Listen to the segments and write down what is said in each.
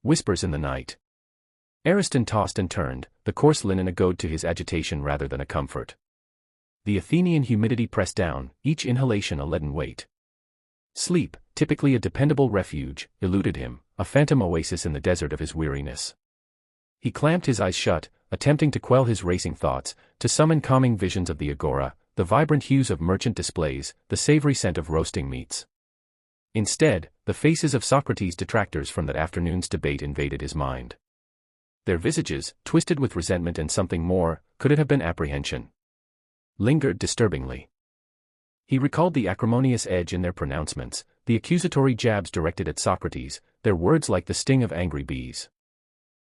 Whispers in the night. Ariston tossed and turned, the coarse linen a goad to his agitation rather than a comfort. The Athenian humidity pressed down, each inhalation a leaden weight. Sleep, typically a dependable refuge, eluded him, a phantom oasis in the desert of his weariness. He clamped his eyes shut, attempting to quell his racing thoughts, to summon calming visions of the agora, the vibrant hues of merchant displays, the savory scent of roasting meats. Instead, the faces of Socrates' detractors from that afternoon's debate invaded his mind. Their visages, twisted with resentment and something more, could it have been apprehension, lingered disturbingly. He recalled the acrimonious edge in their pronouncements, the accusatory jabs directed at Socrates, their words like the sting of angry bees.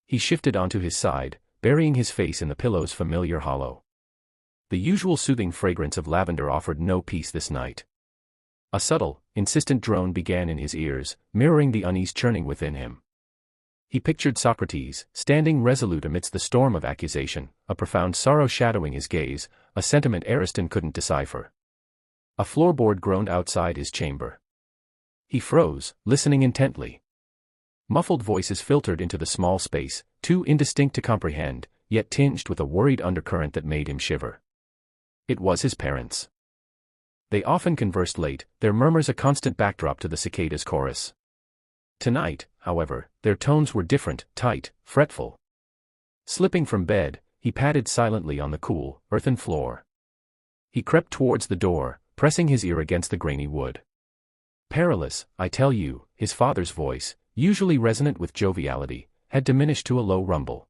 He shifted onto his side, burying his face in the pillow's familiar hollow. The usual soothing fragrance of lavender offered no peace this night. A subtle, insistent drone began in his ears, mirroring the unease churning within him. He pictured Socrates, standing resolute amidst the storm of accusation, a profound sorrow shadowing his gaze, a sentiment Ariston couldn't decipher. A floorboard groaned outside his chamber. He froze, listening intently. Muffled voices filtered into the small space, too indistinct to comprehend, yet tinged with a worried undercurrent that made him shiver. It was his parents. They often conversed late, their murmurs a constant backdrop to the cicadas' chorus. Tonight, however, their tones were different, tight, fretful. Slipping from bed, he padded silently on the cool, earthen floor. He crept towards the door, pressing his ear against the grainy wood. Perilous, I tell you, his father's voice, usually resonant with joviality, had diminished to a low rumble.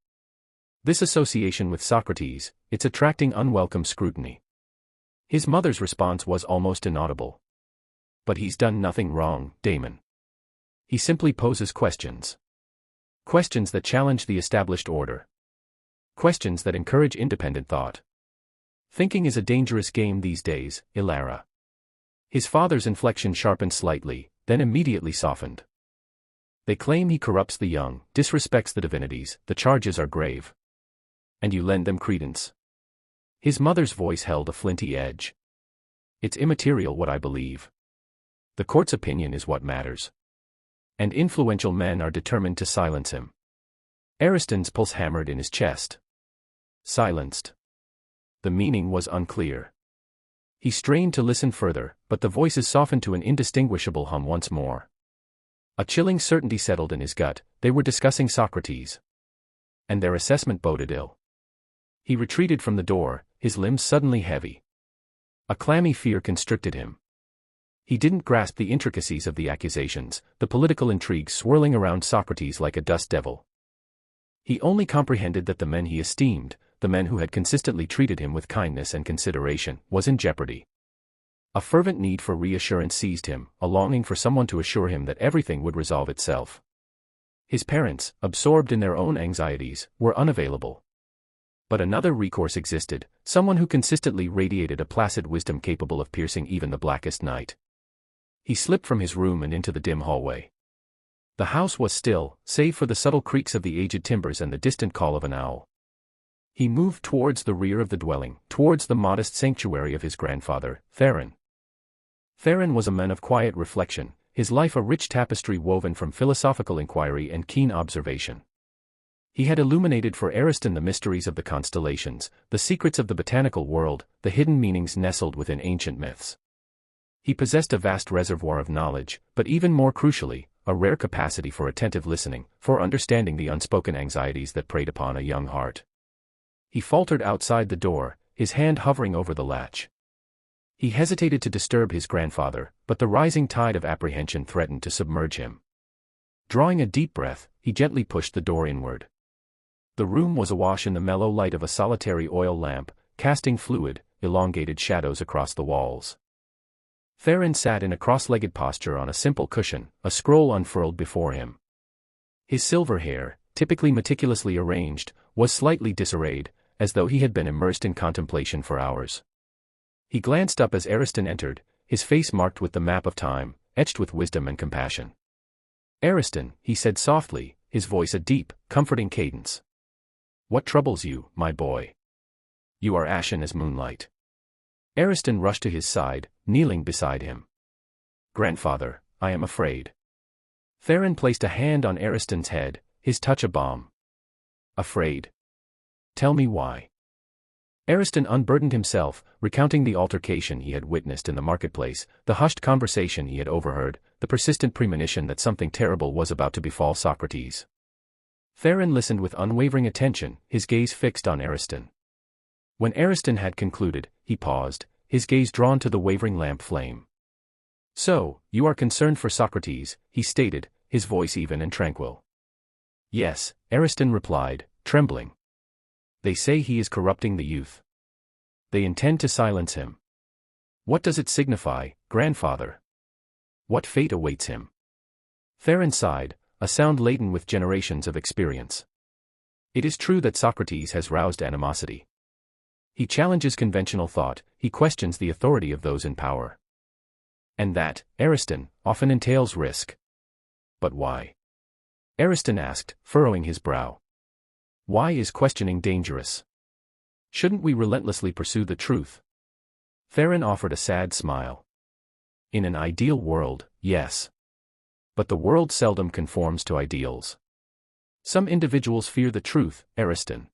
This association with Socrates, it's attracting unwelcome scrutiny. His mother's response was almost inaudible. But he's done nothing wrong, Damon. He simply poses questions. Questions that challenge the established order. Questions that encourage independent thought. Thinking is a dangerous game these days, Ilara. His father's inflection sharpened slightly, then immediately softened. They claim he corrupts the young, disrespects the divinities, the charges are grave. And you lend them credence. His mother's voice held a flinty edge. It's immaterial what I believe. The court's opinion is what matters. And influential men are determined to silence him. Ariston's pulse hammered in his chest. Silenced. The meaning was unclear. He strained to listen further, but the voices softened to an indistinguishable hum once more. A chilling certainty settled in his gut, they were discussing Socrates. And their assessment boded ill. He retreated from the door, his limbs suddenly heavy. A clammy fear constricted him. He didn't grasp the intricacies of the accusations, the political intrigues swirling around Socrates like a dust devil. He only comprehended that the men he esteemed, the men who had consistently treated him with kindness and consideration, was in jeopardy. A fervent need for reassurance seized him, a longing for someone to assure him that everything would resolve itself. His parents, absorbed in their own anxieties, were unavailable. But another recourse existed, someone who consistently radiated a placid wisdom capable of piercing even the blackest night. He slipped from his room and into the dim hallway. The house was still, save for the subtle creaks of the aged timbers and the distant call of an owl. He moved towards the rear of the dwelling, towards the modest sanctuary of his grandfather, Theron. Theron was a man of quiet reflection, his life a rich tapestry woven from philosophical inquiry and keen observation. He had illuminated for Ariston the mysteries of the constellations, the secrets of the botanical world, the hidden meanings nestled within ancient myths. He possessed a vast reservoir of knowledge, but even more crucially, a rare capacity for attentive listening, for understanding the unspoken anxieties that preyed upon a young heart. He faltered outside the door, his hand hovering over the latch. He hesitated to disturb his grandfather, but the rising tide of apprehension threatened to submerge him. Drawing a deep breath, he gently pushed the door inward. The room was awash in the mellow light of a solitary oil lamp, casting fluid, elongated shadows across the walls. Theron sat in a cross-legged posture on a simple cushion, a scroll unfurled before him. His silver hair, typically meticulously arranged, was slightly disarrayed, as though he had been immersed in contemplation for hours. He glanced up as Ariston entered, his face marked with the map of time, etched with wisdom and compassion. "Ariston," he said softly, his voice a deep, comforting cadence. "What troubles you, my boy? You are ashen as moonlight." Ariston rushed to his side, kneeling beside him. "Grandfather, I am afraid." Theron placed a hand on Ariston's head, his touch a balm. Afraid? Tell me why. Ariston unburdened himself, recounting the altercation he had witnessed in the marketplace, the hushed conversation he had overheard, the persistent premonition that something terrible was about to befall Socrates. Theron listened with unwavering attention, his gaze fixed on Ariston. When Ariston had concluded, he paused, his gaze drawn to the wavering lamp flame. "So, you are concerned for Socrates," he stated, his voice even and tranquil. "Yes," Ariston replied, trembling. "They say he is corrupting the youth. They intend to silence him. What does it signify, grandfather? What fate awaits him?" Theron sighed, a sound laden with generations of experience. "It is true that Socrates has roused animosity. He challenges conventional thought, he questions the authority of those in power. And that, Ariston, often entails risk." "But why?" Ariston asked, furrowing his brow. "Why is questioning dangerous? Shouldn't we relentlessly pursue the truth?" Theron offered a sad smile. "In an ideal world, yes. But the world seldom conforms to ideals. Some individuals fear the truth, Ariston.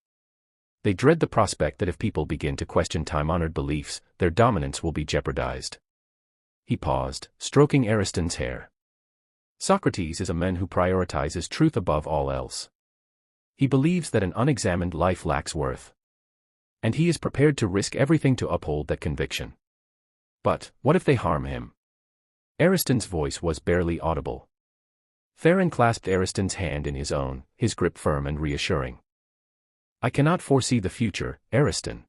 They dread the prospect that if people begin to question time-honored beliefs, their dominance will be jeopardized." He paused, stroking Ariston's hair. "Socrates is a man who prioritizes truth above all else. He believes that an unexamined life lacks worth. And he is prepared to risk everything to uphold that conviction. But, what if they harm him?" Ariston's voice was barely audible. Theron clasped Ariston's hand in his own, his grip firm and reassuring. "I cannot foresee the future, Ariston.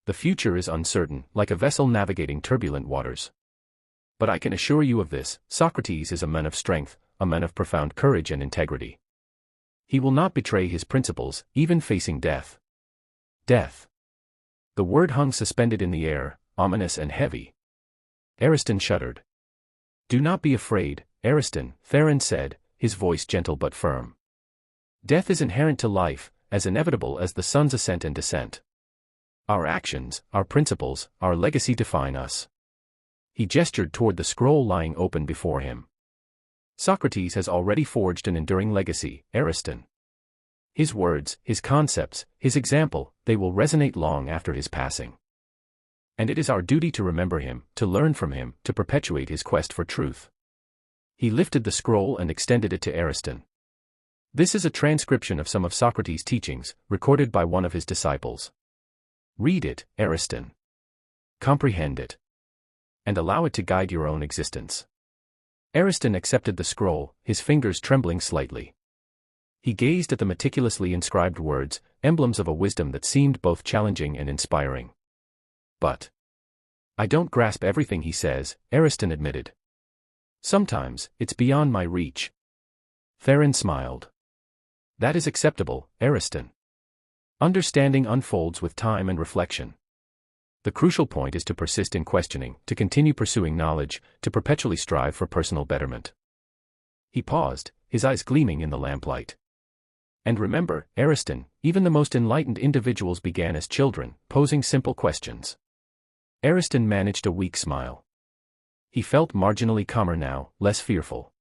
The future is uncertain, like a vessel navigating turbulent waters. But I can assure you of this, Socrates is a man of strength, a man of profound courage and integrity. He will not betray his principles, even facing death." Death. The word hung suspended in the air, ominous and heavy. Ariston shuddered. "Do not be afraid, Ariston," Theron said, his voice gentle but firm. "Death is inherent to life, as inevitable as the sun's ascent and descent. Our actions, our principles, our legacy define us." He gestured toward the scroll lying open before him. "Socrates has already forged an enduring legacy, Ariston. His words, his concepts, his example, they will resonate long after his passing. And it is our duty to remember him, to learn from him, to perpetuate his quest for truth." He lifted the scroll and extended it to Ariston. "This is a transcription of some of Socrates' teachings, recorded by one of his disciples. Read it, Ariston. Comprehend it. And allow it to guide your own existence." Ariston accepted the scroll, his fingers trembling slightly. He gazed at the meticulously inscribed words, emblems of a wisdom that seemed both challenging and inspiring. "But I don't grasp everything he says," Ariston admitted. "Sometimes, it's beyond my reach." Theron smiled. "That is acceptable, Ariston. Understanding unfolds with time and reflection. The crucial point is to persist in questioning, to continue pursuing knowledge, to perpetually strive for personal betterment." He paused, his eyes gleaming in the lamplight. "And remember, Ariston, even the most enlightened individuals began as children, posing simple questions." Ariston managed a weak smile. He felt marginally calmer now, less fearful.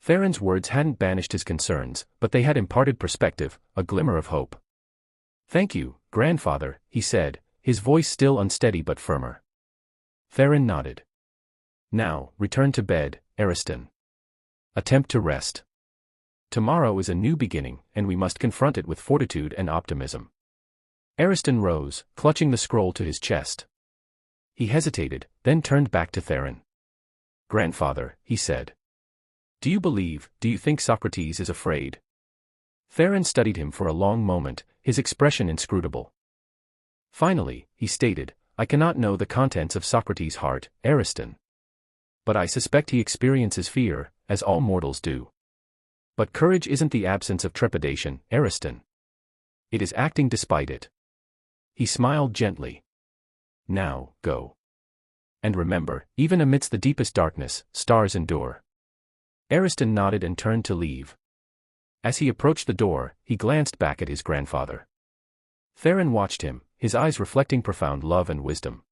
Theron's words hadn't banished his concerns, but they had imparted perspective, a glimmer of hope. "Thank you, grandfather," he said, his voice still unsteady but firmer. Theron nodded. "Now, return to bed, Ariston. Attempt to rest. Tomorrow is a new beginning, and we must confront it with fortitude and optimism." Ariston rose, clutching the scroll to his chest. He hesitated, then turned back to Theron. "Grandfather," he said. Do you think Socrates is afraid?" Theron studied him for a long moment, his expression inscrutable. Finally, he stated, "I cannot know the contents of Socrates' heart, Ariston. But I suspect he experiences fear, as all mortals do. But courage isn't the absence of trepidation, Ariston. It is acting despite it." He smiled gently. "Now, go. And remember, even amidst the deepest darkness, stars endure." Ariston nodded and turned to leave. As he approached the door, he glanced back at his grandfather. Theron watched him, his eyes reflecting profound love and wisdom.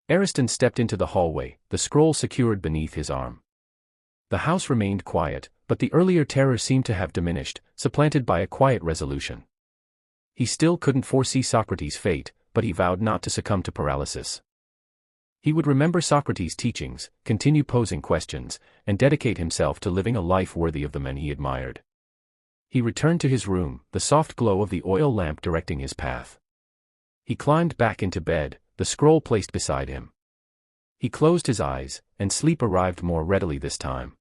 Ariston stepped into the hallway, the scroll secured beneath his arm. The house remained quiet, But the earlier terror seemed to have diminished, supplanted by a quiet resolution. He still couldn't foresee Socrates' fate, but he vowed not to succumb to paralysis. He would remember Socrates' teachings, continue posing questions, and dedicate himself to living a life worthy of the men he admired. He returned to his room, the soft glow of the oil lamp directing his path. He climbed back into bed, the scroll placed beside him. He closed his eyes, and sleep arrived more readily this time.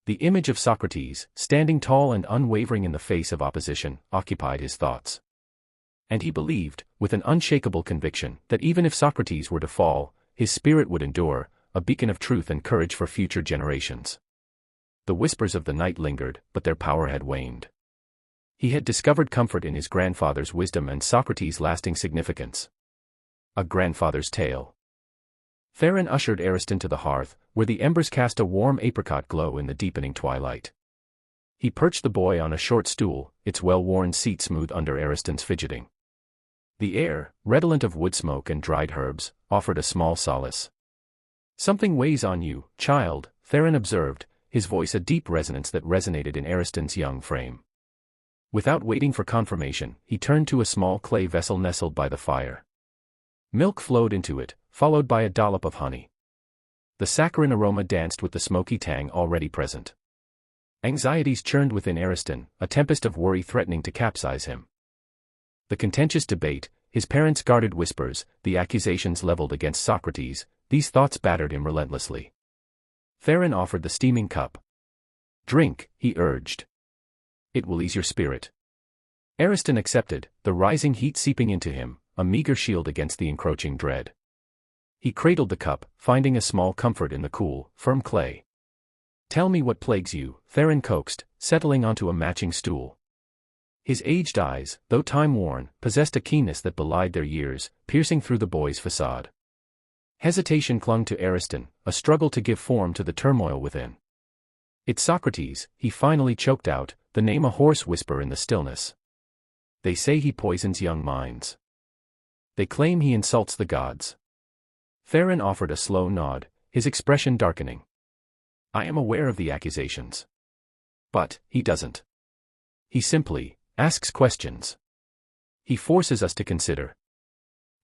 The image of Socrates, standing tall and unwavering in the face of opposition, occupied his thoughts. And he believed, with an unshakable conviction, that even if Socrates were to fall, his spirit would endure, a beacon of truth and courage for future generations. The whispers of the night lingered, but their power had waned. He had discovered comfort in his grandfather's wisdom and Socrates' lasting significance. A grandfather's tale. Theron ushered Ariston to the hearth, where the embers cast a warm apricot glow in the deepening twilight. He perched the boy on a short stool, its well-worn seat smooth under Ariston's fidgeting. The air, redolent of wood smoke and dried herbs, offered a small solace. "Something weighs on you, child," Theron observed, his voice a deep resonance that resonated in Ariston's young frame. Without waiting for confirmation, he turned to a small clay vessel nestled by the fire. Milk flowed into it, followed by a dollop of honey. The saccharine aroma danced with the smoky tang already present. Anxieties churned within Ariston, a tempest of worry threatening to capsize him. The contentious debate, his parents' guarded whispers, the accusations leveled against Socrates, these thoughts battered him relentlessly. Theron offered the steaming cup. "Drink," he urged. "It will ease your spirit." Ariston accepted, the rising heat seeping into him, a meager shield against the encroaching dread. He cradled the cup, finding a small comfort in the cool, firm clay. "Tell me what plagues you," Theron coaxed, settling onto a matching stool. His aged eyes, though time-worn, possessed a keenness that belied their years, piercing through the boy's facade. Hesitation clung to Ariston, a struggle to give form to the turmoil within. "It's Socrates," he finally choked out, the name a hoarse whisper in the stillness. "They say he poisons young minds. They claim he insults the gods." Theron offered a slow nod, his expression darkening. "I am aware of the accusations. But, he doesn't. He simply asks questions. He forces us to consider."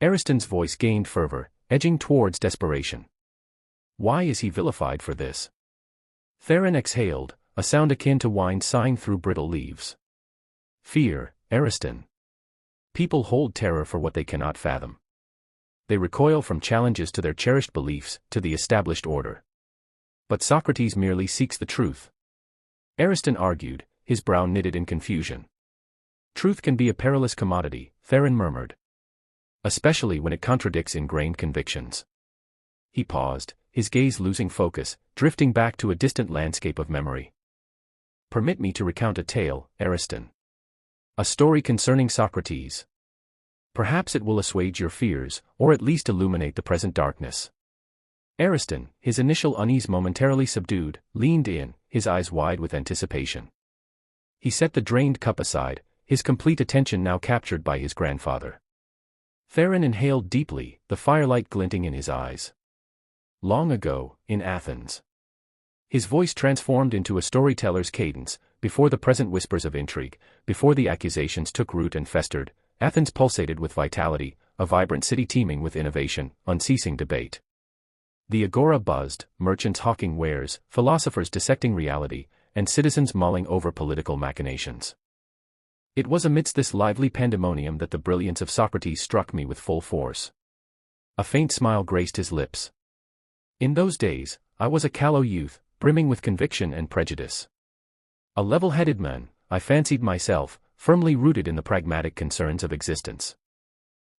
Ariston's voice gained fervor, edging towards desperation. "Why is he vilified for this?" Theron exhaled, a sound akin to wind sighing through brittle leaves. "Fear, Ariston. People hold terror for what they cannot fathom. They recoil from challenges to their cherished beliefs, to the established order. But Socrates merely seeks the truth." Ariston argued, his brow knitted in confusion. "Truth can be a perilous commodity," Theron murmured. "Especially when it contradicts ingrained convictions." He paused, his gaze losing focus, drifting back to a distant landscape of memory. "Permit me to recount a tale, Ariston. A story concerning Socrates. Perhaps it will assuage your fears, or at least illuminate the present darkness." Ariston, his initial unease momentarily subdued, leaned in, his eyes wide with anticipation. He set the drained cup aside, his complete attention now captured by his grandfather. Theron inhaled deeply, the firelight glinting in his eyes. "Long ago, in Athens." His voice transformed into a storyteller's cadence, before the present whispers of intrigue, before the accusations took root and festered, Athens pulsated with vitality, a vibrant city teeming with innovation, unceasing debate. The agora buzzed, merchants hawking wares, philosophers dissecting reality, and citizens mulling over political machinations. It was amidst this lively pandemonium that the brilliance of Socrates struck me with full force. A faint smile graced his lips. "In those days, I was a callow youth, brimming with conviction and prejudice. A level-headed man, I fancied myself, firmly rooted in the pragmatic concerns of existence.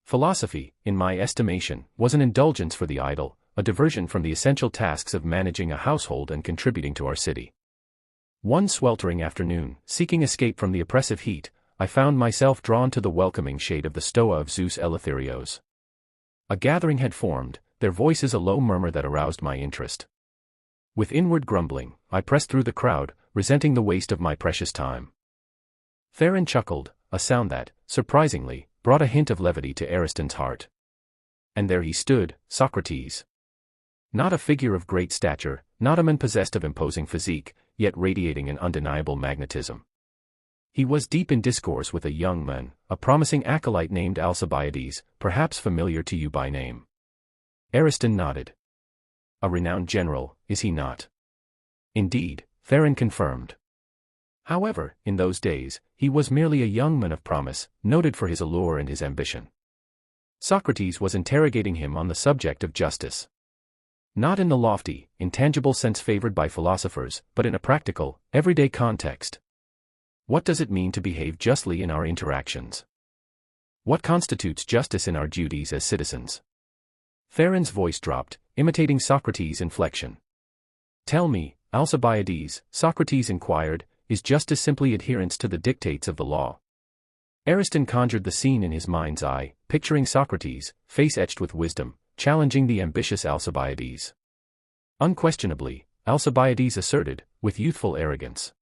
Philosophy, in my estimation, was an indulgence for the idle, a diversion from the essential tasks of managing a household and contributing to our city. One sweltering afternoon, seeking escape from the oppressive heat, I found myself drawn to the welcoming shade of the Stoa of Zeus Eleutherios. A gathering had formed, their voices a low murmur that aroused my interest. With inward grumbling, I pressed through the crowd, resenting the waste of my precious time." Theron chuckled, a sound that, surprisingly, brought a hint of levity to Ariston's heart. And there he stood, Socrates. Not a figure of great stature, not a man possessed of imposing physique, yet radiating an undeniable magnetism. He was deep in discourse with a young man, a promising acolyte named Alcibiades, perhaps familiar to you by name. Ariston nodded. A renowned general, is he not? Indeed, Theron confirmed. However, in those days, he was merely a young man of promise, noted for his allure and his ambition. Socrates was interrogating him on the subject of justice. Not in the lofty, intangible sense favored by philosophers, but in a practical, everyday context. What does it mean to behave justly in our interactions? What constitutes justice in our duties as citizens? Theron's voice dropped, imitating Socrates' inflection. Tell me, Alcibiades, Socrates inquired, is justice simply adherence to the dictates of the law? Ariston conjured the scene in his mind's eye, picturing Socrates, face etched with wisdom, challenging the ambitious Alcibiades. Unquestionably, Alcibiades asserted, with youthful arrogance.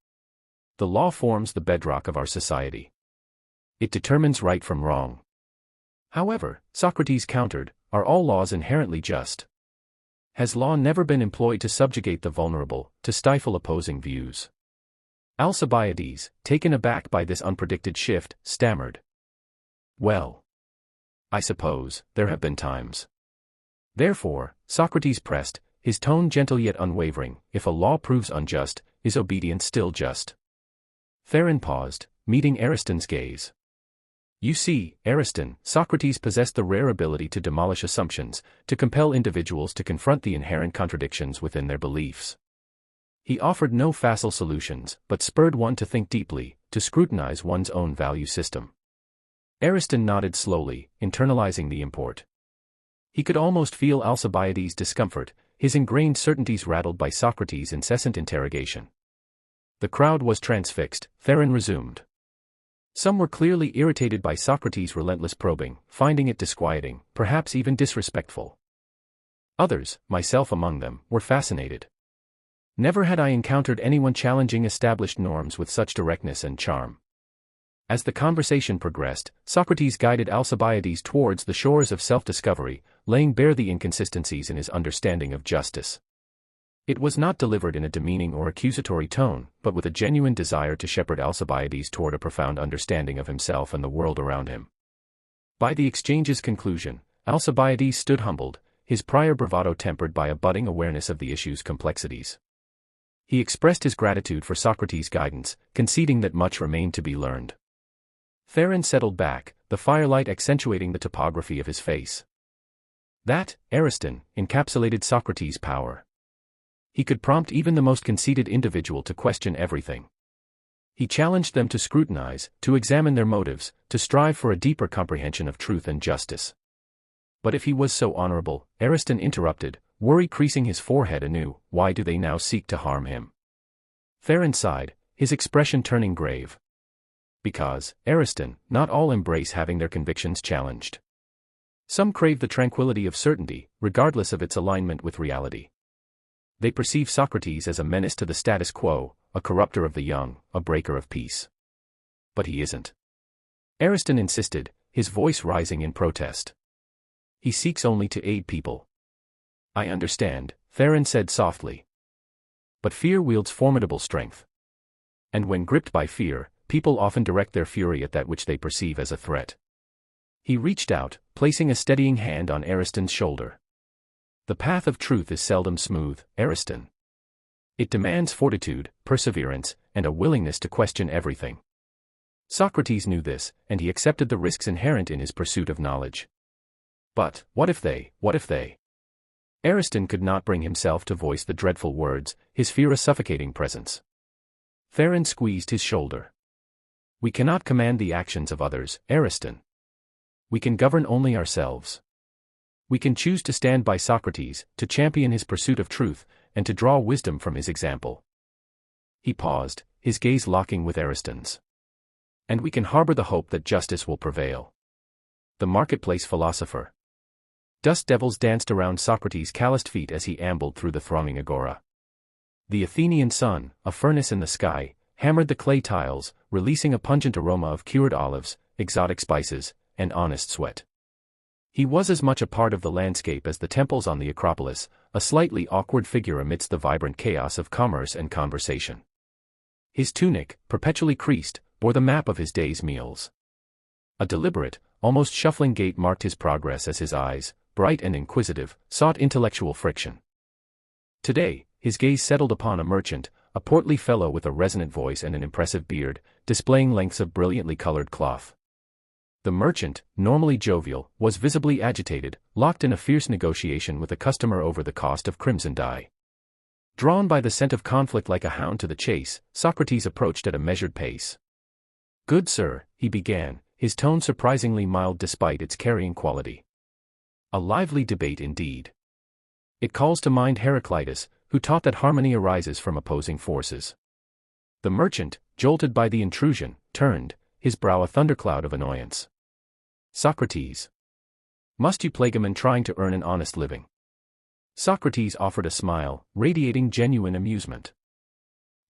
The law forms the bedrock of our society. It determines right from wrong. However, Socrates countered, are all laws inherently just? Has law never been employed to subjugate the vulnerable, to stifle opposing views? Alcibiades, taken aback by this unpredicted shift, stammered. Well, I suppose, there have been times. Therefore, Socrates pressed, his tone gentle yet unwavering, if a law proves unjust, is obedience still just? Theron paused, meeting Ariston's gaze. You see, Ariston, Socrates possessed the rare ability to demolish assumptions, to compel individuals to confront the inherent contradictions within their beliefs. He offered no facile solutions, but spurred one to think deeply, to scrutinize one's own value system. Ariston nodded slowly, internalizing the import. He could almost feel Alcibiades' discomfort, his ingrained certainties rattled by Socrates' incessant interrogation. The crowd was transfixed, Theron resumed. Some were clearly irritated by Socrates' relentless probing, finding it disquieting, perhaps even disrespectful. Others, myself among them, were fascinated. Never had I encountered anyone challenging established norms with such directness and charm. As the conversation progressed, Socrates guided Alcibiades towards the shores of self-discovery, laying bare the inconsistencies in his understanding of justice. It was not delivered in a demeaning or accusatory tone, but with a genuine desire to shepherd Alcibiades toward a profound understanding of himself and the world around him. By the exchange's conclusion, Alcibiades stood humbled, his prior bravado tempered by a budding awareness of the issue's complexities. He expressed his gratitude for Socrates' guidance, conceding that much remained to be learned. Theron settled back, the firelight accentuating the topography of his face. That, Ariston, encapsulated Socrates' power. He could prompt even the most conceited individual to question everything. He challenged them to scrutinize, to examine their motives, to strive for a deeper comprehension of truth and justice. But if he was so honorable, Ariston interrupted, worry creasing his forehead anew, why do they now seek to harm him? Theron sighed, his expression turning grave. Because, Ariston, not all embrace having their convictions challenged. Some crave the tranquility of certainty, regardless of its alignment with reality. They perceive Socrates as a menace to the status quo, a corrupter of the young, a breaker of peace. But he isn't. Ariston insisted, his voice rising in protest. He seeks only to aid people. I understand, Theron said softly. But fear wields formidable strength. And when gripped by fear, people often direct their fury at that which they perceive as a threat. He reached out, placing a steadying hand on Ariston's shoulder. The path of truth is seldom smooth, Ariston. It demands fortitude, perseverance, and a willingness to question everything. Socrates knew this, and he accepted the risks inherent in his pursuit of knowledge. But, what if they? Ariston could not bring himself to voice the dreadful words, his fear a suffocating presence. Theron squeezed his shoulder. We cannot command the actions of others, Ariston. We can govern only ourselves. We can choose to stand by Socrates, to champion his pursuit of truth, and to draw wisdom from his example. He paused, his gaze locking with Ariston's. And we can harbor the hope that justice will prevail. The marketplace philosopher. Dust devils danced around Socrates' calloused feet as he ambled through the thronging agora. The Athenian sun, a furnace in the sky, hammered the clay tiles, releasing a pungent aroma of cured olives, exotic spices, and honest sweat. He was as much a part of the landscape as the temples on the Acropolis, a slightly awkward figure amidst the vibrant chaos of commerce and conversation. His tunic, perpetually creased, bore the map of his day's meals. A deliberate, almost shuffling gait marked his progress as his eyes, bright and inquisitive, sought intellectual friction. Today, his gaze settled upon a merchant, a portly fellow with a resonant voice and an impressive beard, displaying lengths of brilliantly colored cloth. The merchant, normally jovial, was visibly agitated, locked in a fierce negotiation with a customer over the cost of crimson dye. Drawn by the scent of conflict like a hound to the chase, Socrates approached at a measured pace. "Good sir," he began, his tone surprisingly mild despite its carrying quality. "A lively debate indeed. It calls to mind Heraclitus, who taught that harmony arises from opposing forces." The merchant, jolted by the intrusion, turned, his brow a thundercloud of annoyance. "Socrates. Must you plague a man trying to earn an honest living?" Socrates offered a smile, radiating genuine amusement.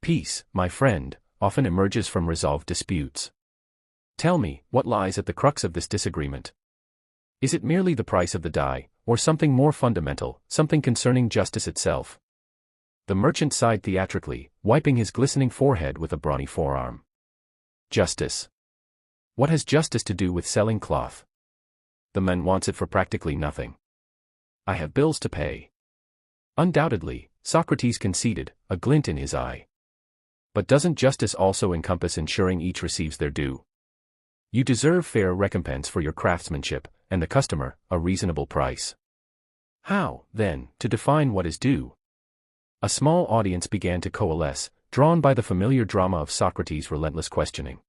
"Peace, my friend, often emerges from resolved disputes. Tell me, what lies at the crux of this disagreement? Is it merely the price of the dye, or something more fundamental, something concerning justice itself?" The merchant sighed theatrically, wiping his glistening forehead with a brawny forearm. "Justice? What has justice to do with selling cloth? The man wants it for practically nothing. I have bills to pay." "Undoubtedly," Socrates conceded, a glint in his eye. "But doesn't justice also encompass ensuring each receives their due? You deserve fair recompense for your craftsmanship, and the customer, a reasonable price. How, then, to define what is due?" A small audience began to coalesce, drawn by the familiar drama of Socrates' relentless questioning.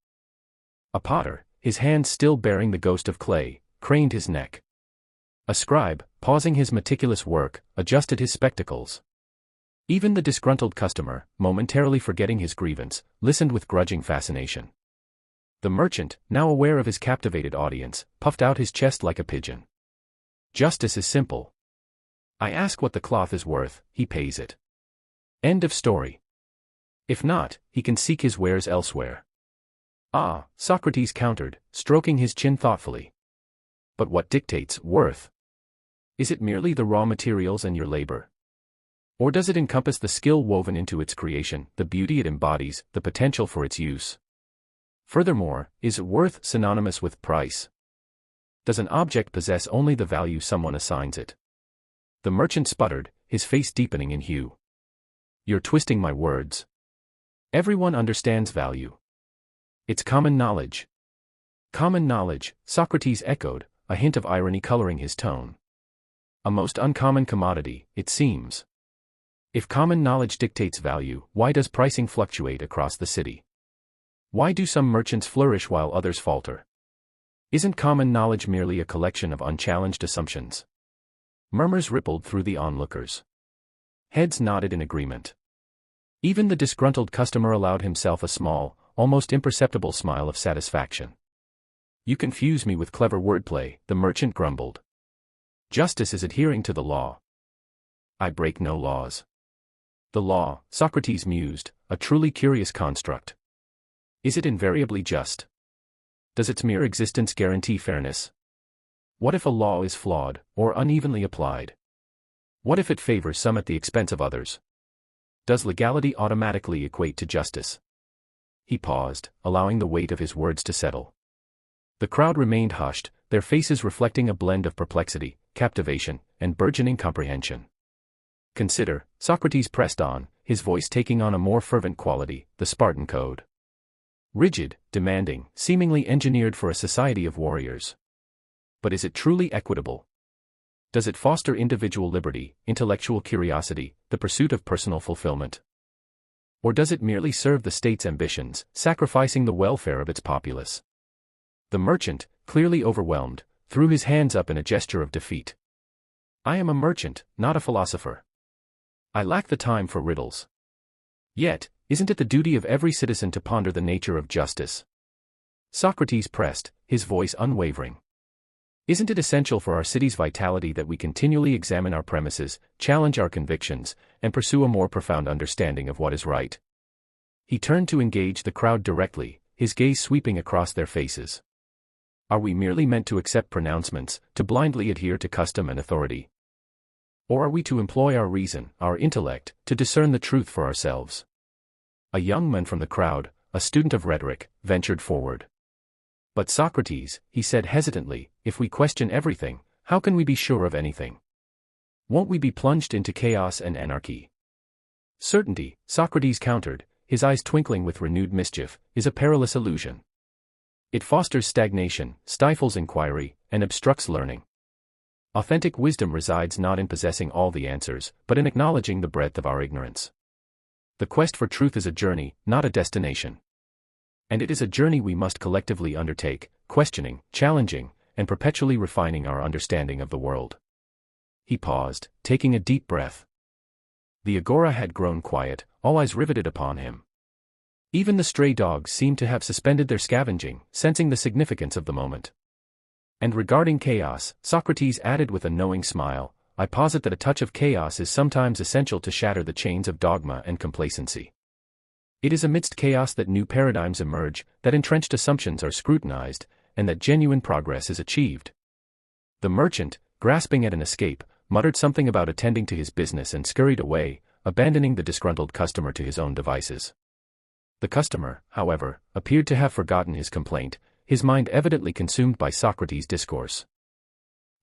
A potter, his hands still bearing the ghost of clay, craned his neck. A scribe, pausing his meticulous work, adjusted his spectacles. Even the disgruntled customer, momentarily forgetting his grievance, listened with grudging fascination. The merchant, now aware of his captivated audience, puffed out his chest like a pigeon. "Justice is simple. I ask what the cloth is worth, he pays it. End of story. If not, he can seek his wares elsewhere." "Ah," Socrates countered, stroking his chin thoughtfully. "But what dictates worth? Is it merely the raw materials and your labor? Or does it encompass the skill woven into its creation, the beauty it embodies, the potential for its use? Furthermore, is worth synonymous with price? Does an object possess only the value someone assigns it?" The merchant sputtered, his face deepening in hue. "You're twisting my words. Everyone understands value. It's common knowledge." "Common knowledge," Socrates echoed, a hint of irony coloring his tone. "A most uncommon commodity, it seems. If common knowledge dictates value, why does pricing fluctuate across the city? Why do some merchants flourish while others falter? Isn't common knowledge merely a collection of unchallenged assumptions?" Murmurs rippled through the onlookers. Heads nodded in agreement. Even the disgruntled customer allowed himself a small, almost imperceptible smile of satisfaction. "You confuse me with clever wordplay," the merchant grumbled. "Justice is adhering to the law. I break no laws." "The law," Socrates mused, "a truly curious construct. Is it invariably just? Does its mere existence guarantee fairness? What if a law is flawed, or unevenly applied? What if it favors some at the expense of others? Does legality automatically equate to justice?" He paused, allowing the weight of his words to settle. The crowd remained hushed, their faces reflecting a blend of perplexity, captivation, and burgeoning comprehension. "Consider," Socrates pressed on, his voice taking on a more fervent quality, "the Spartan code. Rigid, demanding, seemingly engineered for a society of warriors. But is it truly equitable? Does it foster individual liberty, intellectual curiosity, the pursuit of personal fulfillment? Or does it merely serve the state's ambitions, sacrificing the welfare of its populace?" The merchant, clearly overwhelmed, threw his hands up in a gesture of defeat. "I am a merchant, not a philosopher. I lack the time for riddles. Yet, isn't it the duty of every citizen to ponder the nature of justice?" Socrates pressed, his voice unwavering. "Isn't it essential for our city's vitality that we continually examine our premises, challenge our convictions, and pursue a more profound understanding of what is right?" He turned to engage the crowd directly, his gaze sweeping across their faces. "Are we merely meant to accept pronouncements, to blindly adhere to custom and authority? Or are we to employ our reason, our intellect, to discern the truth for ourselves? A young man from the crowd, a student of rhetoric, ventured forward. But Socrates, he said hesitantly, if we question everything, how can we be sure of anything? Won't we be plunged into chaos and anarchy? Certainty, Socrates countered, his eyes twinkling with renewed mischief, is a perilous illusion. It fosters stagnation, stifles inquiry, and obstructs learning. Authentic wisdom resides not in possessing all the answers, but in acknowledging the breadth of our ignorance. The quest for truth is a journey, not a destination. And it is a journey we must collectively undertake, questioning, challenging, and perpetually refining our understanding of the world. He paused, taking a deep breath. The agora had grown quiet, all eyes riveted upon him. Even the stray dogs seemed to have suspended their scavenging, sensing the significance of the moment. And regarding chaos, Socrates added with a knowing smile, I posit that a touch of chaos is sometimes essential to shatter the chains of dogma and complacency. It is amidst chaos that new paradigms emerge, that entrenched assumptions are scrutinized, and that genuine progress is achieved. The merchant, grasping at an escape, muttered something about attending to his business and scurried away, abandoning the disgruntled customer to his own devices. The customer, however, appeared to have forgotten his complaint, his mind evidently consumed by Socrates' discourse.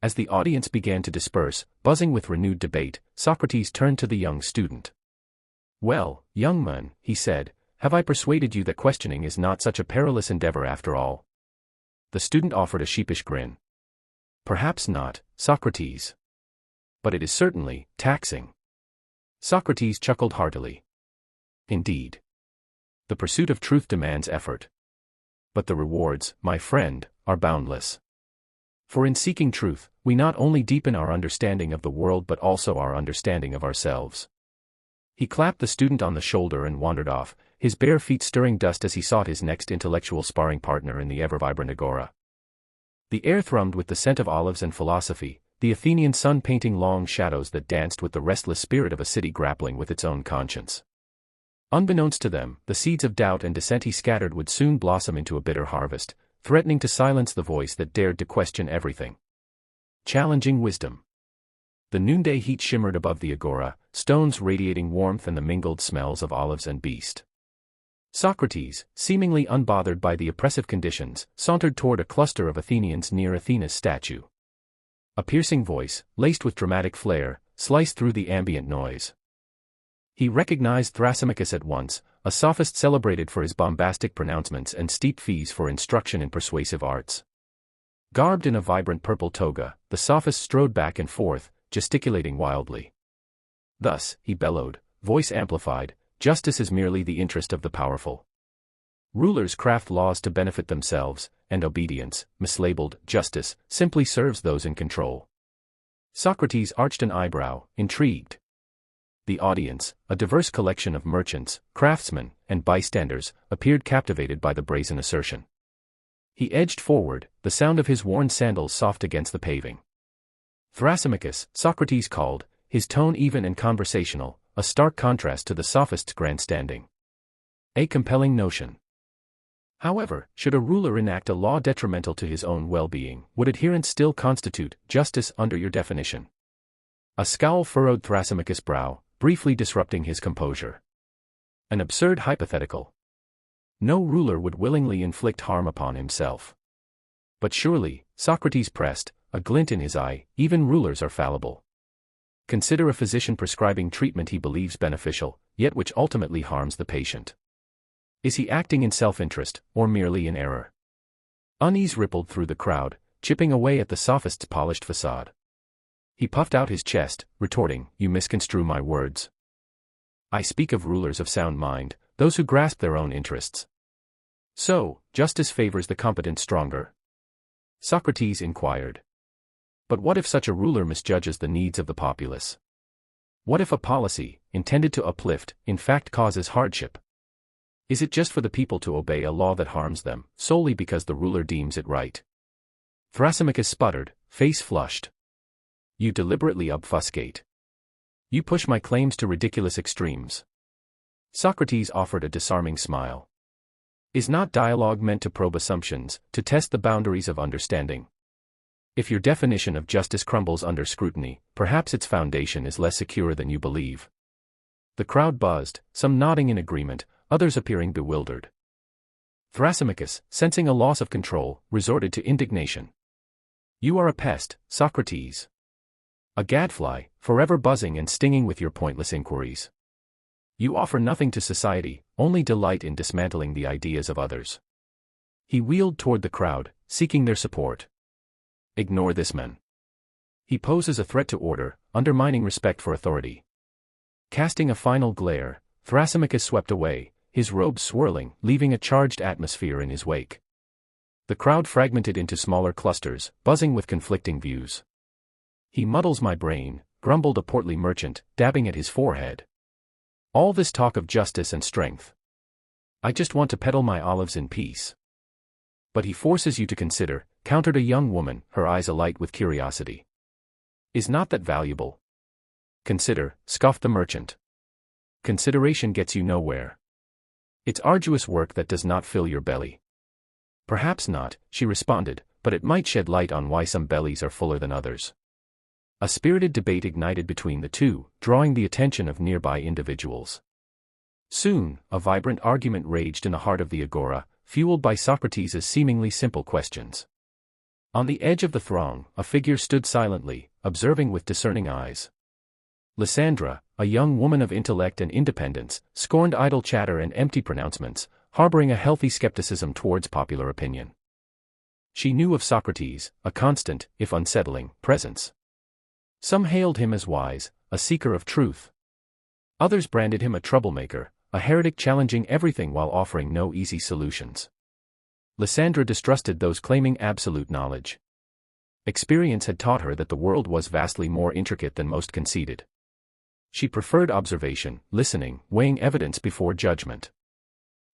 As the audience began to disperse, buzzing with renewed debate, Socrates turned to the young student. Well, young man, he said, have I persuaded you that questioning is not such a perilous endeavor after all? The student offered a sheepish grin. Perhaps not, Socrates. But it is certainly taxing. Socrates chuckled heartily. Indeed. The pursuit of truth demands effort. But the rewards, my friend, are boundless. For in seeking truth, we not only deepen our understanding of the world but also our understanding of ourselves. He clapped the student on the shoulder and wandered off, his bare feet stirring dust as he sought his next intellectual sparring partner in the ever-vibrant agora. The air thrummed with the scent of olives and philosophy, the Athenian sun painting long shadows that danced with the restless spirit of a city grappling with its own conscience. Unbeknownst to them, the seeds of doubt and dissent he scattered would soon blossom into a bitter harvest, threatening to silence the voice that dared to question everything. Challenging wisdom. The noonday heat shimmered above the agora, stones radiating warmth and the mingled smells of olives and beast. Socrates, seemingly unbothered by the oppressive conditions, sauntered toward a cluster of Athenians near Athena's statue. A piercing voice, laced with dramatic flair, sliced through the ambient noise. He recognized Thrasymachus at once, a sophist celebrated for his bombastic pronouncements and steep fees for instruction in persuasive arts. Garbed in a vibrant purple toga, the sophist strode back and forth, gesticulating wildly. Thus, he bellowed, voice amplified, justice is merely the interest of the powerful. Rulers craft laws to benefit themselves, and obedience, mislabeled justice, simply serves those in control. Socrates arched an eyebrow, intrigued. The audience, a diverse collection of merchants, craftsmen, and bystanders, appeared captivated by the brazen assertion. He edged forward, the sound of his worn sandals soft against the paving. Thrasymachus, Socrates called, his tone even and conversational, a stark contrast to the sophist's grandstanding. A compelling notion. However, should a ruler enact a law detrimental to his own well-being, would adherence still constitute justice under your definition? A scowl furrowed Thrasymachus' brow, briefly disrupting his composure. An absurd hypothetical. No ruler would willingly inflict harm upon himself. But surely, Socrates pressed, a glint in his eye, even rulers are fallible. Consider a physician prescribing treatment he believes beneficial, yet which ultimately harms the patient. Is he acting in self-interest, or merely in error? Unease rippled through the crowd, chipping away at the sophist's polished facade. He puffed out his chest, retorting, you misconstrue my words. I speak of rulers of sound mind, those who grasp their own interests. So, justice favors the competent stronger? Socrates inquired. But what if such a ruler misjudges the needs of the populace? What if a policy, intended to uplift, in fact causes hardship? Is it just for the people to obey a law that harms them, solely because the ruler deems it right? Thrasymachus sputtered, face flushed. You deliberately obfuscate. You push my claims to ridiculous extremes. Socrates offered a disarming smile. Is not dialogue meant to probe assumptions, to test the boundaries of understanding? If your definition of justice crumbles under scrutiny, perhaps its foundation is less secure than you believe. The crowd buzzed, some nodding in agreement, others appearing bewildered. Thrasymachus, sensing a loss of control, resorted to indignation. "You are a pest, Socrates. A gadfly, forever buzzing and stinging with your pointless inquiries. You offer nothing to society, only delight in dismantling the ideas of others." He wheeled toward the crowd, seeking their support. "Ignore this man. He poses a threat to order, undermining respect for authority." Casting a final glare, Thrasymachus swept away, his robes swirling, leaving a charged atmosphere in his wake. The crowd fragmented into smaller clusters, buzzing with conflicting views. "He muddles my brain," grumbled a portly merchant, dabbing at his forehead. "All this talk of justice and strength. I just want to peddle my olives in peace." "But he forces you to consider," countered a young woman, her eyes alight with curiosity. "Is not that valuable?" "Consider," scoffed the merchant. "Consideration gets you nowhere. It's arduous work that does not fill your belly." "Perhaps not," she responded, "but it might shed light on why some bellies are fuller than others." A spirited debate ignited between the two, drawing the attention of nearby individuals. Soon, a vibrant argument raged in the heart of the agora, fueled by Socrates' seemingly simple questions. On the edge of the throng, a figure stood silently, observing with discerning eyes. Lysandra, a young woman of intellect and independence, scorned idle chatter and empty pronouncements, harboring a healthy skepticism towards popular opinion. She knew of Socrates, a constant, if unsettling, presence. Some hailed him as wise, a seeker of truth. Others branded him a troublemaker, a heretic challenging everything while offering no easy solutions. Lysandra distrusted those claiming absolute knowledge. Experience had taught her that the world was vastly more intricate than most conceded. She preferred observation, listening, weighing evidence before judgment.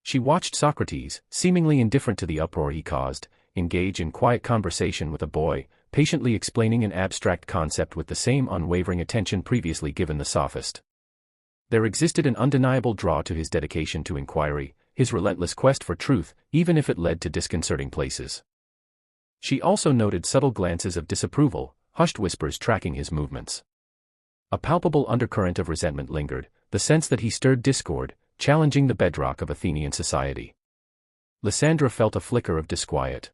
She watched Socrates, seemingly indifferent to the uproar he caused, engage in quiet conversation with a boy, patiently explaining an abstract concept with the same unwavering attention previously given the sophist. There existed an undeniable draw to his dedication to inquiry, his relentless quest for truth, even if it led to disconcerting places. She also noted subtle glances of disapproval, hushed whispers tracking his movements. A palpable undercurrent of resentment lingered, the sense that he stirred discord, challenging the bedrock of Athenian society. Lysandra felt a flicker of disquiet.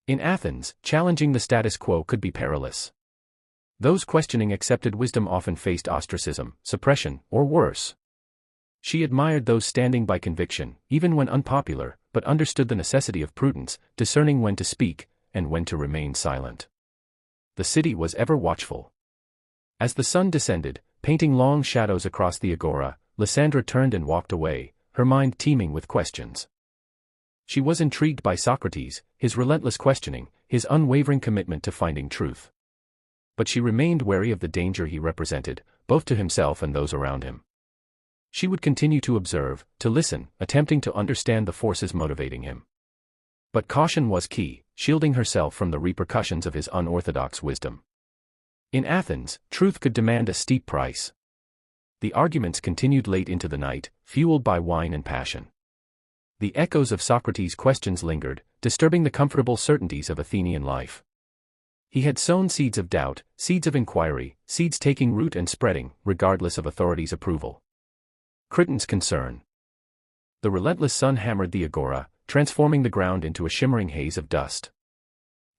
In Athens, challenging the status quo could be perilous. Those questioning accepted wisdom often faced ostracism, suppression, or worse. She admired those standing by conviction, even when unpopular, but understood the necessity of prudence, discerning when to speak, and when to remain silent. The city was ever watchful. As the sun descended, painting long shadows across the agora, Lysandra turned and walked away, her mind teeming with questions. She was intrigued by Socrates, his relentless questioning, his unwavering commitment to finding truth. But she remained wary of the danger he represented, both to himself and those around him. She would continue to observe, to listen, attempting to understand the forces motivating him. But caution was key, shielding herself from the repercussions of his unorthodox wisdom. In Athens, truth could demand a steep price. The arguments continued late into the night, fueled by wine and passion. The echoes of Socrates' questions lingered, disturbing the comfortable certainties of Athenian life. He had sown seeds of doubt, seeds of inquiry, seeds taking root and spreading, regardless of authorities' approval. Criton's concern. The relentless sun hammered the agora, transforming the ground into a shimmering haze of dust.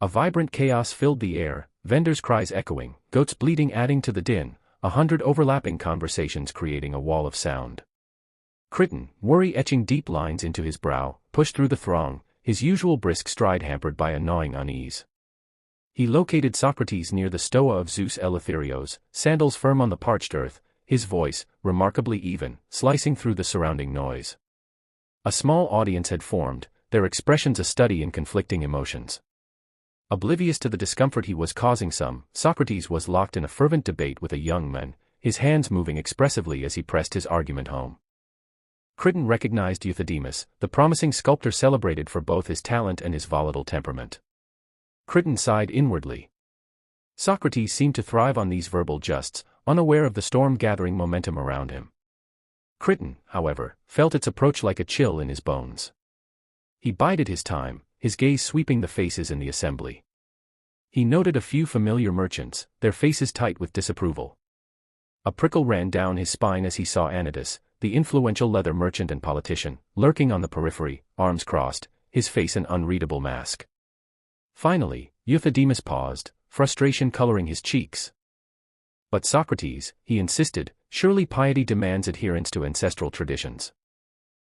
A vibrant chaos filled the air, vendors' cries echoing, goats bleating adding to the din, 100 overlapping conversations creating a wall of sound. Criton, worry etching deep lines into his brow, pushed through the throng, his usual brisk stride hampered by a gnawing unease. He located Socrates near the stoa of Zeus Eleutherios, sandals firm on the parched earth, his voice, remarkably even, slicing through the surrounding noise. A small audience had formed, their expressions a study in conflicting emotions. Oblivious to the discomfort he was causing Socrates was locked in a fervent debate with a young man, his hands moving expressively as he pressed his argument home. Criton recognized Euthydemus, the promising sculptor celebrated for both his talent and his volatile temperament. Criton sighed inwardly. Socrates seemed to thrive on these verbal justs, unaware of the storm-gathering momentum around him. Criton, however, felt its approach like a chill in his bones. He bided his time, his gaze sweeping the faces in the assembly. He noted a few familiar merchants, their faces tight with disapproval. A prickle ran down his spine as he saw Anytus, the influential leather merchant and politician, lurking on the periphery, arms crossed, his face an unreadable mask. Finally, Euthydemus paused, frustration coloring his cheeks. But Socrates, he insisted, surely piety demands adherence to ancestral traditions.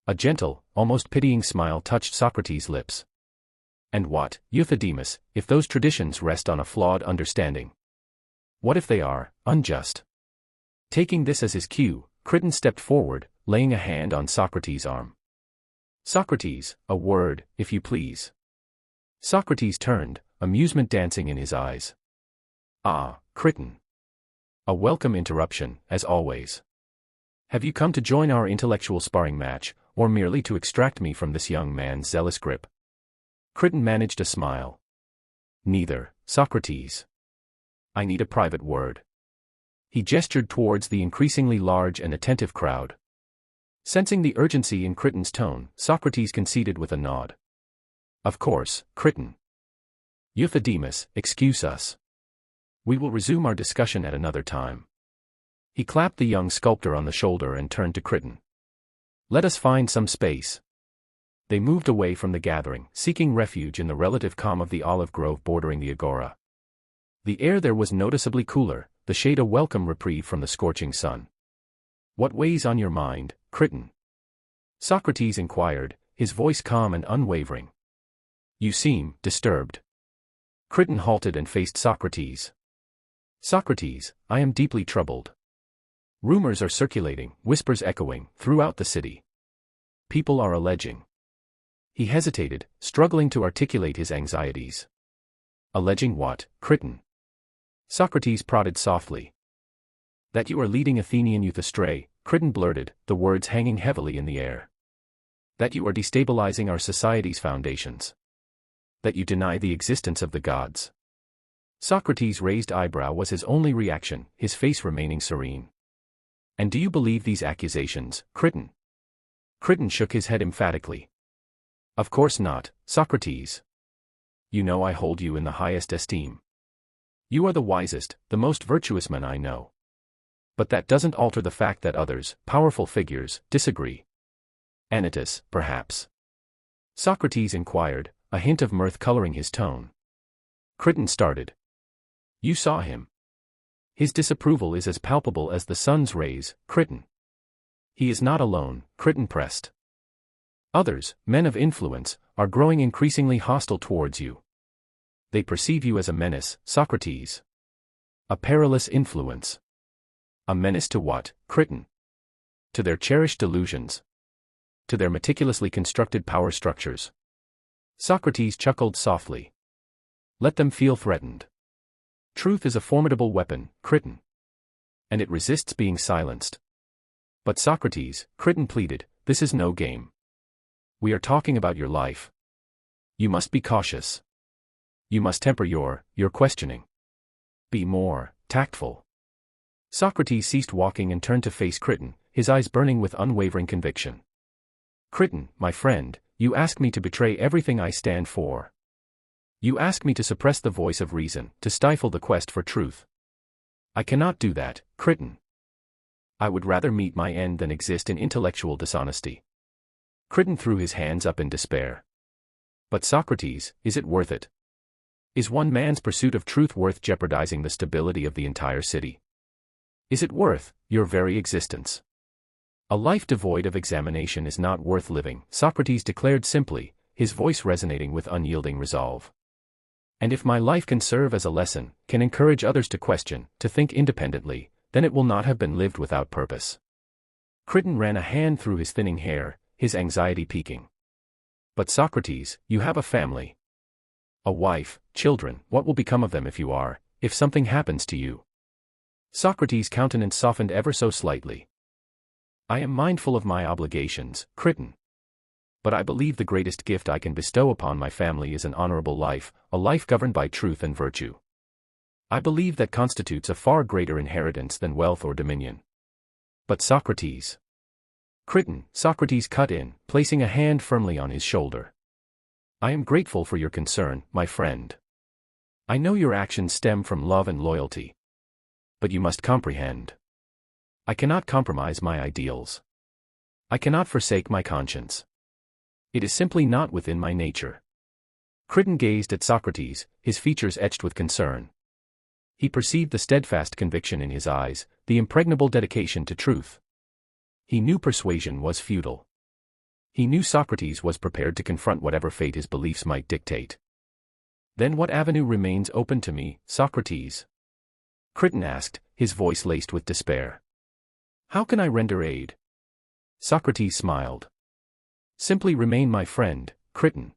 A gentle, almost pitying smile touched Socrates' lips. And what, Euthydemus, if those traditions rest on a flawed understanding? What if they are unjust? Taking this as his cue, Criton stepped forward, laying a hand on Socrates' arm. Socrates, a word, if you please. Socrates turned, amusement dancing in his eyes. Ah, Criton. A welcome interruption, as always. Have you come to join our intellectual sparring match, or merely to extract me from this young man's zealous grip? Criton managed a smile. Neither, Socrates. I need a private word. He gestured towards the increasingly large and attentive crowd. Sensing the urgency in Criton's tone, Socrates conceded with a nod. Of course, Criton. Euthydemus, excuse us. We will resume our discussion at another time. He clapped the young sculptor on the shoulder and turned to Criton. Let us find some space. They moved away from the gathering, seeking refuge in the relative calm of the olive grove bordering the agora. The air there was noticeably cooler, the shade a welcome reprieve from the scorching sun. What weighs on your mind, Criton? Socrates inquired, his voice calm and unwavering. You seem disturbed. Criton halted and faced Socrates. Socrates, I am deeply troubled. Rumors are circulating, whispers echoing, throughout the city. People are alleging. He hesitated, struggling to articulate his anxieties. Alleging what, Criton? Socrates prodded softly. That you are leading Athenian youth astray, Criton blurted, the words hanging heavily in the air. That you are destabilizing our society's foundations. That you deny the existence of the gods. Socrates' raised eyebrow was his only reaction, his face remaining serene. And do you believe these accusations, Criton? Criton shook his head emphatically. Of course not, Socrates. You know I hold you in the highest esteem. You are the wisest, the most virtuous man I know. But that doesn't alter the fact that others, powerful figures, disagree. Anytus, perhaps? Socrates inquired, a hint of mirth coloring his tone. Criton started. You saw him. His disapproval is as palpable as the sun's rays, Criton. He is not alone, Criton pressed. Others, men of influence, are growing increasingly hostile towards you. They perceive you as a menace, Socrates. A perilous influence. A menace to what, Criton? To their cherished delusions. To their meticulously constructed power structures. Socrates chuckled softly. Let them feel threatened. Truth is a formidable weapon, Criton. And it resists being silenced. But Socrates, Criton pleaded, this is no game. We are talking about your life. You must be cautious. You must temper your questioning. Be more tactful. Socrates ceased walking and turned to face Criton, his eyes burning with unwavering conviction. Criton, my friend, you ask me to betray everything I stand for. You ask me to suppress the voice of reason, to stifle the quest for truth. I cannot do that, Criton. I would rather meet my end than exist in intellectual dishonesty. Criton threw his hands up in despair. But Socrates, is it worth it? Is one man's pursuit of truth worth jeopardizing the stability of the entire city? Is it worth your very existence? A life devoid of examination is not worth living, Socrates declared simply, his voice resonating with unyielding resolve. And if my life can serve as a lesson, can encourage others to question, to think independently, then it will not have been lived without purpose. Criton ran a hand through his thinning hair, his anxiety peaking. But Socrates, you have a family. A wife, children, what will become of them if something happens to you? Socrates' countenance softened ever so slightly. I am mindful of my obligations, Criton. But I believe the greatest gift I can bestow upon my family is an honorable life, a life governed by truth and virtue. I believe that constitutes a far greater inheritance than wealth or dominion. But Socrates. Criton, Socrates cut in, placing a hand firmly on his shoulder. I am grateful for your concern, my friend. I know your actions stem from love and loyalty. But you must comprehend. I cannot compromise my ideals. I cannot forsake my conscience. It is simply not within my nature. Crichton gazed at Socrates, his features etched with concern. He perceived the steadfast conviction in his eyes, the impregnable dedication to truth. He knew persuasion was futile. He knew Socrates was prepared to confront whatever fate his beliefs might dictate. Then what avenue remains open to me, Socrates? Crichton asked, his voice laced with despair. How can I render aid? Socrates smiled. Simply remain my friend, Crichton.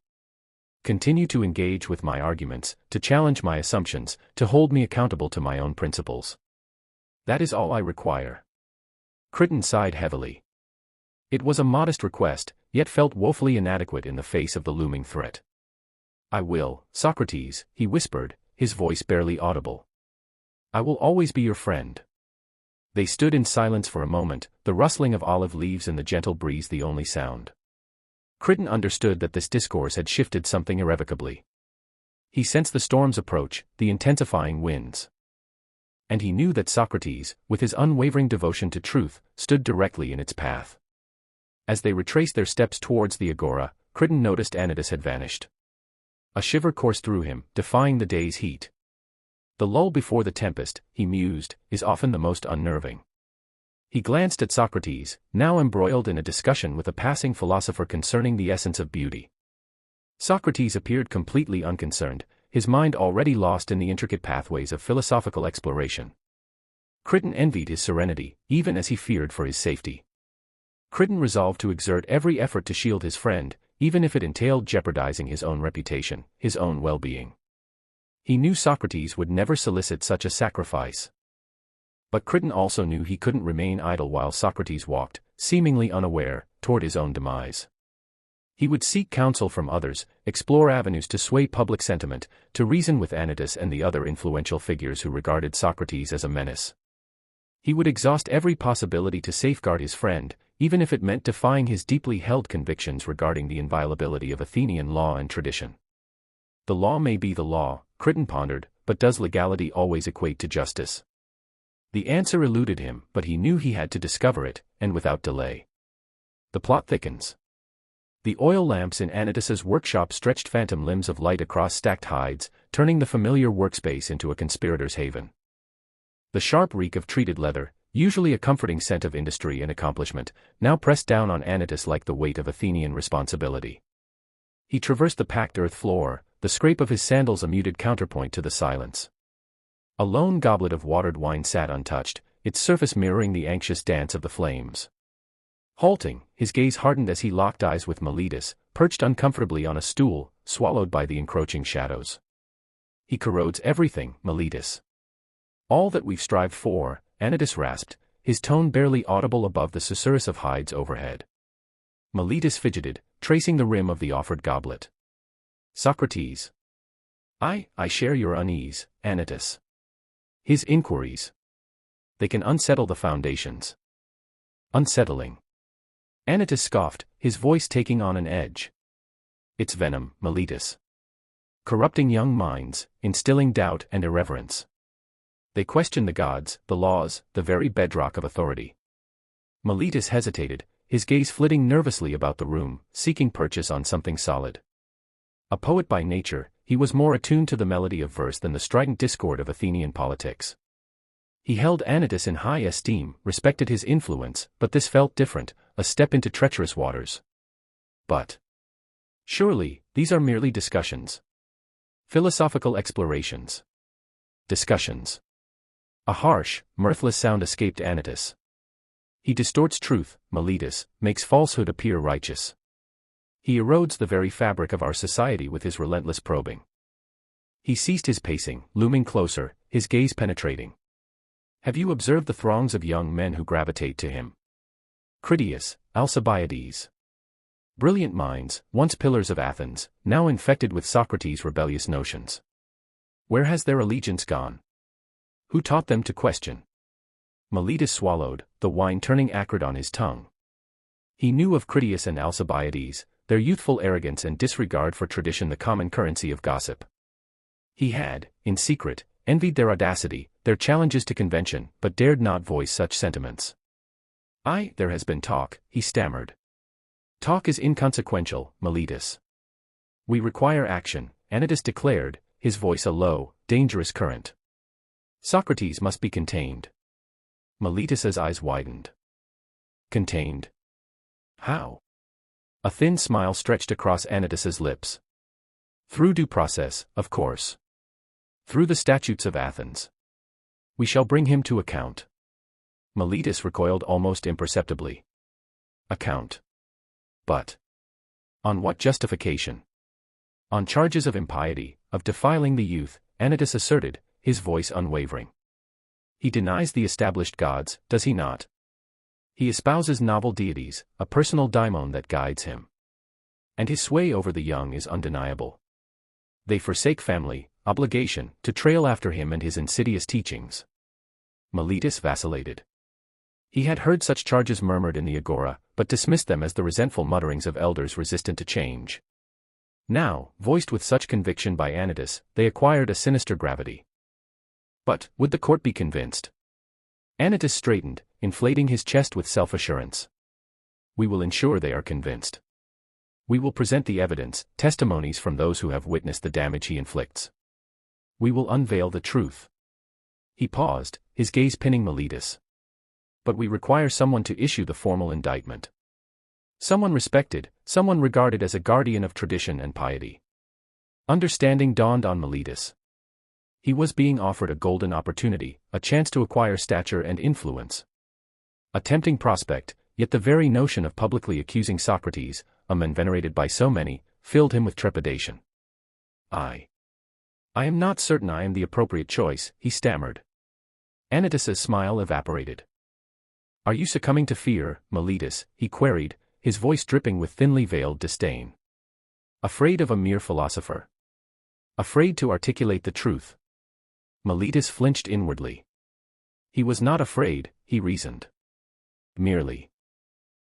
Continue to engage with my arguments, to challenge my assumptions, to hold me accountable to my own principles. That is all I require. Crichton sighed heavily. It was a modest request, yet felt woefully inadequate in the face of the looming threat. I will, Socrates, he whispered, his voice barely audible. I will always be your friend. They stood in silence for a moment, the rustling of olive leaves in the gentle breeze the only sound. Crichton understood that this discourse had shifted something irrevocably. He sensed the storm's approach, the intensifying winds. And he knew that Socrates, with his unwavering devotion to truth, stood directly in its path. As they retraced their steps towards the agora, Crichton noticed Anytus had vanished. A shiver coursed through him, defying the day's heat. The lull before the tempest, he mused, is often the most unnerving. He glanced at Socrates, now embroiled in a discussion with a passing philosopher concerning the essence of beauty. Socrates appeared completely unconcerned, his mind already lost in the intricate pathways of philosophical exploration. Crichton envied his serenity, even as he feared for his safety. Crichton resolved to exert every effort to shield his friend, even if it entailed jeopardizing his own reputation, his own well-being. He knew Socrates would never solicit such a sacrifice. But Crichton also knew he couldn't remain idle while Socrates walked, seemingly unaware, toward his own demise. He would seek counsel from others, explore avenues to sway public sentiment, to reason with Anytus and the other influential figures who regarded Socrates as a menace. He would exhaust every possibility to safeguard his friend, even if it meant defying his deeply held convictions regarding the inviolability of Athenian law and tradition. The law may be the law, Crichton pondered, but does legality always equate to justice? The answer eluded him, but he knew he had to discover it, and without delay. The plot thickens. The oil lamps in Anytus's workshop stretched phantom limbs of light across stacked hides, turning the familiar workspace into a conspirator's haven. The sharp reek of treated leather, usually a comforting scent of industry and accomplishment, now pressed down on Anytus like the weight of Athenian responsibility. He traversed the packed earth floor, the scrape of his sandals a muted counterpoint to the silence. A lone goblet of watered wine sat untouched, its surface mirroring the anxious dance of the flames. Halting, his gaze hardened as he locked eyes with Meletus, perched uncomfortably on a stool, swallowed by the encroaching shadows. He corrodes everything, Meletus. All that we've strived for, Anytus rasped, his tone barely audible above the susurrus of hides overhead. Meletus fidgeted, tracing the rim of the offered goblet. Socrates. I share your unease, Anytus. His inquiries. They can unsettle the foundations. Unsettling. Anytus scoffed, his voice taking on an edge. It's venom, Meletus. Corrupting young minds, instilling doubt and irreverence. They question the gods, the laws, the very bedrock of authority. Meletus hesitated, his gaze flitting nervously about the room, seeking purchase on something solid. A poet by nature, he was more attuned to the melody of verse than the strident discord of Athenian politics. He held Anytus in high esteem, respected his influence, but this felt different, a step into treacherous waters. But surely, these are merely discussions. Philosophical explorations. Discussions. A harsh, mirthless sound escaped Anytus. He distorts truth, Meletus, makes falsehood appear righteous. He erodes the very fabric of our society with his relentless probing. He ceased his pacing, looming closer, his gaze penetrating. Have you observed the throngs of young men who gravitate to him? Critias, Alcibiades. Brilliant minds, once pillars of Athens, now infected with Socrates' rebellious notions. Where has their allegiance gone? Who taught them to question? Meletus swallowed, the wine turning acrid on his tongue. He knew of Critias and Alcibiades, their youthful arrogance and disregard for tradition the common currency of gossip. He had, in secret, envied their audacity, their challenges to convention, but dared not voice such sentiments. There has been talk, he stammered. Talk is inconsequential, Meletus. We require action, Anytus declared, his voice a low, dangerous current. Socrates must be contained. Meletus's eyes widened. Contained? How? A thin smile stretched across Anytus's lips. Through due process, of course. Through the statutes of Athens. We shall bring him to account. Meletus recoiled almost imperceptibly. Account. But on what justification? On charges of impiety, of defiling the youth, Anytus asserted, his voice unwavering. He denies the established gods, does he not? He espouses novel deities, a personal daimon that guides him. And his sway over the young is undeniable. They forsake family, obligation, to trail after him and his insidious teachings. Meletus vacillated. He had heard such charges murmured in the agora, but dismissed them as the resentful mutterings of elders resistant to change. Now, voiced with such conviction by Anytus, they acquired a sinister gravity. But, would the court be convinced? Anytus straightened, inflating his chest with self-assurance. We will ensure they are convinced. We will present the evidence, testimonies from those who have witnessed the damage he inflicts. We will unveil the truth. He paused, his gaze pinning Meletus. But we require someone to issue the formal indictment. Someone respected, someone regarded as a guardian of tradition and piety. Understanding dawned on Meletus. He was being offered a golden opportunity, a chance to acquire stature and influence. A tempting prospect, yet the very notion of publicly accusing Socrates, a man venerated by so many, filled him with trepidation. I am not certain I am the appropriate choice, he stammered. Anytus's smile evaporated. Are you succumbing to fear, Meletus? He queried, his voice dripping with thinly veiled disdain. Afraid of a mere philosopher? Afraid to articulate the truth? Meletus flinched inwardly. He was not afraid, he reasoned. Merely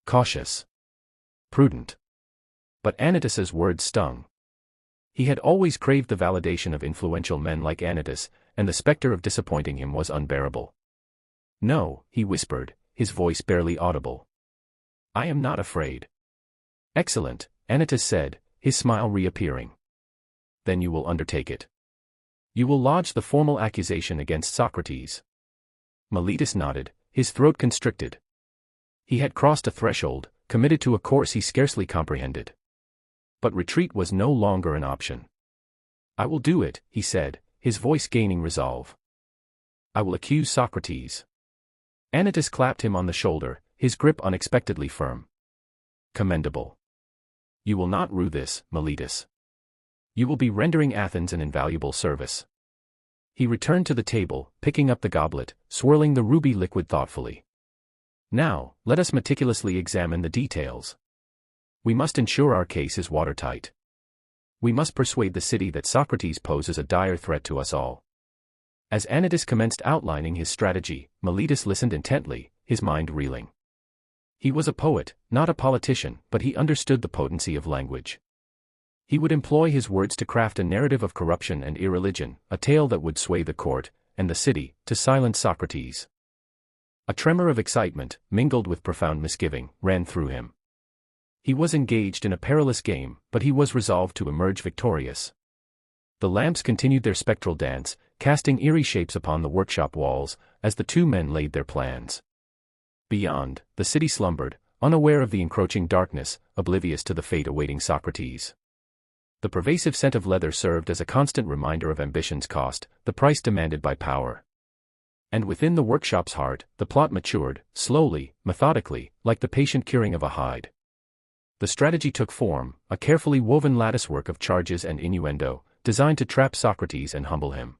cautious. Prudent. But Anytus's words stung. He had always craved the validation of influential men like Anytus, and the specter of disappointing him was unbearable. No, he whispered, his voice barely audible. I am not afraid. Excellent, Anytus said, his smile reappearing. Then you will undertake it. You will lodge the formal accusation against Socrates. Meletus nodded, his throat constricted. He had crossed a threshold, committed to a course he scarcely comprehended. But retreat was no longer an option. I will do it, he said, his voice gaining resolve. I will accuse Socrates. Anytus clapped him on the shoulder, his grip unexpectedly firm. Commendable. You will not rue this, Meletus. You will be rendering Athens an invaluable service. He returned to the table, picking up the goblet, swirling the ruby liquid thoughtfully. Now, let us meticulously examine the details. We must ensure our case is watertight. We must persuade the city that Socrates poses a dire threat to us all. As Anytus commenced outlining his strategy, Meletus listened intently, his mind reeling. He was a poet, not a politician, but he understood the potency of language. He would employ his words to craft a narrative of corruption and irreligion, a tale that would sway the court, and the city, to silence Socrates. A tremor of excitement, mingled with profound misgiving, ran through him. He was engaged in a perilous game, but he was resolved to emerge victorious. The lamps continued their spectral dance, casting eerie shapes upon the workshop walls, as the two men laid their plans. Beyond, the city slumbered, unaware of the encroaching darkness, oblivious to the fate awaiting Socrates. The pervasive scent of leather served as a constant reminder of ambition's cost, the price demanded by power. And within the workshop's heart, the plot matured, slowly, methodically, like the patient curing of a hide. The strategy took form, a carefully woven latticework of charges and innuendo, designed to trap Socrates and humble him.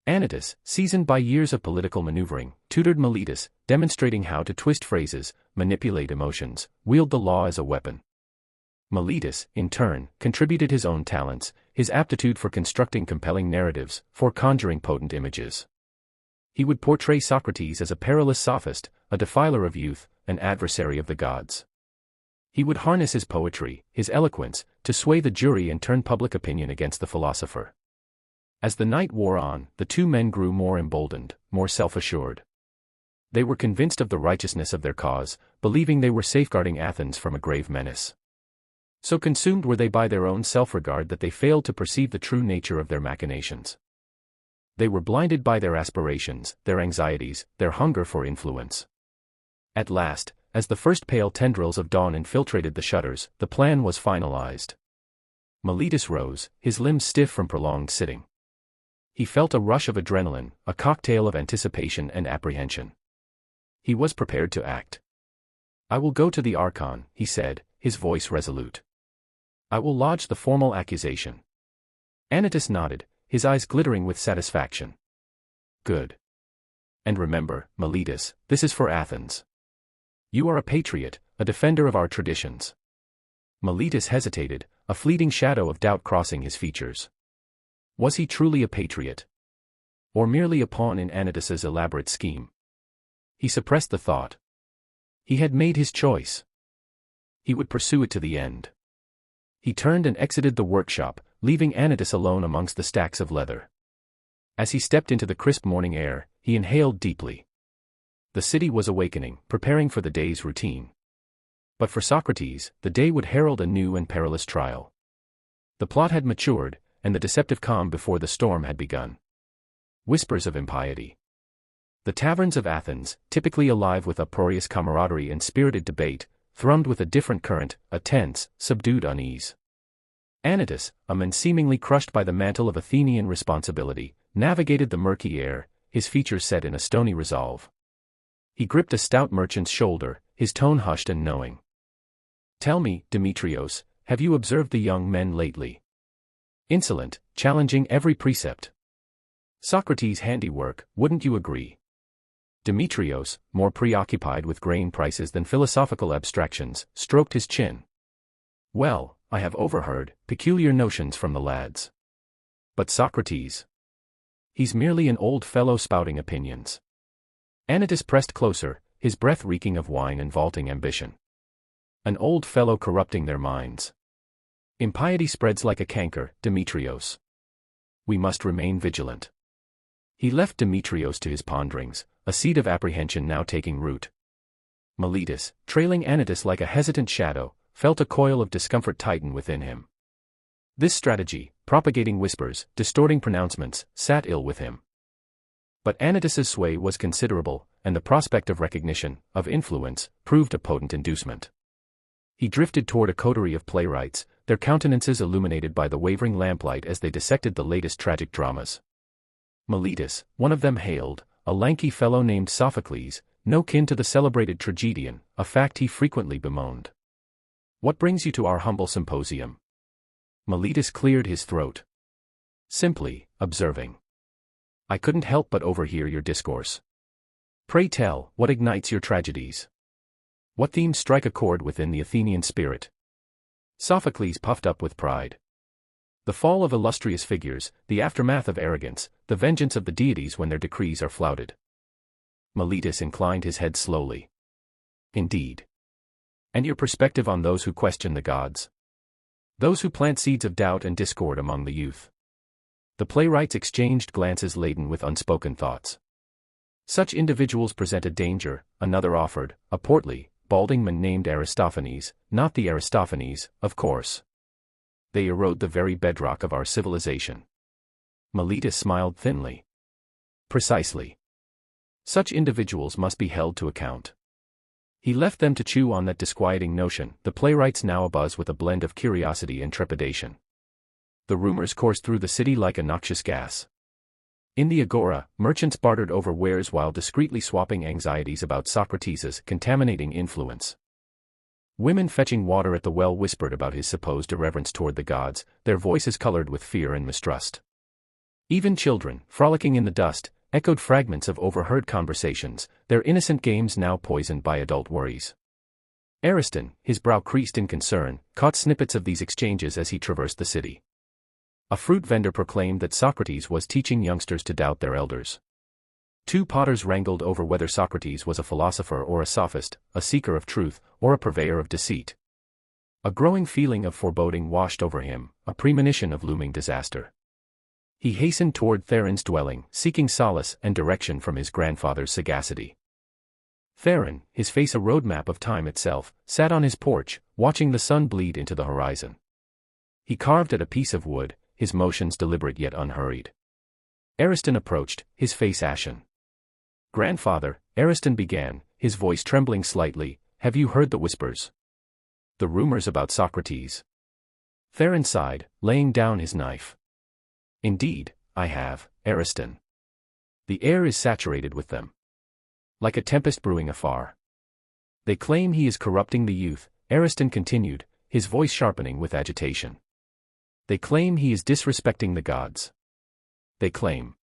Anytus, seasoned by years of political maneuvering, tutored Meletus, demonstrating how to twist phrases, manipulate emotions, wield the law as a weapon. Meletus, in turn, contributed his own talents, his aptitude for constructing compelling narratives, for conjuring potent images. He would portray Socrates as a perilous sophist, a defiler of youth, an adversary of the gods. He would harness his poetry, his eloquence, to sway the jury and turn public opinion against the philosopher. As the night wore on, the two men grew more emboldened, more self-assured. They were convinced of the righteousness of their cause, believing they were safeguarding Athens from a grave menace. So consumed were they by their own self-regard that they failed to perceive the true nature of their machinations. They were blinded by their aspirations, their anxieties, their hunger for influence. At last, as the first pale tendrils of dawn infiltrated the shutters, the plan was finalized. Meletus rose, his limbs stiff from prolonged sitting. He felt a rush of adrenaline, a cocktail of anticipation and apprehension. He was prepared to act. "I will go to the Archon," he said, his voice resolute. "I will lodge the formal accusation." Anytus nodded, his eyes glittering with satisfaction. "Good. And remember, Meletus, this is for Athens. You are a patriot, a defender of our traditions." Meletus hesitated, a fleeting shadow of doubt crossing his features. Was he truly a patriot? Or merely a pawn in Anytus's elaborate scheme? He suppressed the thought. He had made his choice. He would pursue it to the end. He turned and exited the workshop, leaving Anytus alone amongst the stacks of leather. As he stepped into the crisp morning air, he inhaled deeply. The city was awakening, preparing for the day's routine. But for Socrates, the day would herald a new and perilous trial. The plot had matured, and the deceptive calm before the storm had begun. Whispers of impiety. The taverns of Athens, typically alive with uproarious camaraderie and spirited debate, thrummed with a different current, a tense, subdued unease. Anytus, a man seemingly crushed by the mantle of Athenian responsibility, navigated the murky air, his features set in a stony resolve. He gripped a stout merchant's shoulder, his tone hushed and knowing. "Tell me, Demetrios, have you observed the young men lately? Insolent, challenging every precept. Socrates' handiwork, wouldn't you agree?" Demetrios, more preoccupied with grain prices than philosophical abstractions, stroked his chin. "Well, I have overheard peculiar notions from the lads. But Socrates? He's merely an old fellow spouting opinions." Anytus pressed closer, his breath reeking of wine and vaulting ambition. "An old fellow corrupting their minds. Impiety spreads like a canker, Demetrios. We must remain vigilant." He left Demetrios to his ponderings, a seed of apprehension now taking root. Meletus, trailing Anytus like a hesitant shadow, felt a coil of discomfort tighten within him. This strategy, propagating whispers, distorting pronouncements, sat ill with him. But Anytus's sway was considerable, and the prospect of recognition, of influence, proved a potent inducement. He drifted toward a coterie of playwrights, their countenances illuminated by the wavering lamplight as they dissected the latest tragic dramas. Meletus, one of them hailed, a lanky fellow named Sophocles, no kin to the celebrated tragedian, a fact he frequently bemoaned. "What brings you to our humble symposium?" Meletus cleared his throat. "Simply, observing. I couldn't help but overhear your discourse. Pray tell, what ignites your tragedies? What themes strike a chord within the Athenian spirit?" Sophocles puffed up with pride. The fall of illustrious figures, the aftermath of arrogance, the vengeance of the deities when their decrees are flouted. Meletus inclined his head slowly. "Indeed. And your perspective on those who question the gods? Those who plant seeds of doubt and discord among the youth?" The playwrights exchanged glances laden with unspoken thoughts. "Such individuals present a danger," another offered, a portly, balding man named Aristophanes, "not the Aristophanes, of course. They erode the very bedrock of our civilization." Meletus smiled thinly. "Precisely. Such individuals must be held to account." He left them to chew on that disquieting notion, the playwrights now abuzz with a blend of curiosity and trepidation. The rumors coursed through the city like a noxious gas. In the agora, merchants bartered over wares while discreetly swapping anxieties about Socrates' contaminating influence. Women fetching water at the well whispered about his supposed irreverence toward the gods, their voices colored with fear and mistrust. Even children, frolicking in the dust, echoed fragments of overheard conversations, their innocent games now poisoned by adult worries. Ariston, his brow creased in concern, caught snippets of these exchanges as he traversed the city. A fruit vendor proclaimed that Socrates was teaching youngsters to doubt their elders. Two potters wrangled over whether Socrates was a philosopher or a sophist, a seeker of truth, or a purveyor of deceit. A growing feeling of foreboding washed over him, a premonition of looming disaster. He hastened toward Theron's dwelling, seeking solace and direction from his grandfather's sagacity. Theron, his face a roadmap of time itself, sat on his porch, watching the sun bleed into the horizon. He carved at a piece of wood, his motions deliberate yet unhurried. Ariston approached, his face ashen. "Grandfather," Ariston began, his voice trembling slightly, "have you heard the whispers? The rumors about Socrates?" Theron sighed, laying down his knife. "Indeed, I have, Ariston. The air is saturated with them. Like a tempest brewing afar. They claim he is corrupting the youth," Ariston continued, his voice sharpening with agitation. "They claim he is disrespecting the gods. They claim."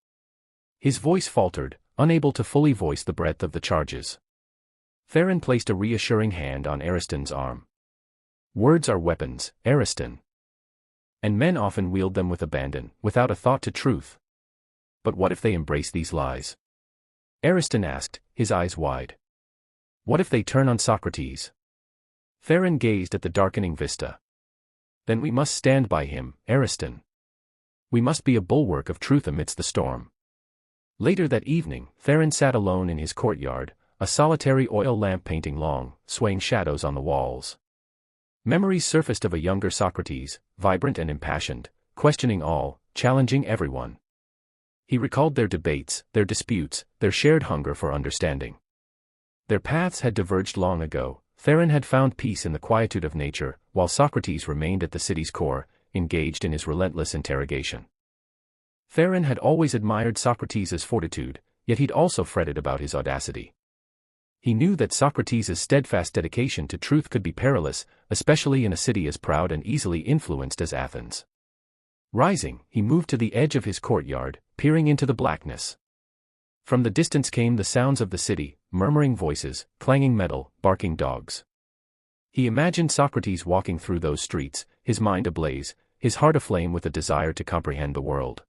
His voice faltered, unable to fully voice the breadth of the charges. Theron placed a reassuring hand on Ariston's arm. "Words are weapons, Ariston. And men often wield them with abandon, without a thought to truth. But what if they embrace these lies?" Ariston asked, his eyes wide. "What if they turn on Socrates?" Theron gazed at the darkening vista. "Then we must stand by him, Ariston. We must be a bulwark of truth amidst the storm." Later that evening, Theron sat alone in his courtyard, a solitary oil lamp painting long, swaying shadows on the walls. Memories surfaced of a younger Socrates, vibrant and impassioned, questioning all, challenging everyone. He recalled their debates, their disputes, their shared hunger for understanding. Their paths had diverged long ago. Theron had found peace in the quietude of nature, while Socrates remained at the city's core, engaged in his relentless interrogation. Theron had always admired Socrates' fortitude, yet he'd also fretted about his audacity. He knew that Socrates' steadfast dedication to truth could be perilous, especially in a city as proud and easily influenced as Athens. Rising, he moved to the edge of his courtyard, peering into the blackness. From the distance came the sounds of the city, murmuring voices, clanging metal, barking dogs. He imagined Socrates walking through those streets, his mind ablaze, his heart aflame with a desire to comprehend the world.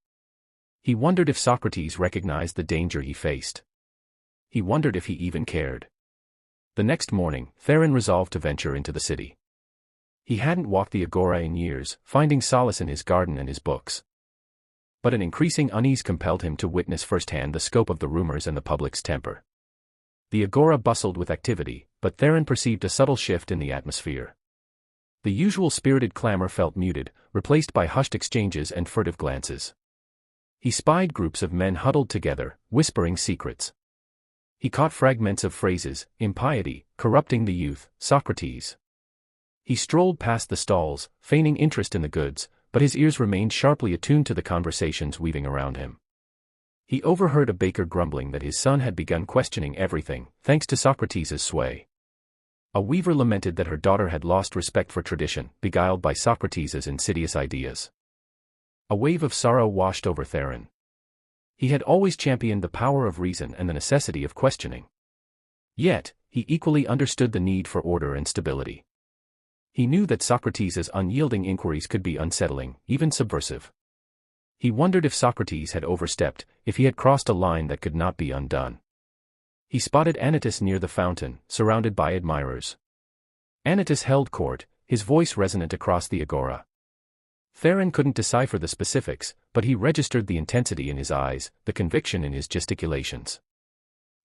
He wondered if Socrates recognized the danger he faced. He wondered if he even cared. The next morning, Theron resolved to venture into the city. He hadn't walked the agora in years, finding solace in his garden and his books. But an increasing unease compelled him to witness firsthand the scope of the rumors and the public's temper. The agora bustled with activity, but Theron perceived a subtle shift in the atmosphere. The usual spirited clamor felt muted, replaced by hushed exchanges and furtive glances. He spied groups of men huddled together, whispering secrets. He caught fragments of phrases: impiety, corrupting the youth, Socrates. He strolled past the stalls, feigning interest in the goods, but his ears remained sharply attuned to the conversations weaving around him. He overheard a baker grumbling that his son had begun questioning everything, thanks to Socrates' sway. A weaver lamented that her daughter had lost respect for tradition, beguiled by Socrates' insidious ideas. A wave of sorrow washed over Theron. He had always championed the power of reason and the necessity of questioning. Yet, he equally understood the need for order and stability. He knew that Socrates' unyielding inquiries could be unsettling, even subversive. He wondered if Socrates had overstepped, if he had crossed a line that could not be undone. He spotted Anytus near the fountain, surrounded by admirers. Anytus held court, his voice resonant across the agora. Theron couldn't decipher the specifics, but he registered the intensity in his eyes, the conviction in his gesticulations.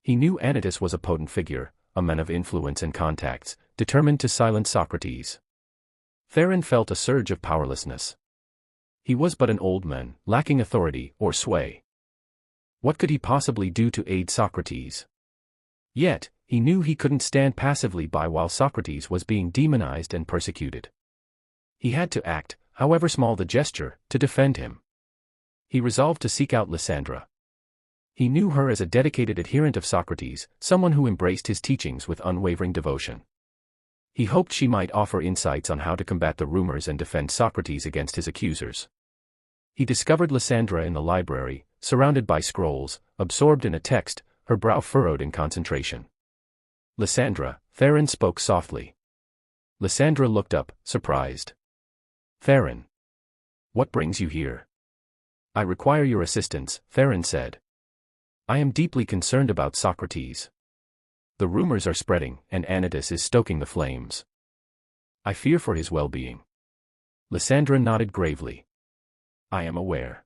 He knew Anytus was a potent figure, a man of influence and contacts, determined to silence Socrates. Theron felt a surge of powerlessness. He was but an old man, lacking authority or sway. What could he possibly do to aid Socrates? Yet, he knew he couldn't stand passively by while Socrates was being demonized and persecuted. He had to act, however small the gesture, to defend him. He resolved to seek out Lysandra. He knew her as a dedicated adherent of Socrates, someone who embraced his teachings with unwavering devotion. He hoped she might offer insights on how to combat the rumors and defend Socrates against his accusers. He discovered Lysandra in the library, surrounded by scrolls, absorbed in a text, her brow furrowed in concentration. "Lysandra," Theron spoke softly. Lysandra looked up, surprised. "Theron. What brings you here?" "I require your assistance," Theron said. "I am deeply concerned about Socrates. The rumors are spreading, and Anytus is stoking the flames. I fear for his well-being." Lysandra nodded gravely. "I am aware.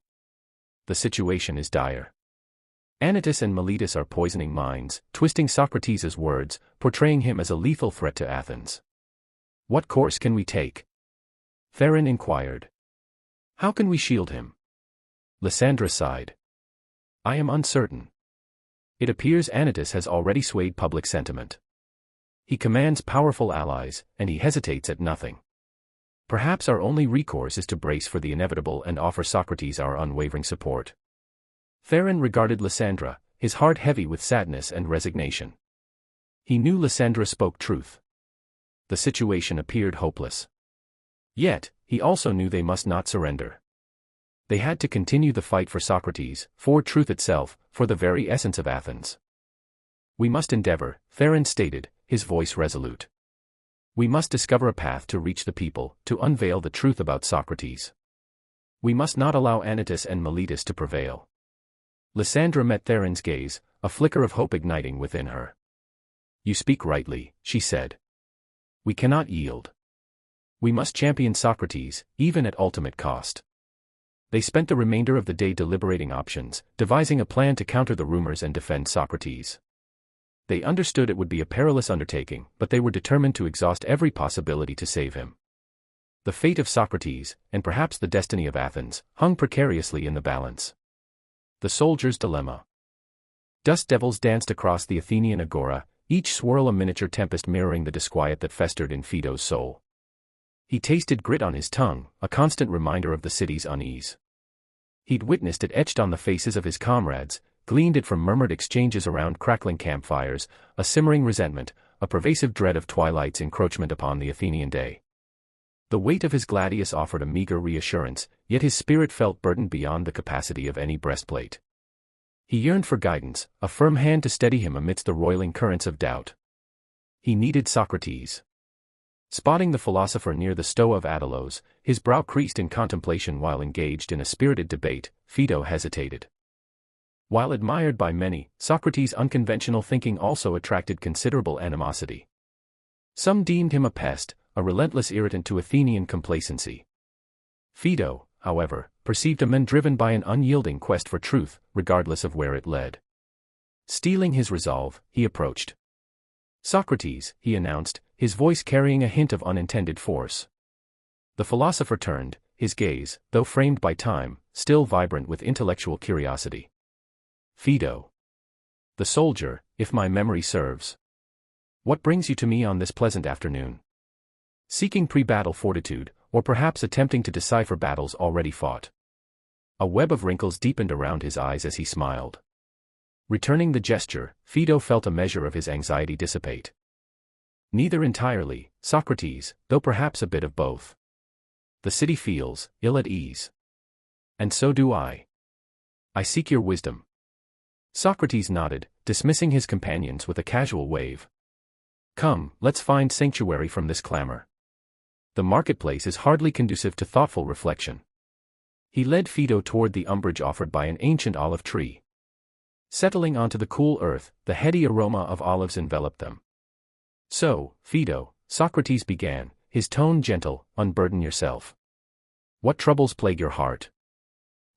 The situation is dire. Anytus and Miletus are poisoning minds, twisting Socrates' words, portraying him as a lethal threat to Athens. What course can we take? Theron inquired. How can we shield him? Lysandra sighed. I am uncertain. It appears Anytus has already swayed public sentiment. He commands powerful allies, and he hesitates at nothing. Perhaps our only recourse is to brace for the inevitable and offer Socrates our unwavering support. Theron regarded Lysandra, his heart heavy with sadness and resignation. He knew Lysandra spoke truth. The situation appeared hopeless. Yet, he also knew they must not surrender. They had to continue the fight for Socrates, for truth itself, for the very essence of Athens. We must endeavor, Theron stated, his voice resolute. We must discover a path to reach the people, to unveil the truth about Socrates. We must not allow Anytus and Miletus to prevail. Lysandra met Theron's gaze, a flicker of hope igniting within her. You speak rightly, she said. We cannot yield. We must champion Socrates, even at ultimate cost. They spent the remainder of the day deliberating options, devising a plan to counter the rumors and defend Socrates. They understood it would be a perilous undertaking, but they were determined to exhaust every possibility to save him. The fate of Socrates, and perhaps the destiny of Athens, hung precariously in the balance. The soldier's dilemma. Dust devils danced across the Athenian agora, each swirl a miniature tempest mirroring the disquiet that festered in Phaedo's soul. He tasted grit on his tongue, a constant reminder of the city's unease. He'd witnessed it etched on the faces of his comrades, gleaned it from murmured exchanges around crackling campfires, a simmering resentment, a pervasive dread of twilight's encroachment upon the Athenian day. The weight of his gladius offered a meager reassurance, yet his spirit felt burdened beyond the capacity of any breastplate. He yearned for guidance, a firm hand to steady him amidst the roiling currents of doubt. He needed Socrates. Spotting the philosopher near the Stoa of Adalos, his brow creased in contemplation while engaged in a spirited debate, Phaedo hesitated. While admired by many, Socrates' unconventional thinking also attracted considerable animosity. Some deemed him a pest, a relentless irritant to Athenian complacency. Phaedo, however, perceived a man driven by an unyielding quest for truth, regardless of where it led. Steeling his resolve, he approached. Socrates, he announced, his voice carrying a hint of unintended force. The philosopher turned, his gaze, though framed by time, still vibrant with intellectual curiosity. Phaedo. The soldier, if my memory serves. What brings you to me on this pleasant afternoon? Seeking pre-battle fortitude, or perhaps attempting to decipher battles already fought? A web of wrinkles deepened around his eyes as he smiled. Returning the gesture, Phaedo felt a measure of his anxiety dissipate. Neither entirely, Socrates, though perhaps a bit of both. The city feels ill at ease. And so do I. I seek your wisdom. Socrates nodded, dismissing his companions with a casual wave. Come, let's find sanctuary from this clamor. The marketplace is hardly conducive to thoughtful reflection. He led Phaedo toward the umbrage offered by an ancient olive tree. Settling onto the cool earth, the heady aroma of olives enveloped them. So, Phaedo, Socrates began, his tone gentle, unburden yourself. What troubles plague your heart?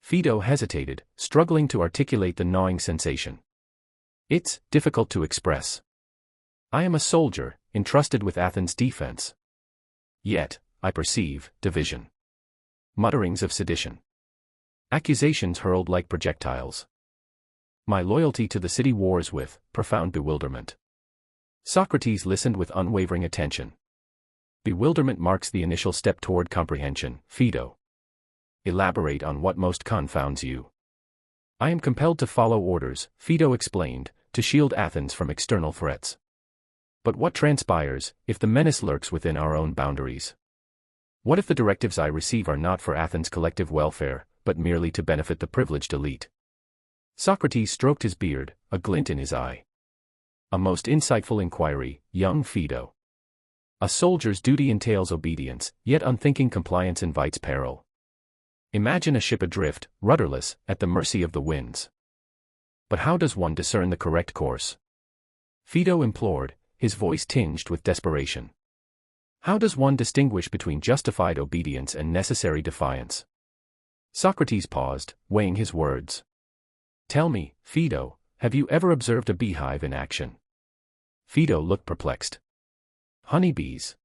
Phaedo hesitated, struggling to articulate the gnawing sensation. It's difficult to express. I am a soldier, entrusted with Athens' defense. Yet, I perceive division. Mutterings of sedition. Accusations hurled like projectiles. My loyalty to the city wars with profound bewilderment. Socrates listened with unwavering attention. Bewilderment marks the initial step toward comprehension, Phaedo. Elaborate on what most confounds you. I am compelled to follow orders, Phaedo explained, to shield Athens from external threats. But what transpires, if the menace lurks within our own boundaries? What if the directives I receive are not for Athens' collective welfare, but merely to benefit the privileged elite? Socrates stroked his beard, a glint in his eye. A most insightful inquiry, young Phaedo. A soldier's duty entails obedience, yet unthinking compliance invites peril. Imagine a ship adrift, rudderless, at the mercy of the winds. But how does one discern the correct course? Phaedo implored, his voice tinged with desperation. How does one distinguish between justified obedience and necessary defiance? Socrates paused, weighing his words. Tell me, Phaedo, have you ever observed a beehive in action? Phaedo looked perplexed. Honeybees.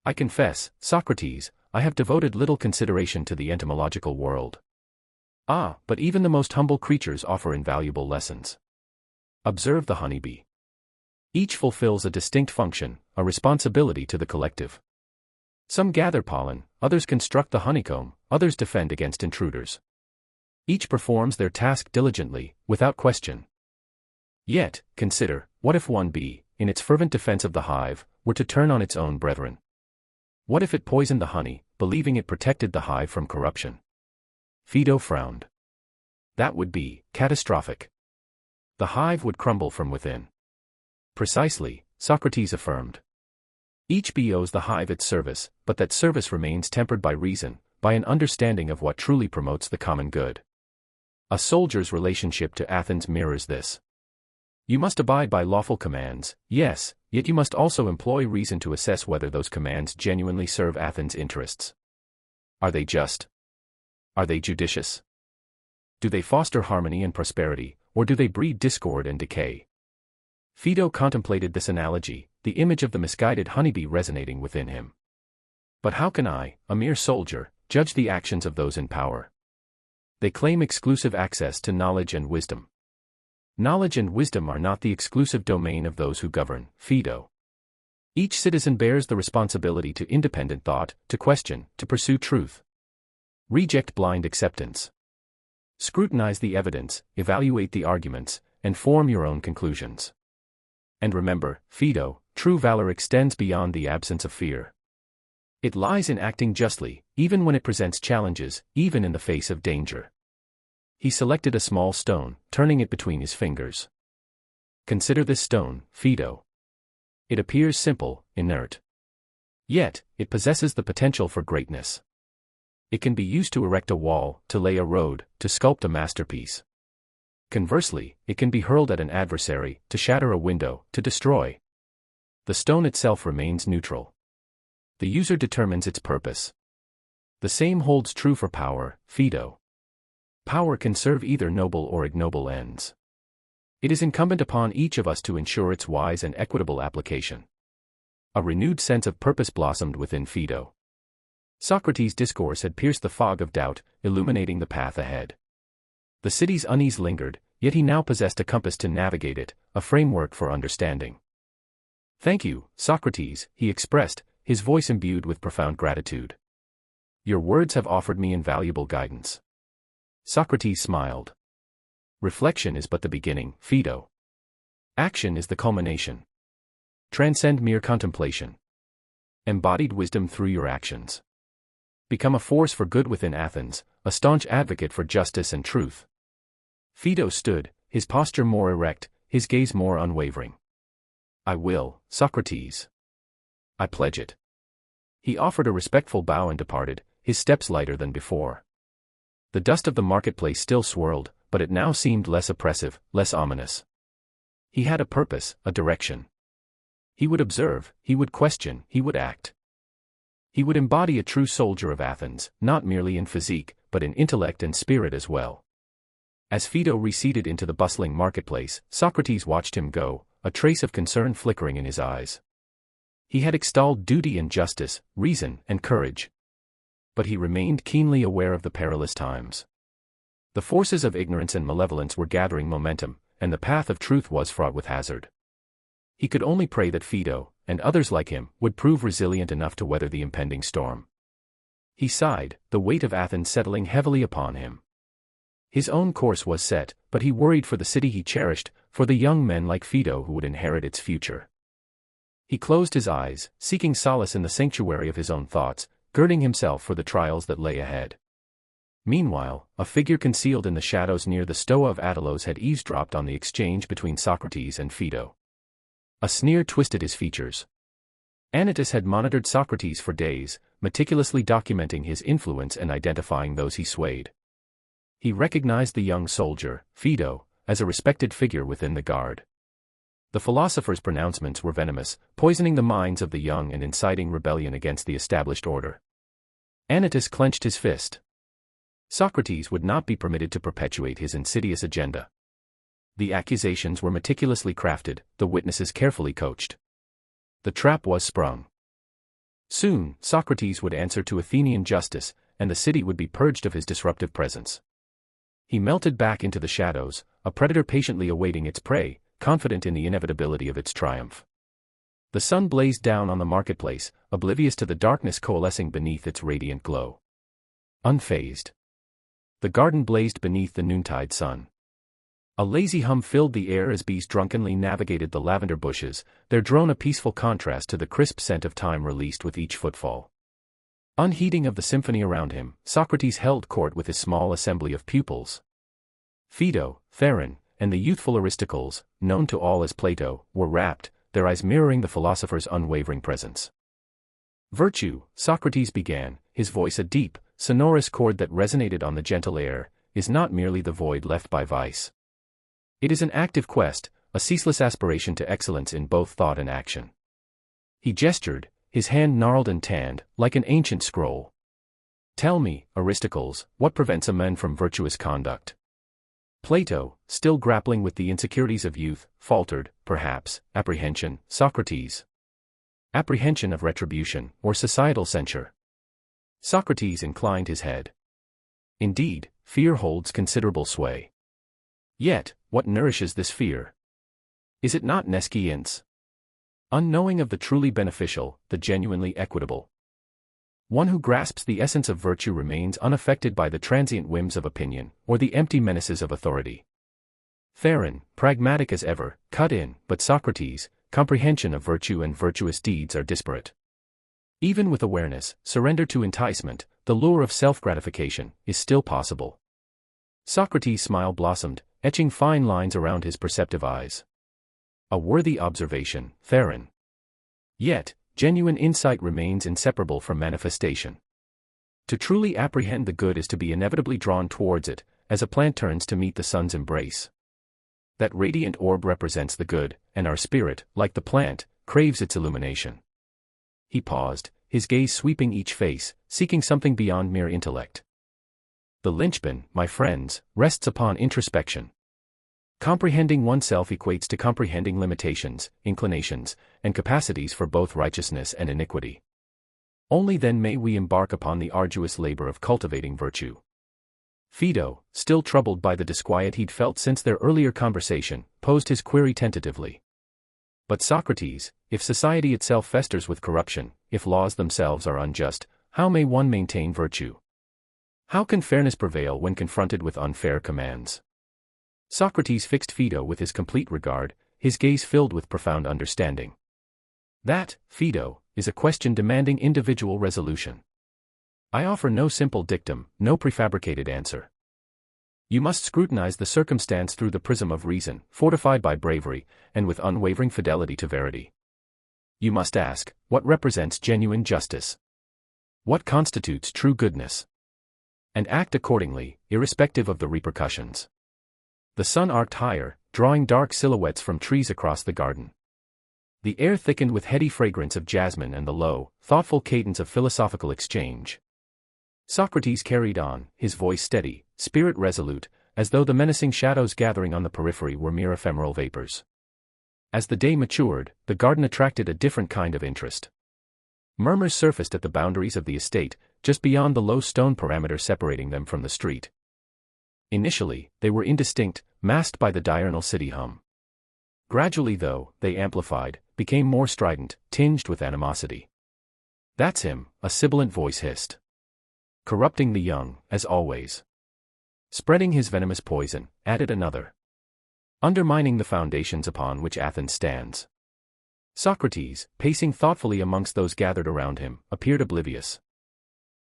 I confess, Socrates, I have devoted little consideration to the entomological world. Ah, but even the most humble creatures offer invaluable lessons. Observe the honeybee. Each fulfills a distinct function, a responsibility to the collective. Some gather pollen, others construct the honeycomb, others defend against intruders. Each performs their task diligently, without question. Yet, consider, what if one bee, in its fervent defense of the hive, were to turn on its own brethren? What if it poisoned the honey, believing it protected the hive from corruption? Phaedo frowned. That would be catastrophic. The hive would crumble from within. Precisely, Socrates affirmed. Each bee owes the hive its service, but that service remains tempered by reason, by an understanding of what truly promotes the common good. A soldier's relationship to Athens mirrors this. You must abide by lawful commands, yes, yet you must also employ reason to assess whether those commands genuinely serve Athens' interests. Are they just? Are they judicious? Do they foster harmony and prosperity, or do they breed discord and decay? Phaedo contemplated this analogy, the image of the misguided honeybee resonating within him. But how can I, a mere soldier, judge the actions of those in power? They claim exclusive access to knowledge and wisdom. Knowledge and wisdom are not the exclusive domain of those who govern, Phaedo. Each citizen bears the responsibility to independent thought, to question, to pursue truth. Reject blind acceptance. Scrutinize the evidence, evaluate the arguments, and form your own conclusions. And remember, Phaedo, true valor extends beyond the absence of fear. It lies in acting justly, even when it presents challenges, even in the face of danger. He selected a small stone, turning it between his fingers. Consider this stone, Phaedo. It appears simple, inert. Yet, it possesses the potential for greatness. It can be used to erect a wall, to lay a road, to sculpt a masterpiece. Conversely, it can be hurled at an adversary, to shatter a window, to destroy. The stone itself remains neutral. The user determines its purpose. The same holds true for power, Phaedo. Power can serve either noble or ignoble ends. It is incumbent upon each of us to ensure its wise and equitable application. A renewed sense of purpose blossomed within Phaedo. Socrates' discourse had pierced the fog of doubt, illuminating the path ahead. The city's unease lingered, yet he now possessed a compass to navigate it, a framework for understanding. Thank you, Socrates, he expressed, his voice imbued with profound gratitude. Your words have offered me invaluable guidance. Socrates smiled. Reflection is but the beginning, Phaedo. Action is the culmination. Transcend mere contemplation. Embodied wisdom through your actions. Become a force for good within Athens, a staunch advocate for justice and truth. Phaedo stood, his posture more erect, his gaze more unwavering. I will, Socrates. I pledge it. He offered a respectful bow and departed, his steps lighter than before. The dust of the marketplace still swirled, but it now seemed less oppressive, less ominous. He had a purpose, a direction. He would observe, he would question, he would act. He would embody a true soldier of Athens, not merely in physique, but in intellect and spirit as well. As Phaedo receded into the bustling marketplace, Socrates watched him go, a trace of concern flickering in his eyes. He had extolled duty and justice, reason and courage. But he remained keenly aware of the perilous times. The forces of ignorance and malevolence were gathering momentum, and the path of truth was fraught with hazard. He could only pray that Phaedo, and others like him, would prove resilient enough to weather the impending storm. He sighed, the weight of Athens settling heavily upon him. His own course was set, but he worried for the city he cherished, for the young men like Phaedo who would inherit its future. He closed his eyes, seeking solace in the sanctuary of his own thoughts, girding himself for the trials that lay ahead. Meanwhile, a figure concealed in the shadows near the Stoa of Attilos had eavesdropped on the exchange between Socrates and Phaedo. A sneer twisted his features. Anytus had monitored Socrates for days, meticulously documenting his influence and identifying those he swayed. He recognized the young soldier, Phaedo, as a respected figure within the guard. The philosopher's pronouncements were venomous, poisoning the minds of the young and inciting rebellion against the established order. Anytus clenched his fist. Socrates would not be permitted to perpetuate his insidious agenda. The accusations were meticulously crafted, the witnesses carefully coached. The trap was sprung. Soon, Socrates would answer to Athenian justice, and the city would be purged of his disruptive presence. He melted back into the shadows, a predator patiently awaiting its prey, confident in the inevitability of its triumph. The sun blazed down on the marketplace, oblivious to the darkness coalescing beneath its radiant glow. Unfazed. The garden blazed beneath the noontide sun. A lazy hum filled the air as bees drunkenly navigated the lavender bushes, their drone a peaceful contrast to the crisp scent of time released with each footfall. Unheeding of the symphony around him, Socrates held court with his small assembly of pupils. Phaedo, Theron, and the youthful Aristocles, known to all as Plato, were rapt, their eyes mirroring the philosopher's unwavering presence. Virtue, Socrates began, his voice a deep, sonorous chord that resonated on the gentle air, is not merely the void left by vice. It is an active quest, a ceaseless aspiration to excellence in both thought and action. He gestured, his hand gnarled and tanned, like an ancient scroll. Tell me, Aristocles, what prevents a man from virtuous conduct? Plato, still grappling with the insecurities of youth, faltered, perhaps, apprehension, Socrates. Apprehension of retribution, or societal censure. Socrates inclined his head. Indeed, fear holds considerable sway. Yet, what nourishes this fear? Is it not nescience? Unknowing of the truly beneficial, the genuinely equitable. One who grasps the essence of virtue remains unaffected by the transient whims of opinion, or the empty menaces of authority. Theron, pragmatic as ever, cut in, but Socrates, comprehension of virtue and virtuous deeds are disparate. Even with awareness, surrender to enticement, the lure of self-gratification, is still possible. Socrates' smile blossomed, etching fine lines around his perceptive eyes. A worthy observation, Theron. Yet, genuine insight remains inseparable from manifestation. To truly apprehend the good is to be inevitably drawn towards it, as a plant turns to meet the sun's embrace. That radiant orb represents the good, and our spirit, like the plant, craves its illumination. He paused, his gaze sweeping each face, seeking something beyond mere intellect. The linchpin, my friends, rests upon introspection. Comprehending oneself equates to comprehending limitations, inclinations, and capacities for both righteousness and iniquity. Only then may we embark upon the arduous labor of cultivating virtue. Phaedo, still troubled by the disquiet he'd felt since their earlier conversation, posed his query tentatively. But Socrates, if society itself festers with corruption, if laws themselves are unjust, how may one maintain virtue? How can fairness prevail when confronted with unfair commands? Socrates fixed Phaedo with his complete regard, his gaze filled with profound understanding. That, Phaedo, is a question demanding individual resolution. I offer no simple dictum, no prefabricated answer. You must scrutinize the circumstance through the prism of reason, fortified by bravery, and with unwavering fidelity to verity. You must ask, what represents genuine justice? What constitutes true goodness? And act accordingly, irrespective of the repercussions. The sun arced higher, drawing dark silhouettes from trees across the garden. The air thickened with heady fragrance of jasmine and the low, thoughtful cadence of philosophical exchange. Socrates carried on, his voice steady, spirit resolute, as though the menacing shadows gathering on the periphery were mere ephemeral vapors. As the day matured, the garden attracted a different kind of interest. Murmurs surfaced at the boundaries of the estate, just beyond the low stone parameter separating them from the street. Initially, they were indistinct, masked by the diurnal city hum. Gradually though, they amplified, became more strident, tinged with animosity. That's him, a sibilant voice hissed. Corrupting the young, as always. Spreading his venomous poison, added another. Undermining the foundations upon which Athens stands. Socrates, pacing thoughtfully amongst those gathered around him, appeared oblivious.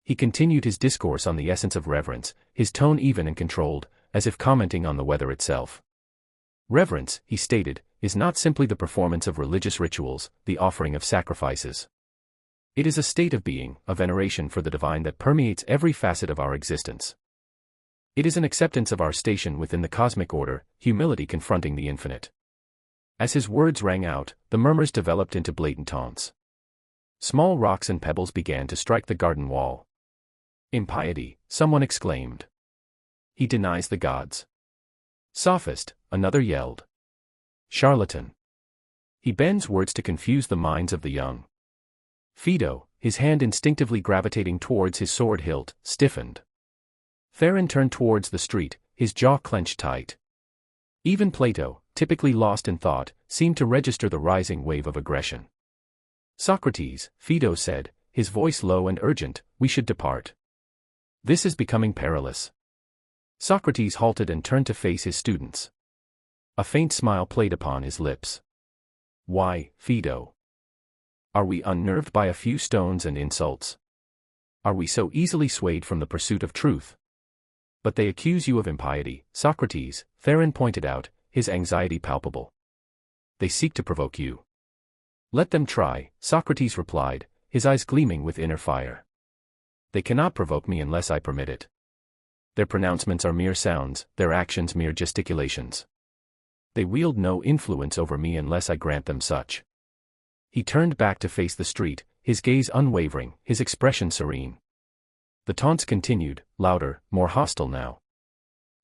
He continued his discourse on the essence of reverence, his tone even and controlled, as if commenting on the weather itself. Reverence, he stated, is not simply the performance of religious rituals, the offering of sacrifices. It is a state of being, a veneration for the divine that permeates every facet of our existence. It is an acceptance of our station within the cosmic order, humility confronting the infinite. As his words rang out, the murmurs developed into blatant taunts. Small rocks and pebbles began to strike the garden wall. Impiety, someone exclaimed. He denies the gods. Sophist, another yelled. Charlatan. He bends words to confuse the minds of the young. Phaedo, his hand instinctively gravitating towards his sword hilt, stiffened. Theron turned towards the street, his jaw clenched tight. Even Plato, typically lost in thought, seemed to register the rising wave of aggression. Socrates, Phaedo said, his voice low and urgent, we should depart. This is becoming perilous. Socrates halted and turned to face his students. A faint smile played upon his lips. Why, Phaedo? Are we unnerved by a few stones and insults? Are we so easily swayed from the pursuit of truth? But they accuse you of impiety, Socrates, Theron pointed out, his anxiety palpable. They seek to provoke you. Let them try, Socrates replied, his eyes gleaming with inner fire. They cannot provoke me unless I permit it. Their pronouncements are mere sounds, their actions mere gesticulations. They wield no influence over me unless I grant them such. He turned back to face the street, his gaze unwavering, his expression serene. The taunts continued, louder, more hostile now.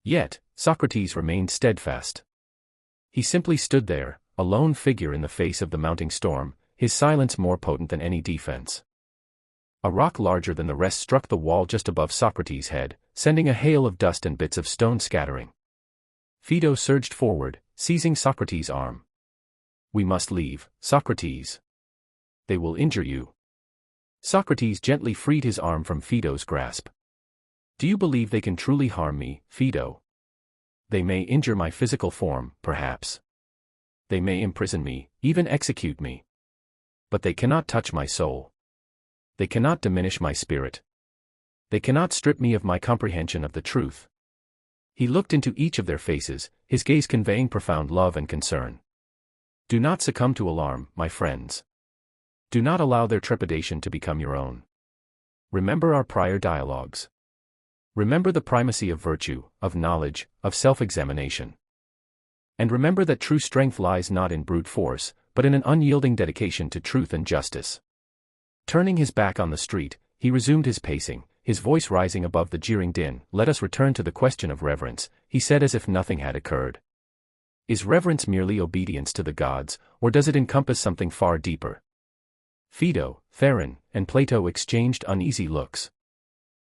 Yet, Socrates remained steadfast. He simply stood there, a lone figure in the face of the mounting storm, his silence more potent than any defense. A rock larger than the rest struck the wall just above Socrates' head, sending a hail of dust and bits of stone scattering. Phaedo surged forward, seizing Socrates' arm. We must leave, Socrates. They will injure you. Socrates gently freed his arm from Phaedo's grasp. Do you believe they can truly harm me, Phaedo? They may injure my physical form, perhaps. They may imprison me, even execute me. But they cannot touch my soul. They cannot diminish my spirit. They cannot strip me of my comprehension of the truth. He looked into each of their faces, his gaze conveying profound love and concern. Do not succumb to alarm, my friends. Do not allow their trepidation to become your own. Remember our prior dialogues. Remember the primacy of virtue, of knowledge, of self-examination. And remember that true strength lies not in brute force, but in an unyielding dedication to truth and justice. Turning his back on the street, he resumed his pacing, his voice rising above the jeering din. Let us return to the question of reverence, he said as if nothing had occurred. Is reverence merely obedience to the gods, or does it encompass something far deeper? Phaedo, Theron, and Plato exchanged uneasy looks.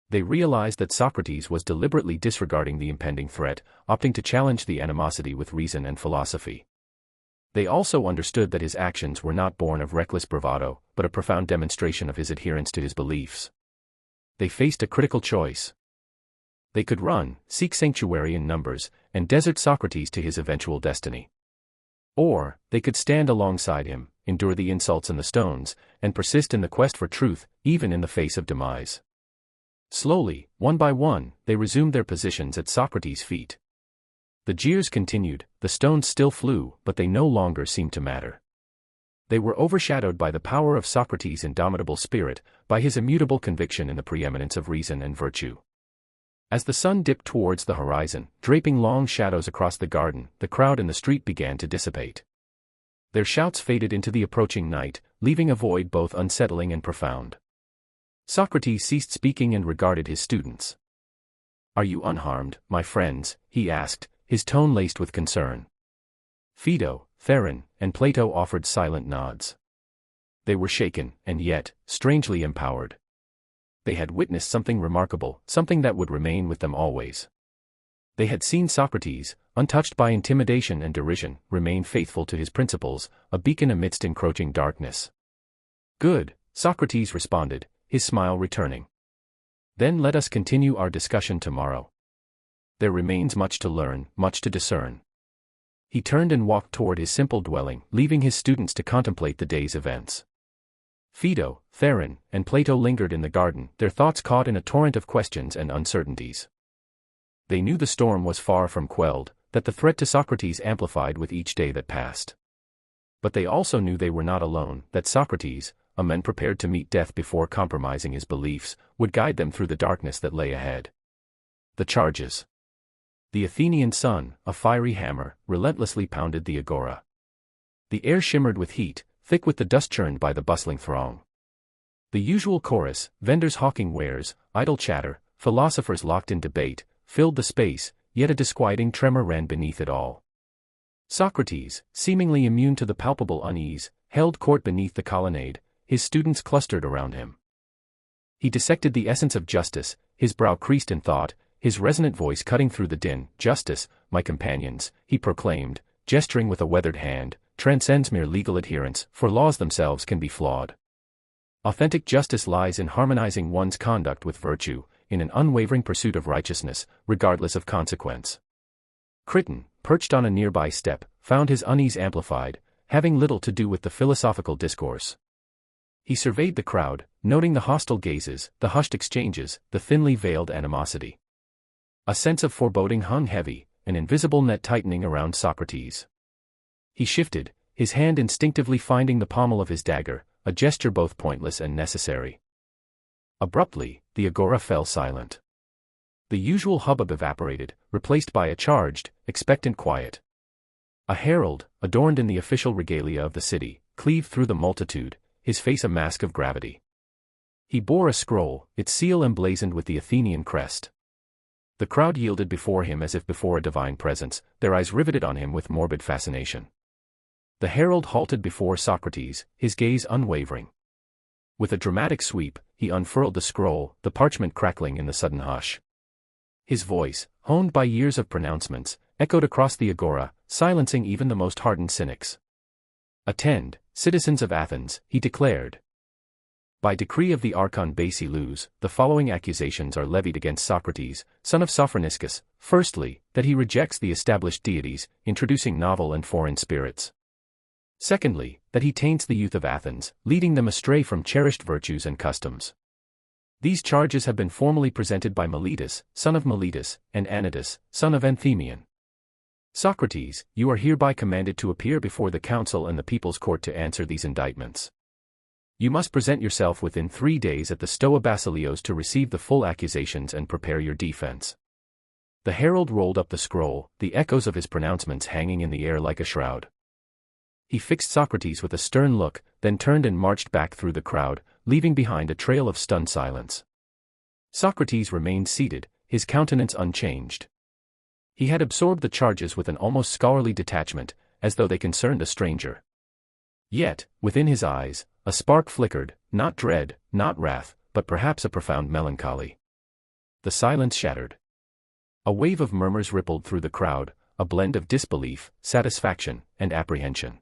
They realized that Socrates was deliberately disregarding the impending threat, opting to challenge the animosity with reason and philosophy. They also understood that his actions were not born of reckless bravado, but a profound demonstration of his adherence to his beliefs. They faced a critical choice. They could run, seek sanctuary in numbers, and desert Socrates to his eventual destiny. Or, they could stand alongside him, endure the insults and the stones, and persist in the quest for truth, even in the face of demise. Slowly, one by one, they resumed their positions at Socrates' feet. The jeers continued, the stones still flew, but they no longer seemed to matter. They were overshadowed by the power of Socrates' indomitable spirit, by his immutable conviction in the preeminence of reason and virtue. As the sun dipped towards the horizon, draping long shadows across the garden, the crowd in the street began to dissipate. Their shouts faded into the approaching night, leaving a void both unsettling and profound. Socrates ceased speaking and regarded his students. Are you unharmed, my friends? He asked, his tone laced with concern. Phaedo, Theron, and Plato offered silent nods. They were shaken, and yet, strangely empowered. They had witnessed something remarkable, something that would remain with them always. They had seen Socrates, untouched by intimidation and derision, remain faithful to his principles, a beacon amidst encroaching darkness. Good, Socrates responded, his smile returning. Then let us continue our discussion tomorrow. There remains much to learn, much to discern. He turned and walked toward his simple dwelling, leaving his students to contemplate the day's events. Phaedo, Theron, and Plato lingered in the garden, their thoughts caught in a torrent of questions and uncertainties. They knew the storm was far from quelled, that the threat to Socrates amplified with each day that passed. But they also knew they were not alone, that Socrates, a man prepared to meet death before compromising his beliefs, would guide them through the darkness that lay ahead. The charges. The Athenian sun, a fiery hammer, relentlessly pounded the agora. The air shimmered with heat, thick with the dust churned by the bustling throng. The usual chorus, vendors hawking wares, idle chatter, philosophers locked in debate, filled the space, yet a disquieting tremor ran beneath it all. Socrates, seemingly immune to the palpable unease, held court beneath the colonnade, his students clustered around him. He dissected the essence of justice, his brow creased in thought, his resonant voice cutting through the din. Justice, my companions, he proclaimed, gesturing with a weathered hand, transcends mere legal adherence, for laws themselves can be flawed. Authentic justice lies in harmonizing one's conduct with virtue, in an unwavering pursuit of righteousness, regardless of consequence. Crichton, perched on a nearby step, found his unease amplified, having little to do with the philosophical discourse. He surveyed the crowd, noting the hostile gazes, the hushed exchanges, the thinly veiled animosity. A sense of foreboding hung heavy, an invisible net tightening around Socrates. He shifted, his hand instinctively finding the pommel of his dagger, a gesture both pointless and necessary. Abruptly, the agora fell silent. The usual hubbub evaporated, replaced by a charged, expectant quiet. A herald, adorned in the official regalia of the city, cleaved through the multitude, his face a mask of gravity. He bore a scroll, its seal emblazoned with the Athenian crest. The crowd yielded before him as if before a divine presence, their eyes riveted on him with morbid fascination. The herald halted before Socrates, his gaze unwavering. With a dramatic sweep, he unfurled the scroll, the parchment crackling in the sudden hush. His voice, honed by years of pronouncements, echoed across the agora, silencing even the most hardened cynics. "Attend, citizens of Athens," he declared. "By decree of the Archon Basileus, the following accusations are levied against Socrates, son of Sophroniscus. Firstly, that he rejects the established deities, introducing novel and foreign spirits. Secondly, that he taints the youth of Athens, leading them astray from cherished virtues and customs. These charges have been formally presented by Meletus, son of Meletus, and Anytus, son of Anthemion. Socrates, you are hereby commanded to appear before the council and the people's court to answer these indictments. You must present yourself within 3 days at the Stoa Basileus to receive the full accusations and prepare your defense." The herald rolled up the scroll, the echoes of his pronouncements hanging in the air like a shroud. He fixed Socrates with a stern look, then turned and marched back through the crowd, leaving behind a trail of stunned silence. Socrates remained seated, his countenance unchanged. He had absorbed the charges with an almost scholarly detachment, as though they concerned a stranger. Yet, within his eyes, a spark flickered, not dread, not wrath, but perhaps a profound melancholy. The silence shattered. A wave of murmurs rippled through the crowd, a blend of disbelief, satisfaction, and apprehension.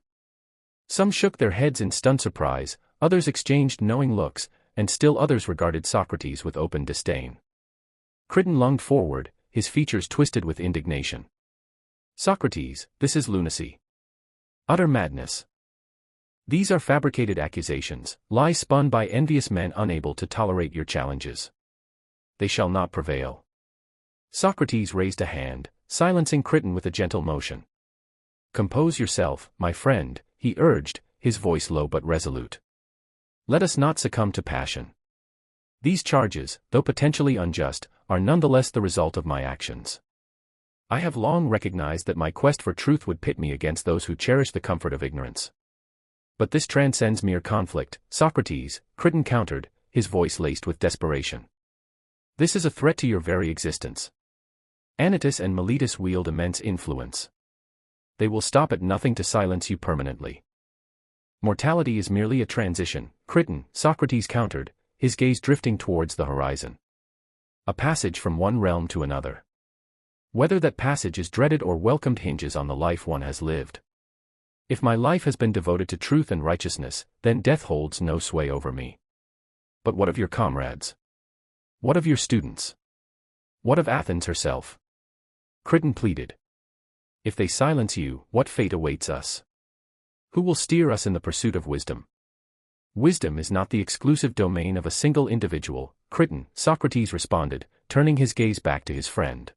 Some shook their heads in stunned surprise, others exchanged knowing looks, and still others regarded Socrates with open disdain. Crichton lunged forward, his features twisted with indignation. "Socrates, this is lunacy. Utter madness. These are fabricated accusations, lies spun by envious men unable to tolerate your challenges. They shall not prevail." Socrates raised a hand, silencing Crichton with a gentle motion. "Compose yourself, my friend," he urged, his voice low but resolute. "Let us not succumb to passion. These charges, though potentially unjust, are nonetheless the result of my actions. I have long recognized that my quest for truth would pit me against those who cherish the comfort of ignorance. But this transcends mere conflict, Socrates," Crichton countered, his voice laced with desperation. "This is a threat to your very existence. Anytus and Meletus wield immense influence. They will stop at nothing to silence you permanently. Mortality is merely a transition, Crichton," Socrates countered, his gaze drifting towards the horizon. "A passage from one realm to another. Whether that passage is dreaded or welcomed hinges on the life one has lived. If my life has been devoted to truth and righteousness, then death holds no sway over me. But what of your comrades? What of your students? What of Athens herself?" Crichton pleaded. "If they silence you, what fate awaits us? Who will steer us in the pursuit of wisdom? Wisdom is not the exclusive domain of a single individual, Crichton," Socrates responded, turning his gaze back to his friend.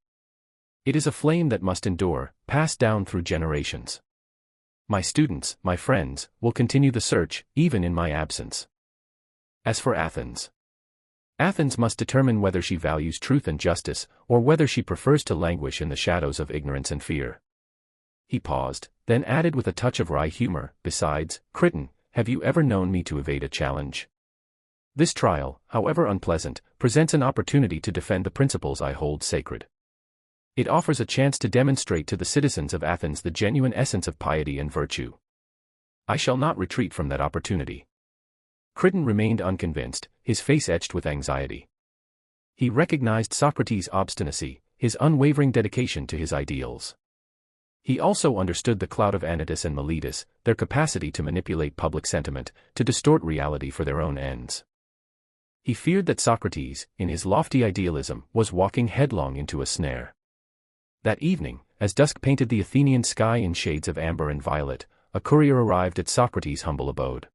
"It is a flame that must endure, passed down through generations. My students, my friends, will continue the search, even in my absence. As for Athens, Athens must determine whether she values truth and justice, or whether she prefers to languish in the shadows of ignorance and fear." He paused, then added with a touch of wry humor, "Besides, Crichton, have you ever known me to evade a challenge? This trial, however unpleasant, presents an opportunity to defend the principles I hold sacred. It offers a chance to demonstrate to the citizens of Athens the genuine essence of piety and virtue. I shall not retreat from that opportunity. Crichton remained unconvinced, his face etched with anxiety. He recognized Socrates' obstinacy, his unwavering dedication to his ideals. He also understood the clout of Anytus and Miletus, their capacity to manipulate public sentiment, to distort reality for their own ends. He feared that Socrates, in his lofty idealism, was walking headlong into a snare. That evening, as dusk painted the Athenian sky in shades of amber and violet, a courier arrived at Socrates' humble abode.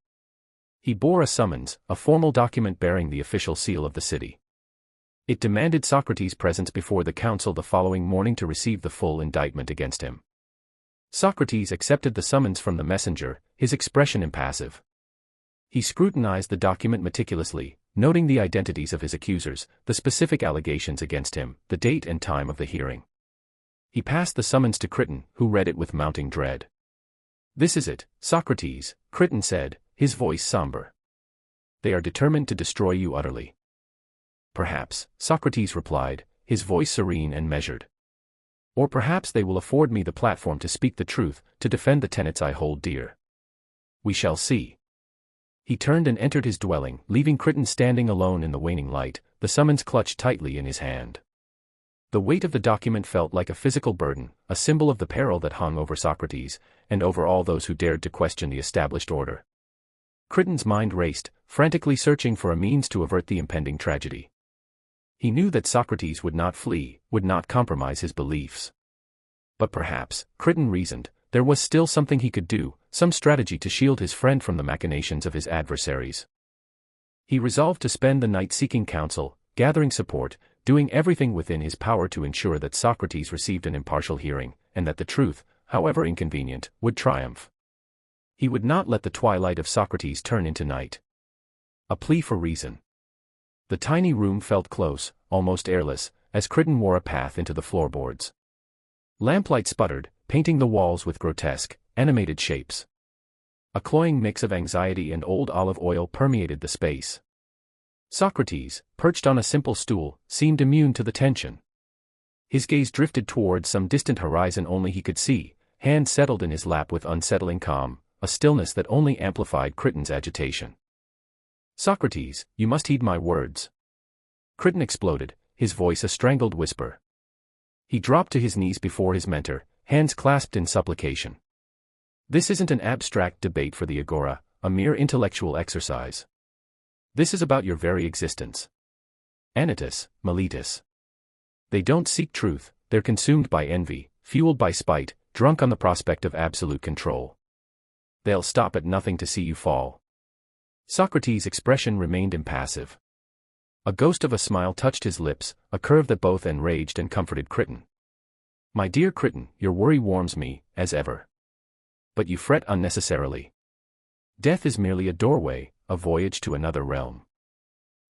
He bore a summons, a formal document bearing the official seal of the city. It demanded Socrates' presence before the council the following morning to receive the full indictment against him. Socrates accepted the summons from the messenger, his expression impassive. He scrutinized the document meticulously, noting the identities of his accusers, the specific allegations against him, the date and time of the hearing. He passed the summons to Crichton, who read it with mounting dread. "This is it, Socrates," Crichton said, his voice somber. "They are determined to destroy you utterly." "Perhaps," Socrates replied, his voice serene and measured. "Or perhaps they will afford me the platform to speak the truth, to defend the tenets I hold dear. We shall see." He turned and entered his dwelling, leaving Crichton standing alone in the waning light, the summons clutched tightly in his hand. The weight of the document felt like a physical burden, a symbol of the peril that hung over Socrates, and over all those who dared to question the established order. Crichton's mind raced, frantically searching for a means to avert the impending tragedy. He knew that Socrates would not flee, would not compromise his beliefs. But perhaps, Crichton reasoned, there was still something he could do, some strategy to shield his friend from the machinations of his adversaries. He resolved to spend the night seeking counsel, gathering support, doing everything within his power to ensure that Socrates received an impartial hearing, and that the truth, however inconvenient, would triumph. He would not let the twilight of Socrates turn into night. A plea for reason. The tiny room felt close, almost airless, as Crichton wore a path into the floorboards. Lamplight sputtered, painting the walls with grotesque, animated shapes. A cloying mix of anxiety and old olive oil permeated the space. Socrates, perched on a simple stool, seemed immune to the tension. His gaze drifted towards some distant horizon only he could see, hands settled in his lap with unsettling calm, a stillness that only amplified Crichton's agitation. "Socrates, you must heed my words." Crichton exploded, his voice a strangled whisper. He dropped to his knees before his mentor, hands clasped in supplication. "This isn't an abstract debate for the agora, a mere intellectual exercise. This is about your very existence. Anytus, Miletus. They don't seek truth, they're consumed by envy, fueled by spite, drunk on the prospect of absolute control. They'll stop at nothing to see you fall." Socrates' expression remained impassive. A ghost of a smile touched his lips, a curve that both enraged and comforted Crichton. "My dear Crichton, your worry warms me, as ever. But you fret unnecessarily. Death is merely a doorway, a voyage to another realm.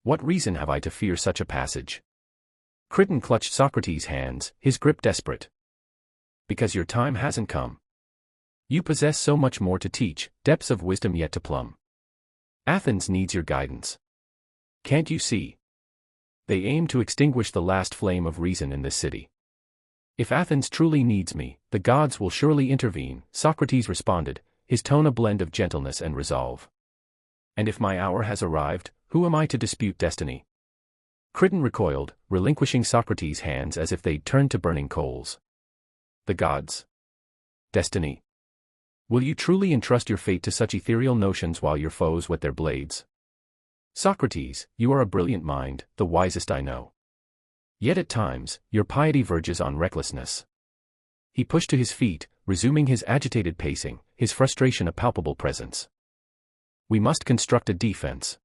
What reason have I to fear such a passage?" Crichton clutched Socrates' hands, his grip desperate. "Because your time hasn't come. You possess so much more to teach, depths of wisdom yet to plumb. Athens needs your guidance. Can't you see? They aim to extinguish the last flame of reason in this city. If Athens truly needs me, the gods will surely intervene," Socrates responded, his tone a blend of gentleness and resolve. "And if my hour has arrived, who am I to dispute destiny?" Crichton recoiled, relinquishing Socrates' hands as if they'd turned to burning coals. "The gods? Destiny? Will you truly entrust your fate to such ethereal notions while your foes whet their blades? Socrates, you are a brilliant mind, the wisest I know. Yet at times, your piety verges on recklessness." He pushed to his feet, resuming his agitated pacing, his frustration a palpable presence. "We must construct a defense.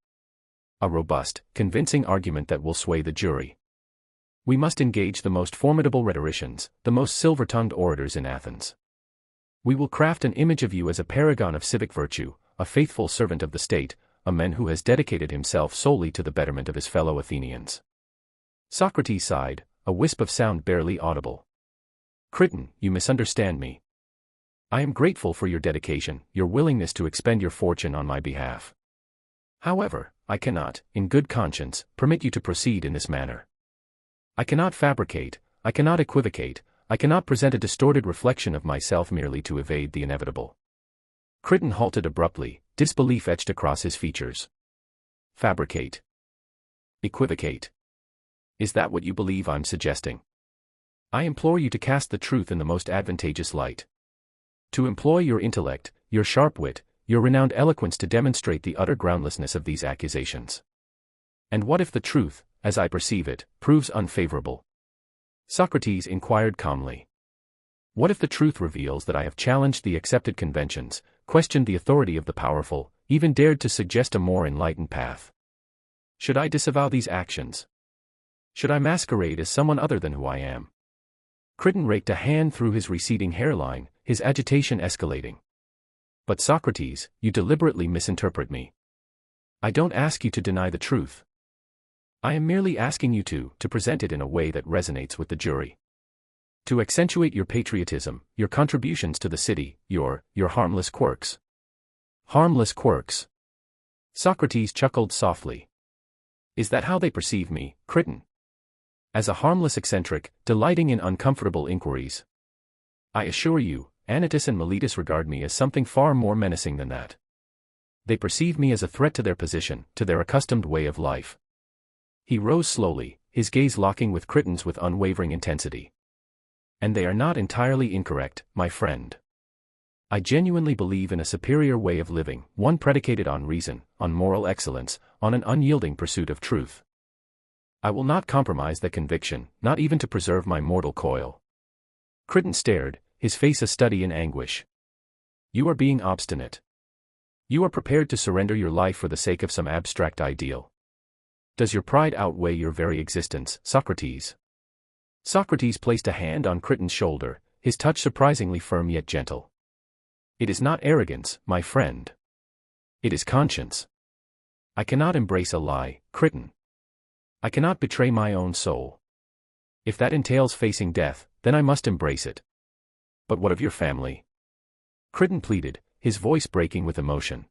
A robust, convincing argument that will sway the jury. We must engage the most formidable rhetoricians, the most silver-tongued orators in Athens. We will craft an image of you as a paragon of civic virtue, a faithful servant of the state, a man who has dedicated himself solely to the betterment of his fellow Athenians." Socrates sighed, a wisp of sound barely audible. "Crichton, you misunderstand me. I am grateful for your dedication, your willingness to expend your fortune on my behalf. However, I cannot, in good conscience, permit you to proceed in this manner. I cannot fabricate, I cannot equivocate, I cannot present a distorted reflection of myself merely to evade the inevitable. Crichton halted abruptly, disbelief etched across his features. Fabricate. Equivocate. Is that what you believe I'm suggesting? I implore you to cast the truth in the most advantageous light. To employ your intellect, your sharp wit, your renowned eloquence to demonstrate the utter groundlessness of these accusations. And what if the truth, as I perceive it, proves unfavorable? Socrates inquired calmly. What if the truth reveals that I have challenged the accepted conventions, questioned the authority of the powerful, even dared to suggest a more enlightened path? Should I disavow these actions? Should I masquerade as someone other than who I am? Crichton raked a hand through his receding hairline, his agitation escalating. But Socrates, you deliberately misinterpret me. I don't ask you to deny the truth. I am merely asking you to present it in a way that resonates with the jury. To accentuate your patriotism, your contributions to the city, your harmless quirks. Harmless quirks. Socrates chuckled softly. Is that how they perceive me, Crichton? As a harmless eccentric, delighting in uncomfortable inquiries? I assure you, Anytus and Miletus regard me as something far more menacing than that. They perceive me as a threat to their position, to their accustomed way of life. He rose slowly, his gaze locking with Crichton's with unwavering intensity. And they are not entirely incorrect, my friend. I genuinely believe in a superior way of living, one predicated on reason, on moral excellence, on an unyielding pursuit of truth. I will not compromise that conviction, not even to preserve my mortal coil. Crichton stared, his face a study in anguish. You are being obstinate. You are prepared to surrender your life for the sake of some abstract ideal. Does your pride outweigh your very existence, Socrates? Socrates placed a hand on Crichton's shoulder, his touch surprisingly firm yet gentle. It is not arrogance, my friend. It is conscience. I cannot embrace a lie, Crichton. I cannot betray my own soul. If that entails facing death, then I must embrace it. But what of your family? Crichton pleaded, his voice breaking with emotion.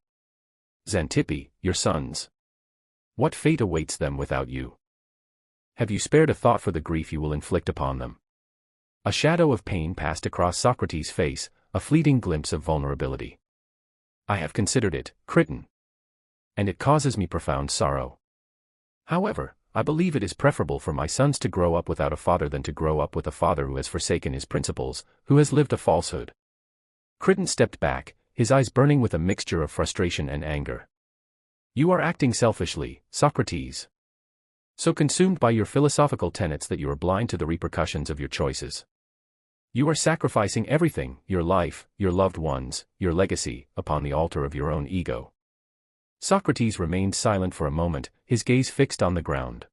Xanthippe, your sons. What fate awaits them without you? Have you spared a thought for the grief you will inflict upon them? A shadow of pain passed across Socrates' face, a fleeting glimpse of vulnerability. I have considered it, Crichton. And it causes me profound sorrow. However, I believe it is preferable for my sons to grow up without a father than to grow up with a father who has forsaken his principles, who has lived a falsehood. Crichton stepped back, his eyes burning with a mixture of frustration and anger. You are acting selfishly, Socrates. So consumed by your philosophical tenets that you are blind to the repercussions of your choices. You are sacrificing everything, your life, your loved ones, your legacy, upon the altar of your own ego. Socrates remained silent for a moment, his gaze fixed on the ground.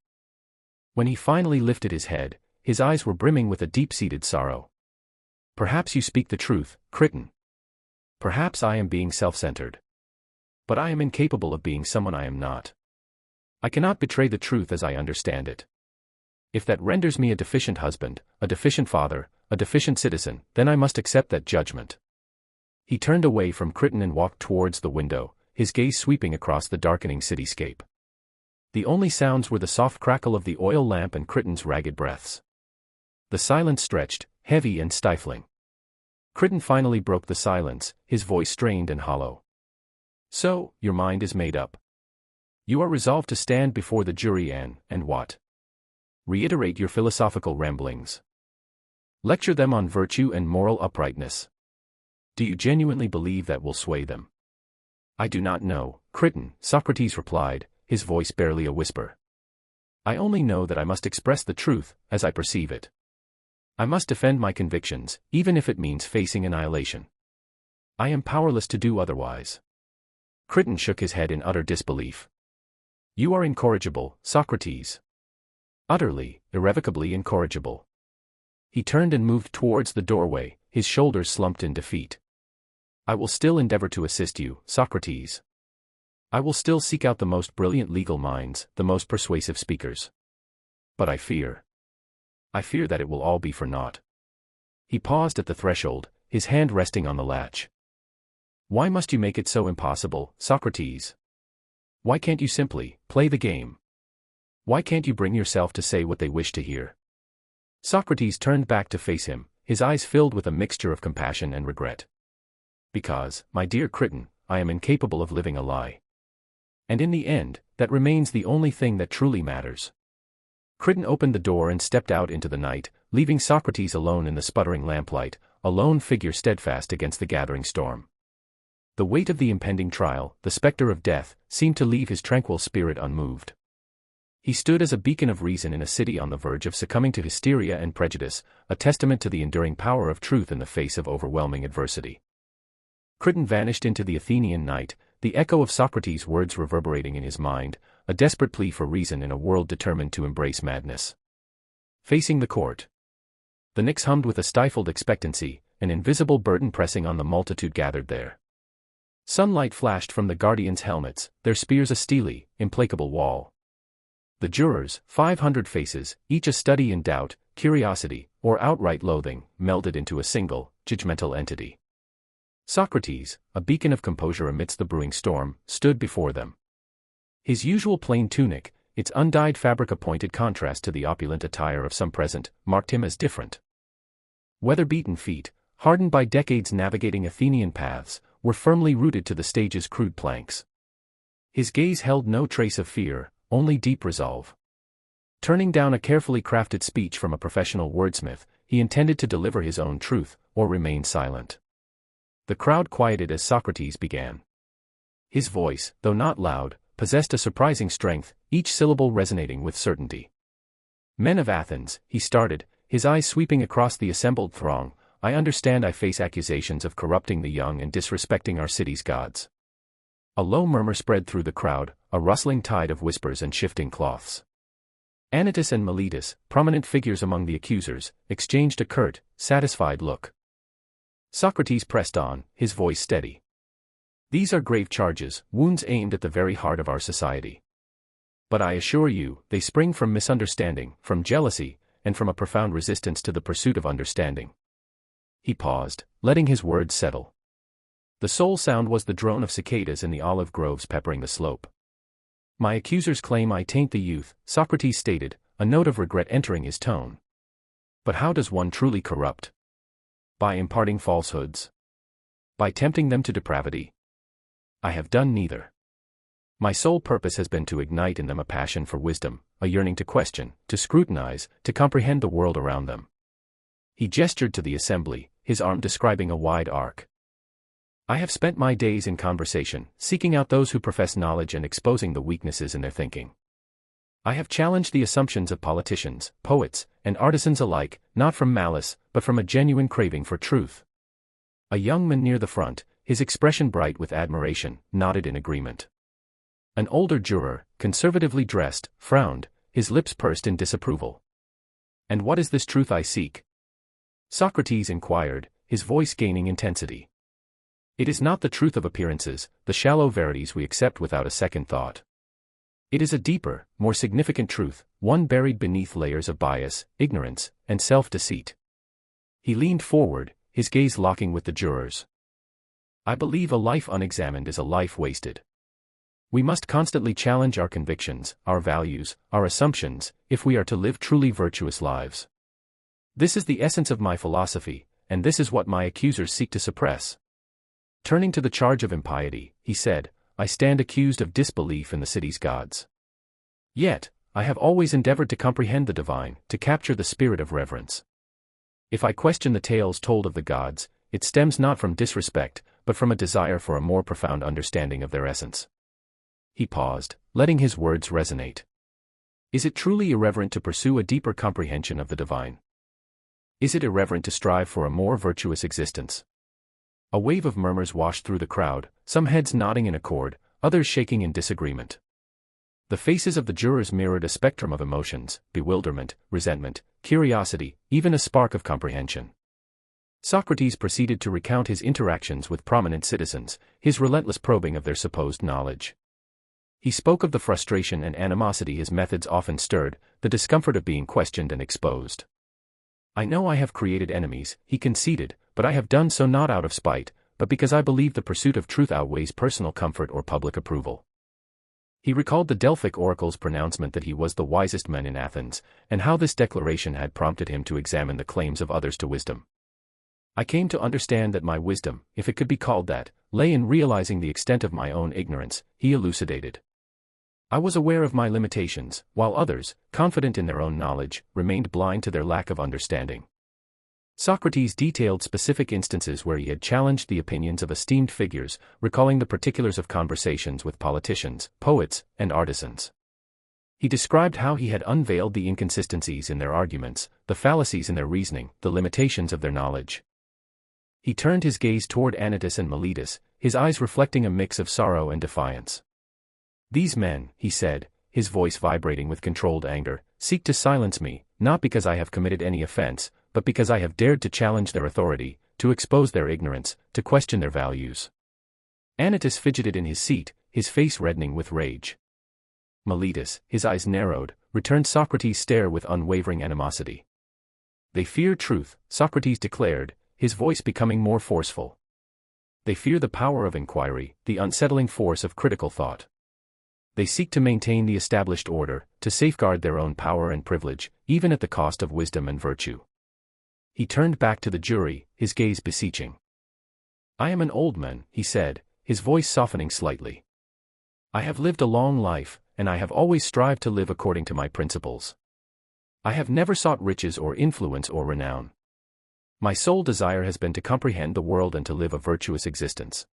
When he finally lifted his head, his eyes were brimming with a deep-seated sorrow. Perhaps you speak the truth, Crichton. Perhaps I am being self-centered. But I am incapable of being someone I am not. I cannot betray the truth as I understand it. If that renders me a deficient husband, a deficient father, a deficient citizen, then I must accept that judgment. He turned away from Crichton and walked towards the window, his gaze sweeping across the darkening cityscape. The only sounds were the soft crackle of the oil lamp and Crichton's ragged breaths. The silence stretched, heavy and stifling. Crichton finally broke the silence, his voice strained and hollow. So, your mind is made up. You are resolved to stand before the jury and what? Reiterate your philosophical ramblings. Lecture them on virtue and moral uprightness. Do you genuinely believe that will sway them? I do not know, Crichton, Socrates replied, his voice barely a whisper. I only know that I must express the truth, as I perceive it. I must defend my convictions, even if it means facing annihilation. I am powerless to do otherwise. Crichton shook his head in utter disbelief. You are incorrigible, Socrates. Utterly, irrevocably incorrigible. He turned and moved towards the doorway, his shoulders slumped in defeat. I will still endeavor to assist you, Socrates. I will still seek out the most brilliant legal minds, the most persuasive speakers. But I fear that it will all be for naught. He paused at the threshold, his hand resting on the latch. Why must you make it so impossible, Socrates? Why can't you simply play the game? Why can't you bring yourself to say what they wish to hear? Socrates turned back to face him, his eyes filled with a mixture of compassion and regret. Because, my dear Crichton, I am incapable of living a lie. And in the end, that remains the only thing that truly matters. Crichton opened the door and stepped out into the night, leaving Socrates alone in the sputtering lamplight, a lone figure steadfast against the gathering storm. The weight of the impending trial, the specter of death, seemed to leave his tranquil spirit unmoved. He stood as a beacon of reason in a city on the verge of succumbing to hysteria and prejudice, a testament to the enduring power of truth in the face of overwhelming adversity. Crichton vanished into the Athenian night, the echo of Socrates' words reverberating in his mind, a desperate plea for reason in a world determined to embrace madness. Facing the court, the Knicks hummed with a stifled expectancy, an invisible burden pressing on the multitude gathered there. Sunlight flashed from the guardians' helmets, their spears a steely, implacable wall. The jurors, 500 faces, each a study in doubt, curiosity, or outright loathing, melded into a single, judgmental entity. Socrates, a beacon of composure amidst the brewing storm, stood before them. His usual plain tunic, its undyed fabric a pointed contrast to the opulent attire of some present, marked him as different. Weather-beaten feet, hardened by decades navigating Athenian paths, were firmly rooted to the stage's crude planks. His gaze held no trace of fear, only deep resolve. Turning down a carefully crafted speech from a professional wordsmith, he intended to deliver his own truth, or remain silent. The crowd quieted as Socrates began. His voice, though not loud, possessed a surprising strength, each syllable resonating with certainty. Men of Athens, he started, his eyes sweeping across the assembled throng, I understand I face accusations of corrupting the young and disrespecting our city's gods. A low murmur spread through the crowd, a rustling tide of whispers and shifting cloths. Anytus and Miletus, prominent figures among the accusers, exchanged a curt, satisfied look. Socrates pressed on, his voice steady. These are grave charges, wounds aimed at the very heart of our society. But I assure you, they spring from misunderstanding, from jealousy, and from a profound resistance to the pursuit of understanding. He paused, letting his words settle. The sole sound was the drone of cicadas in the olive groves peppering the slope. My accusers claim I taint the youth, Socrates stated, a note of regret entering his tone. But how does one truly corrupt? By imparting falsehoods? By tempting them to depravity? I have done neither. My sole purpose has been to ignite in them a passion for wisdom, a yearning to question, to scrutinize, to comprehend the world around them. He gestured to the assembly, his arm describing a wide arc. I have spent my days in conversation, seeking out those who profess knowledge and exposing the weaknesses in their thinking. I have challenged the assumptions of politicians, poets, and artisans alike, not from malice, but from a genuine craving for truth. A young man near the front, his expression bright with admiration, nodded in agreement. An older juror, conservatively dressed, frowned, his lips pursed in disapproval. And what is this truth I seek? Socrates inquired, his voice gaining intensity. It is not the truth of appearances, the shallow verities we accept without a second thought. It is a deeper, more significant truth, one buried beneath layers of bias, ignorance, and self-deceit. He leaned forward, his gaze locking with the jurors. I believe a life unexamined is a life wasted. We must constantly challenge our convictions, our values, our assumptions, if we are to live truly virtuous lives. This is the essence of my philosophy, and this is what my accusers seek to suppress. Turning to the charge of impiety, he said, I stand accused of disbelief in the city's gods. Yet, I have always endeavored to comprehend the divine, to capture the spirit of reverence. If I question the tales told of the gods, it stems not from disrespect, but from a desire for a more profound understanding of their essence. He paused, letting his words resonate. Is it truly irreverent to pursue a deeper comprehension of the divine? Is it irreverent to strive for a more virtuous existence? A wave of murmurs washed through the crowd, some heads nodding in accord, others shaking in disagreement. The faces of the jurors mirrored a spectrum of emotions, bewilderment, resentment, curiosity, even a spark of comprehension. Socrates proceeded to recount his interactions with prominent citizens, his relentless probing of their supposed knowledge. He spoke of the frustration and animosity his methods often stirred, the discomfort of being questioned and exposed. I know I have created enemies, he conceded, but I have done so not out of spite, but because I believe the pursuit of truth outweighs personal comfort or public approval. He recalled the Delphic oracle's pronouncement that he was the wisest man in Athens, and how this declaration had prompted him to examine the claims of others to wisdom. I came to understand that my wisdom, if it could be called that, lay in realizing the extent of my own ignorance, he elucidated. I was aware of my limitations, while others, confident in their own knowledge, remained blind to their lack of understanding. Socrates detailed specific instances where he had challenged the opinions of esteemed figures, recalling the particulars of conversations with politicians, poets, and artisans. He described how he had unveiled the inconsistencies in their arguments, the fallacies in their reasoning, the limitations of their knowledge. He turned his gaze toward Anytus and Meletus, his eyes reflecting a mix of sorrow and defiance. These men, he said, his voice vibrating with controlled anger, seek to silence me, not because I have committed any offense, but because I have dared to challenge their authority, to expose their ignorance, to question their values. Anytus fidgeted in his seat, his face reddening with rage. Meletus, his eyes narrowed, returned Socrates' stare with unwavering animosity. They fear truth, Socrates declared, his voice becoming more forceful. They fear the power of inquiry, the unsettling force of critical thought. They seek to maintain the established order, to safeguard their own power and privilege, even at the cost of wisdom and virtue. He turned back to the jury, his gaze beseeching. I am an old man, he said, his voice softening slightly. I have lived a long life, and I have always strived to live according to my principles. I have never sought riches or influence or renown. My sole desire has been to comprehend the world and to live a virtuous existence.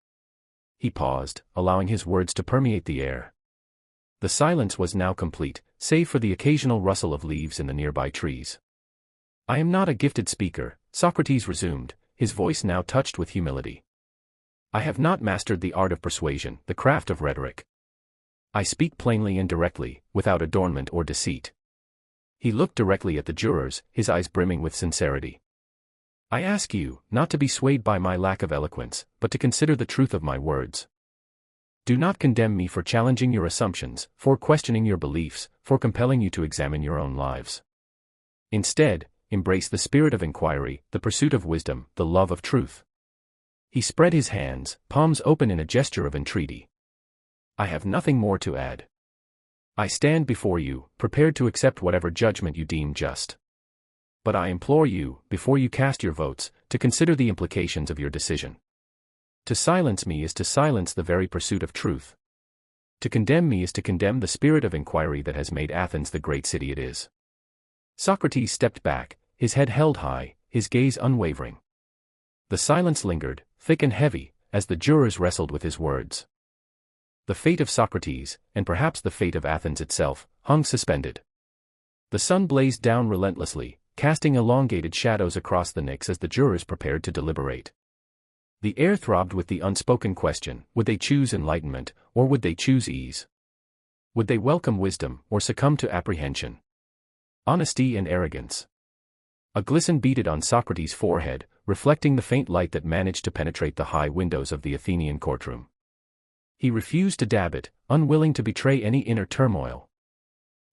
He paused, allowing his words to permeate the air. The silence was now complete, save for the occasional rustle of leaves in the nearby trees. I am not a gifted speaker, Socrates resumed, his voice now touched with humility. I have not mastered the art of persuasion, the craft of rhetoric. I speak plainly and directly, without adornment or deceit. He looked directly at the jurors, his eyes brimming with sincerity. I ask you, not to be swayed by my lack of eloquence, but to consider the truth of my words. Do not condemn me for challenging your assumptions, for questioning your beliefs, for compelling you to examine your own lives. Instead, embrace the spirit of inquiry, the pursuit of wisdom, the love of truth. He spread his hands, palms open in a gesture of entreaty. I have nothing more to add. I stand before you, prepared to accept whatever judgment you deem just. But I implore you, before you cast your votes, to consider the implications of your decision. To silence me is to silence the very pursuit of truth. To condemn me is to condemn the spirit of inquiry that has made Athens the great city it is. Socrates stepped back, his head held high, his gaze unwavering. The silence lingered, thick and heavy, as the jurors wrestled with his words. The fate of Socrates, and perhaps the fate of Athens itself, hung suspended. The sun blazed down relentlessly, casting elongated shadows across the Pnyx as the jurors prepared to deliberate. The air throbbed with the unspoken question, would they choose enlightenment, or would they choose ease? Would they welcome wisdom, or succumb to apprehension? Honesty and arrogance. A glisten beaded on Socrates' forehead, reflecting the faint light that managed to penetrate the high windows of the Athenian courtroom. He refused to dab it, unwilling to betray any inner turmoil.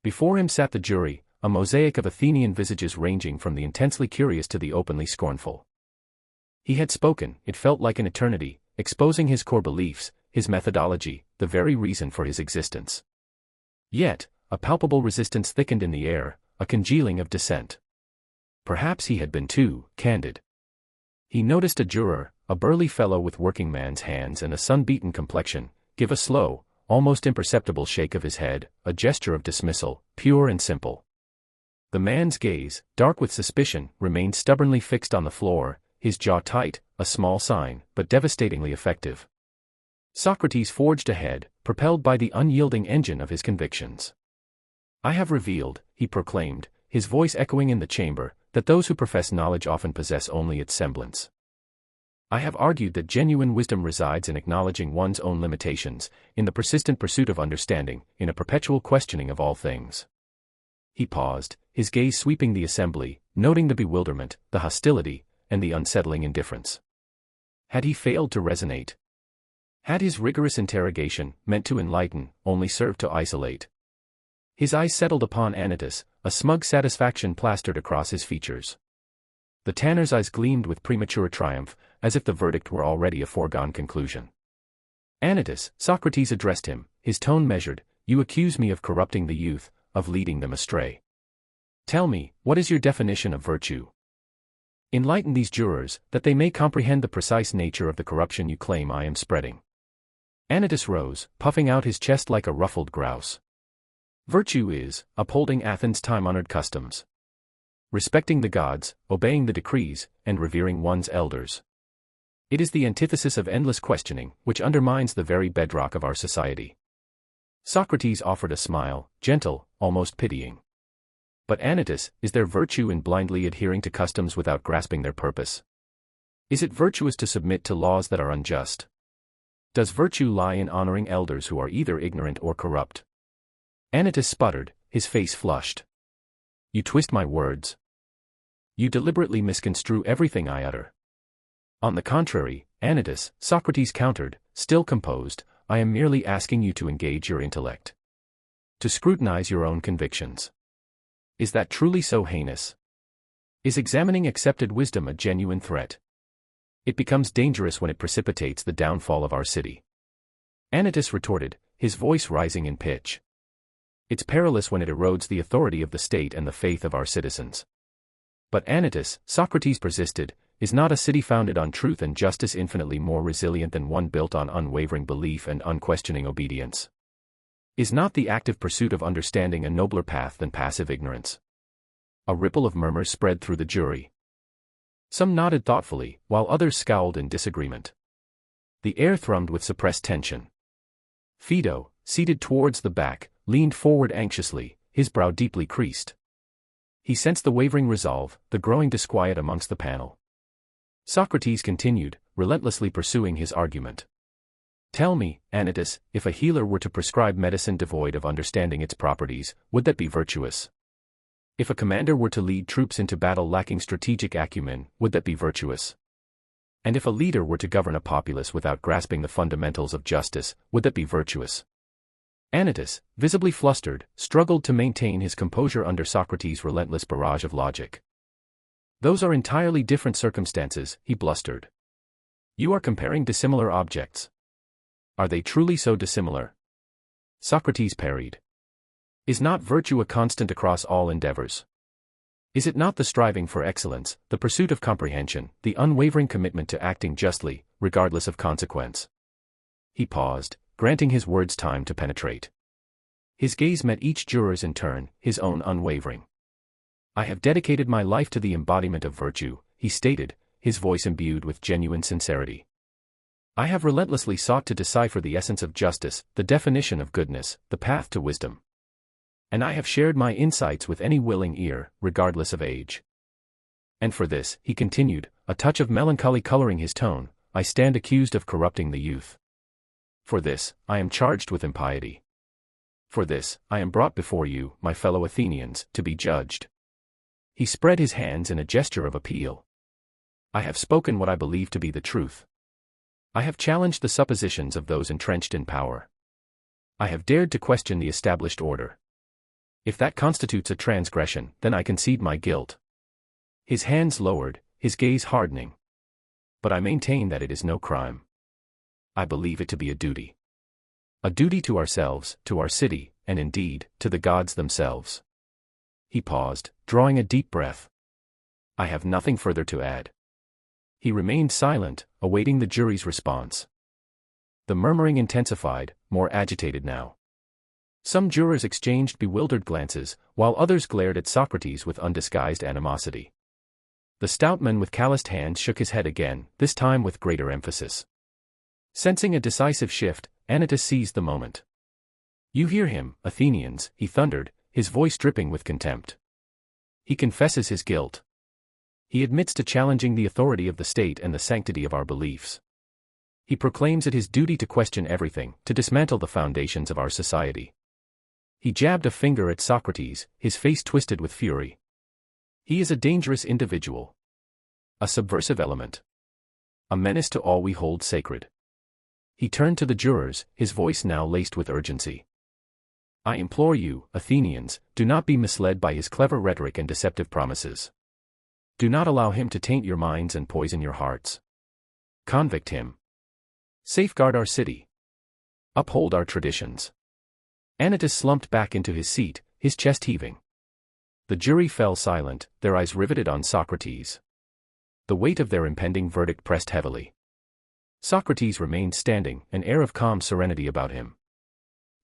Before him sat the jury, a mosaic of Athenian visages ranging from the intensely curious to the openly scornful. He had spoken, it felt like an eternity, exposing his core beliefs, his methodology, the very reason for his existence. Yet, a palpable resistance thickened in the air, a congealing of dissent. Perhaps he had been too candid. He noticed a juror, a burly fellow with working man's hands and a sun-beaten complexion, give a slow, almost imperceptible shake of his head, a gesture of dismissal, pure and simple. The man's gaze, dark with suspicion, remained stubbornly fixed on the floor, his jaw tight, a small sign, but devastatingly effective. Socrates forged ahead, propelled by the unyielding engine of his convictions. I have revealed, he proclaimed, his voice echoing in the chamber, that those who profess knowledge often possess only its semblance. I have argued that genuine wisdom resides in acknowledging one's own limitations, in the persistent pursuit of understanding, in a perpetual questioning of all things. He paused, his gaze sweeping the assembly, noting the bewilderment, the hostility, and the unsettling indifference. Had he failed to resonate? Had his rigorous interrogation, meant to enlighten, only served to isolate? His eyes settled upon Anytus, a smug satisfaction plastered across his features. The tanner's eyes gleamed with premature triumph, as if the verdict were already a foregone conclusion. Anytus, Socrates addressed him, his tone measured, You accuse me of corrupting the youth, of leading them astray. Tell me, what is your definition of virtue? Enlighten these jurors, that they may comprehend the precise nature of the corruption you claim I am spreading. Anytus rose, puffing out his chest like a ruffled grouse. Virtue is upholding Athens' time-honored customs, respecting the gods, obeying the decrees, and revering one's elders. It is the antithesis of endless questioning, which undermines the very bedrock of our society. Socrates offered a smile, gentle, almost pitying. But Anytus, is there virtue in blindly adhering to customs without grasping their purpose? Is it virtuous to submit to laws that are unjust? Does virtue lie in honoring elders who are either ignorant or corrupt? Anytus sputtered, his face flushed. You twist my words. You deliberately misconstrue everything I utter. On the contrary, Anytus, Socrates countered, still composed, I am merely asking you to engage your intellect, to scrutinize your own convictions. Is that truly so heinous? Is examining accepted wisdom a genuine threat? It becomes dangerous when it precipitates the downfall of our city. Anytus retorted, his voice rising in pitch. It's perilous when it erodes the authority of the state and the faith of our citizens. But Anytus, Socrates persisted, is not a city founded on truth and justice infinitely more resilient than one built on unwavering belief and unquestioning obedience? Is not the active pursuit of understanding a nobler path than passive ignorance? A ripple of murmurs spread through the jury. Some nodded thoughtfully, while others scowled in disagreement. The air thrummed with suppressed tension. Phaedo, seated towards the back, leaned forward anxiously, his brow deeply creased. He sensed the wavering resolve, the growing disquiet amongst the panel. Socrates continued, relentlessly pursuing his argument. Tell me, Anytus, if a healer were to prescribe medicine devoid of understanding its properties, would that be virtuous? If a commander were to lead troops into battle lacking strategic acumen, would that be virtuous? And if a leader were to govern a populace without grasping the fundamentals of justice, would that be virtuous? Anytus, visibly flustered, struggled to maintain his composure under Socrates' relentless barrage of logic. Those are entirely different circumstances, he blustered. You are comparing dissimilar objects. Are they truly so dissimilar? Socrates parried. Is not virtue a constant across all endeavors? Is it not the striving for excellence, the pursuit of comprehension, the unwavering commitment to acting justly, regardless of consequence? He paused, granting his words time to penetrate. His gaze met each juror's in turn, his own unwavering. I have dedicated my life to the embodiment of virtue, he stated, his voice imbued with genuine sincerity. I have relentlessly sought to decipher the essence of justice, the definition of goodness, the path to wisdom. And I have shared my insights with any willing ear, regardless of age. And for this, he continued, a touch of melancholy coloring his tone, I stand accused of corrupting the youth. For this, I am charged with impiety. For this, I am brought before you, my fellow Athenians, to be judged. He spread his hands in a gesture of appeal. I have spoken what I believe to be the truth. I have challenged the suppositions of those entrenched in power. I have dared to question the established order. If that constitutes a transgression, then I concede my guilt. His hands lowered, his gaze hardening. But I maintain that it is no crime. I believe it to be a duty. A duty to ourselves, to our city, and indeed, to the gods themselves. He paused, drawing a deep breath. I have nothing further to add. He remained silent, awaiting the jury's response. The murmuring intensified, more agitated now. Some jurors exchanged bewildered glances, while others glared at Socrates with undisguised animosity. The stout man with calloused hands shook his head again, this time with greater emphasis. Sensing a decisive shift, Anytus seized the moment. You hear him, Athenians, he thundered, his voice dripping with contempt. He confesses his guilt. He admits to challenging the authority of the state and the sanctity of our beliefs. He proclaims it his duty to question everything, to dismantle the foundations of our society. He jabbed a finger at Socrates, his face twisted with fury. He is a dangerous individual. A subversive element. A menace to all we hold sacred. He turned to the jurors, his voice now laced with urgency. I implore you, Athenians, do not be misled by his clever rhetoric and deceptive promises. Do not allow him to taint your minds and poison your hearts. Convict him. Safeguard our city. Uphold our traditions. Anytus slumped back into his seat, his chest heaving. The jury fell silent, their eyes riveted on Socrates. The weight of their impending verdict pressed heavily. Socrates remained standing, an air of calm serenity about him.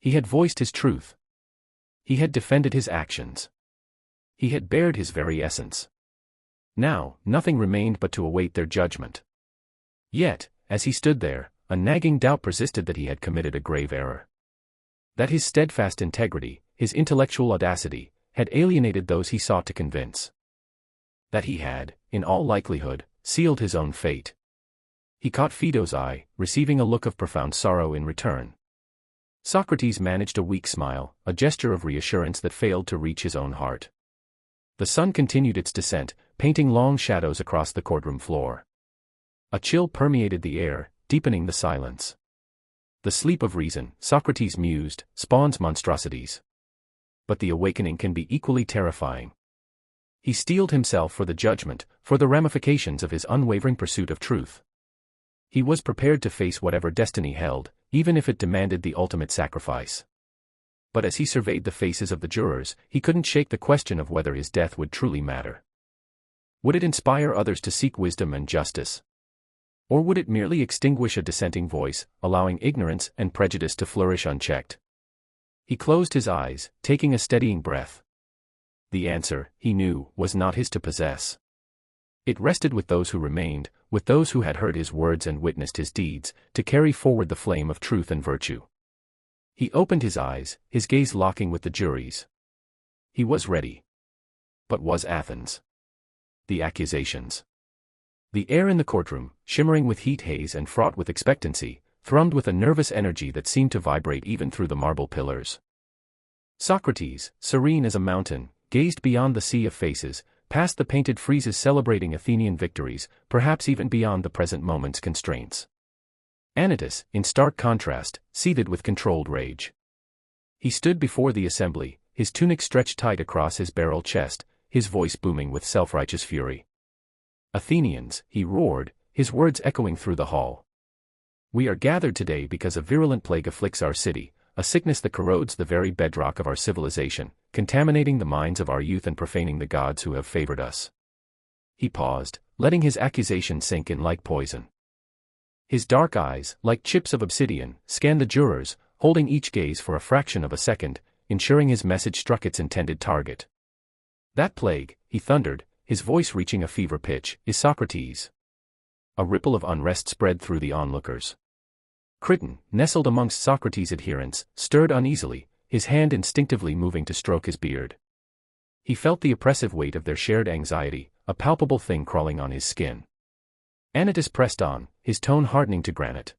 He had voiced his truth. He had defended his actions. He had bared his very essence. Now, nothing remained but to await their judgment. Yet, as he stood there, a nagging doubt persisted that he had committed a grave error. That his steadfast integrity, his intellectual audacity, had alienated those he sought to convince. That he had, in all likelihood, sealed his own fate. He caught Phaedo's eye, receiving a look of profound sorrow in return. Socrates managed a weak smile, a gesture of reassurance that failed to reach his own heart. The sun continued its descent, painting long shadows across the courtroom floor. A chill permeated the air, deepening the silence. The sleep of reason, Socrates mused, spawns monstrosities. But the awakening can be equally terrifying. He steeled himself for the judgment, for the ramifications of his unwavering pursuit of truth. He was prepared to face whatever destiny held, even if it demanded the ultimate sacrifice. But as he surveyed the faces of the jurors, he couldn't shake the question of whether his death would truly matter. Would it inspire others to seek wisdom and justice? Or would it merely extinguish a dissenting voice, allowing ignorance and prejudice to flourish unchecked? He closed his eyes, taking a steadying breath. The answer, he knew, was not his to possess. It rested with those who remained, with those who had heard his words and witnessed his deeds, to carry forward the flame of truth and virtue. He opened his eyes, his gaze locking with the jury's. He was ready. But was Athens? The accusations. The air in the courtroom, shimmering with heat haze and fraught with expectancy, thrummed with a nervous energy that seemed to vibrate even through the marble pillars. Socrates, serene as a mountain, gazed beyond the sea of faces, past the painted friezes celebrating Athenian victories, perhaps even beyond the present moment's constraints. Anytus, in stark contrast, seethed with controlled rage. He stood before the assembly, his tunic stretched tight across his barrel chest, his voice booming with self-righteous fury. Athenians, he roared, his words echoing through the hall. We are gathered today because a virulent plague afflicts our city, a sickness that corrodes the very bedrock of our civilization, contaminating the minds of our youth and profaning the gods who have favored us. He paused, letting his accusation sink in like poison. His dark eyes, like chips of obsidian, scanned the jurors, holding each gaze for a fraction of a second, ensuring his message struck its intended target. That plague, he thundered, his voice reaching a fever pitch, is Socrates. A ripple of unrest spread through the onlookers. Crichton, nestled amongst Socrates' adherents, stirred uneasily, his hand instinctively moving to stroke his beard. He felt the oppressive weight of their shared anxiety, a palpable thing crawling on his skin. Anytus pressed on, his tone hardening to granite.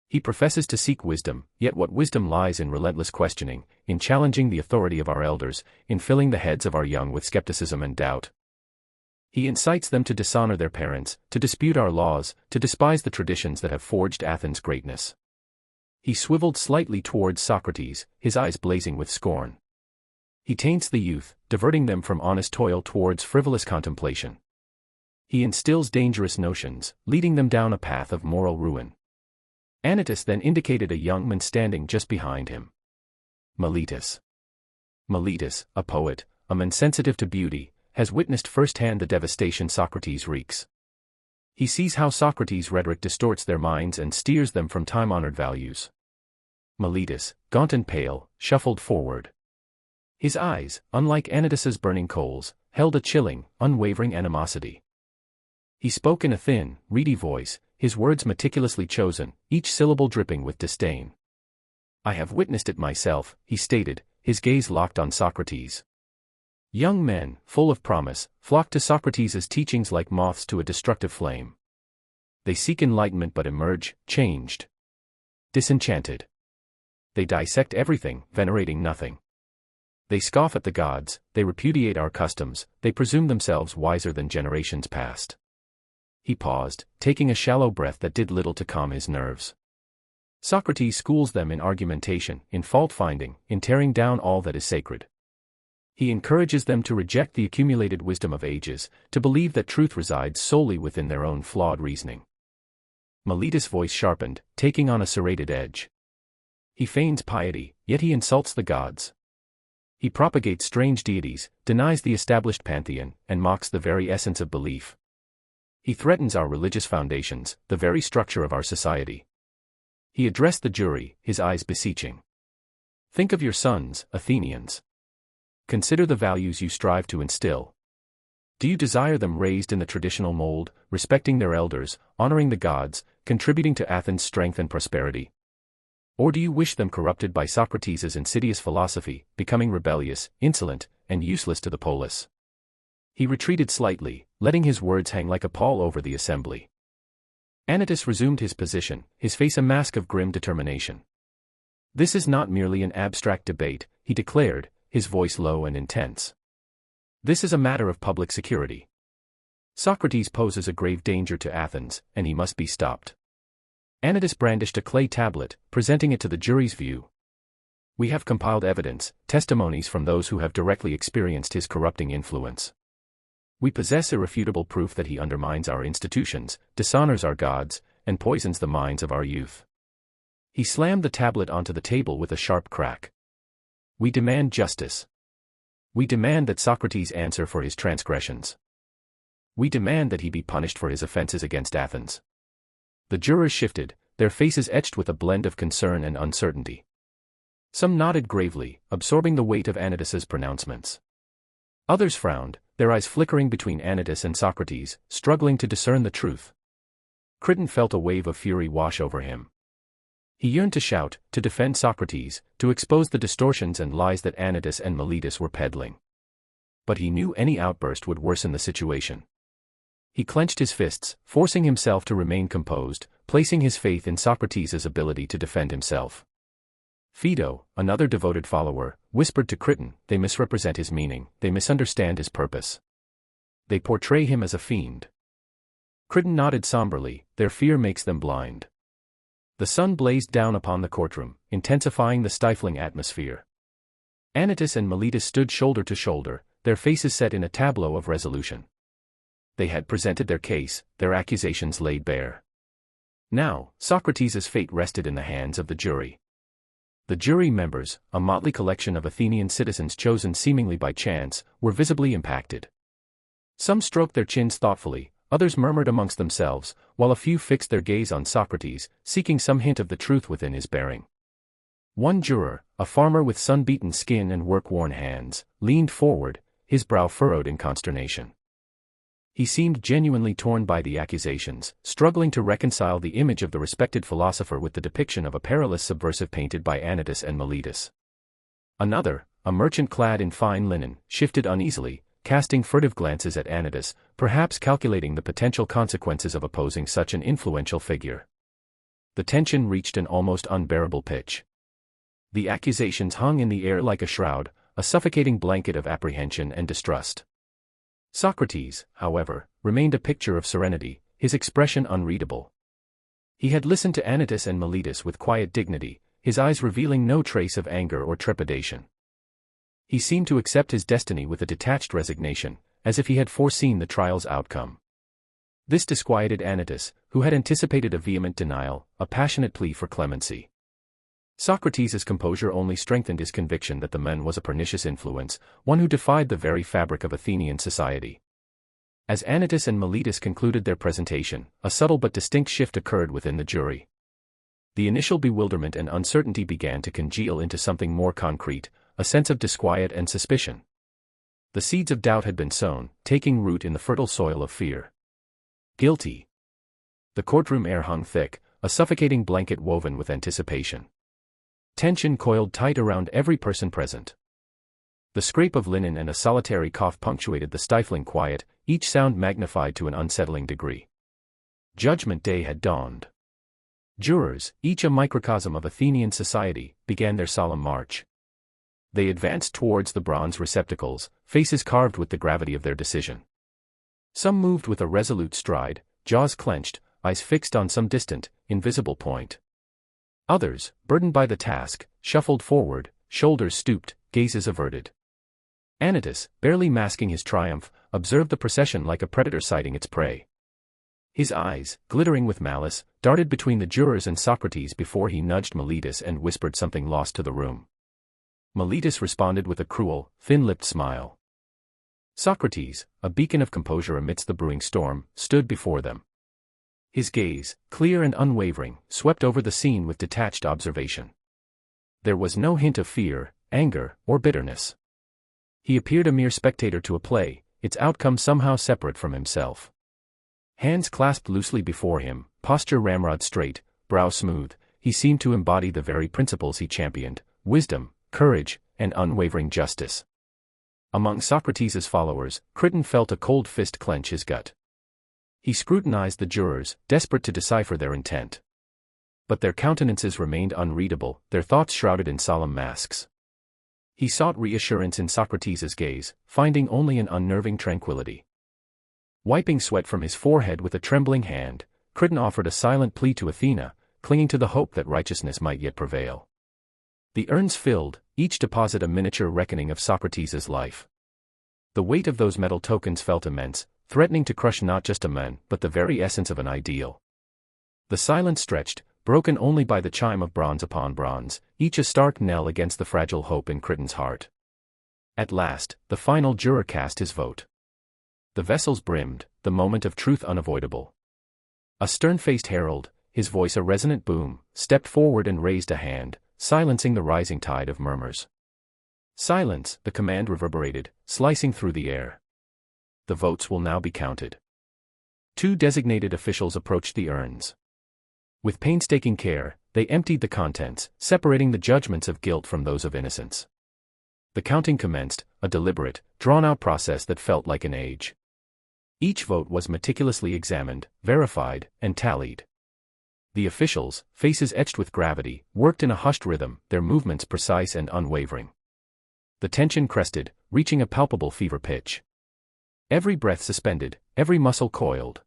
He professes to seek wisdom, yet what wisdom lies in relentless questioning, in challenging the authority of our elders, in filling the heads of our young with skepticism and doubt. He incites them to dishonor their parents, to dispute our laws, to despise the traditions that have forged Athens' greatness. He swiveled slightly towards Socrates, his eyes blazing with scorn. He taints the youth, diverting them from honest toil towards frivolous contemplation. He instills dangerous notions, leading them down a path of moral ruin. Anytus then indicated a young man standing just behind him. Meletus. Meletus, a poet, a man sensitive to beauty, has witnessed firsthand the devastation Socrates wreaks. He sees how Socrates' rhetoric distorts their minds and steers them from time-honored values. Meletus, gaunt and pale, shuffled forward. His eyes, unlike Anytus's burning coals, held a chilling, unwavering animosity. He spoke in a thin, reedy voice, his words meticulously chosen, each syllable dripping with disdain. I have witnessed it myself, he stated, his gaze locked on Socrates. Young men, full of promise, flock to Socrates' teachings like moths to a destructive flame. They seek enlightenment but emerge, changed. Disenchanted. They dissect everything, venerating nothing. They scoff at the gods, they repudiate our customs, they presume themselves wiser than generations past. He paused, taking a shallow breath that did little to calm his nerves. Socrates schools them in argumentation, in fault-finding, in tearing down all that is sacred. He encourages them to reject the accumulated wisdom of ages, to believe that truth resides solely within their own flawed reasoning. Meletus' voice sharpened, taking on a serrated edge. He feigns piety, yet he insults the gods. He propagates strange deities, denies the established pantheon, and mocks the very essence of belief. He threatens our religious foundations, the very structure of our society. He addressed the jury, his eyes beseeching. Think of your sons, Athenians. Consider the values you strive to instill. Do you desire them raised in the traditional mold, respecting their elders, honoring the gods, contributing to Athens' strength and prosperity? Or do you wish them corrupted by Socrates' insidious philosophy, becoming rebellious, insolent, and useless to the polis? He retreated slightly, letting his words hang like a pall over the assembly. Anytus resumed his position, his face a mask of grim determination. This is not merely an abstract debate, he declared, his voice low and intense. This is a matter of public security. Socrates poses a grave danger to Athens, and he must be stopped. Anytus brandished a clay tablet, presenting it to the jury's view. We have compiled evidence, testimonies from those who have directly experienced his corrupting influence. We possess irrefutable proof that he undermines our institutions, dishonors our gods, and poisons the minds of our youth. He slammed the tablet onto the table with a sharp crack. We demand justice. We demand that Socrates answer for his transgressions. We demand that he be punished for his offenses against Athens. The jurors shifted, their faces etched with a blend of concern and uncertainty. Some nodded gravely, absorbing the weight of Anytus's pronouncements. Others frowned, their eyes flickering between Anytus and Socrates, struggling to discern the truth. Crichton felt a wave of fury wash over him. He yearned to shout, to defend Socrates, to expose the distortions and lies that Anytus and Meletus were peddling. But he knew any outburst would worsen the situation. He clenched his fists, forcing himself to remain composed, placing his faith in Socrates' ability to defend himself. Phaedo, another devoted follower, whispered to Crichton, they misrepresent his meaning, they misunderstand his purpose. They portray him as a fiend. Crichton nodded somberly, their fear makes them blind. The sun blazed down upon the courtroom, intensifying the stifling atmosphere. Anytus and Meletus stood shoulder to shoulder, their faces set in a tableau of resolution. They had presented their case, their accusations laid bare. Now, Socrates' fate rested in the hands of the jury. The jury members, a motley collection of Athenian citizens chosen seemingly by chance, were visibly impacted. Some stroked their chins thoughtfully, others murmured amongst themselves, while a few fixed their gaze on Socrates, seeking some hint of the truth within his bearing. One juror, a farmer with sun-beaten skin and work-worn hands, leaned forward, his brow furrowed in consternation. He seemed genuinely torn by the accusations, struggling to reconcile the image of the respected philosopher with the depiction of a perilous subversive painted by Anytus and Meletus. Another, a merchant clad in fine linen, shifted uneasily, casting furtive glances at Anytus, perhaps calculating the potential consequences of opposing such an influential figure. The tension reached an almost unbearable pitch. The accusations hung in the air like a shroud, a suffocating blanket of apprehension and distrust. Socrates, however, remained a picture of serenity, his expression unreadable. He had listened to Anytus and Meletus with quiet dignity, his eyes revealing no trace of anger or trepidation. He seemed to accept his destiny with a detached resignation, as if he had foreseen the trial's outcome. This disquieted Anytus, who had anticipated a vehement denial, a passionate plea for clemency. Socrates' composure only strengthened his conviction that the man was a pernicious influence, one who defied the very fabric of Athenian society. As Anytus and Meletus concluded their presentation, a subtle but distinct shift occurred within the jury. The initial bewilderment and uncertainty began to congeal into something more concrete, a sense of disquiet and suspicion. The seeds of doubt had been sown, taking root in the fertile soil of fear. Guilty. The courtroom air hung thick, a suffocating blanket woven with anticipation. Tension coiled tight around every person present. The scrape of linen and a solitary cough punctuated the stifling quiet, each sound magnified to an unsettling degree. Judgment Day had dawned. Jurors, each a microcosm of Athenian society, began their solemn march. They advanced towards the bronze receptacles, faces carved with the gravity of their decision. Some moved with a resolute stride, jaws clenched, eyes fixed on some distant, invisible point. Others, burdened by the task, shuffled forward, shoulders stooped, gazes averted. Anytus, barely masking his triumph, observed the procession like a predator sighting its prey. His eyes, glittering with malice, darted between the jurors and Socrates before he nudged Meletus and whispered something lost to the room. Meletus responded with a cruel, thin-lipped smile. Socrates, a beacon of composure amidst the brewing storm, stood before them. His gaze, clear and unwavering, swept over the scene with detached observation. There was no hint of fear, anger, or bitterness. He appeared a mere spectator to a play, its outcome somehow separate from himself. Hands clasped loosely before him, posture ramrod straight, brow smooth, he seemed to embody the very principles he championed: wisdom, courage, and unwavering justice. Among Socrates' followers, Crichton felt a cold fist clench his gut. He scrutinized the jurors, desperate to decipher their intent. But their countenances remained unreadable, their thoughts shrouded in solemn masks. He sought reassurance in Socrates' gaze, finding only an unnerving tranquility. Wiping sweat from his forehead with a trembling hand, Crichton offered a silent plea to Athena, clinging to the hope that righteousness might yet prevail. The urns filled, each deposit a miniature reckoning of Socrates' life. The weight of those metal tokens felt immense, threatening to crush not just a man but the very essence of an ideal. The silence stretched, broken only by the chime of bronze upon bronze, each a stark knell against the fragile hope in Crichton's heart. At last, the final juror cast his vote. The vessels brimmed, the moment of truth unavoidable. A stern-faced herald, his voice a resonant boom, stepped forward and raised a hand, silencing the rising tide of murmurs. Silence, the command reverberated, slicing through the air. The votes will now be counted. 2 designated officials approached the urns. With painstaking care, they emptied the contents, separating the judgments of guilt from those of innocence. The counting commenced, a deliberate, drawn-out process that felt like an age. Each vote was meticulously examined, verified, and tallied. The officials, faces etched with gravity, worked in a hushed rhythm, their movements precise and unwavering. The tension crested, reaching a palpable fever pitch. Every breath suspended, every muscle coiled.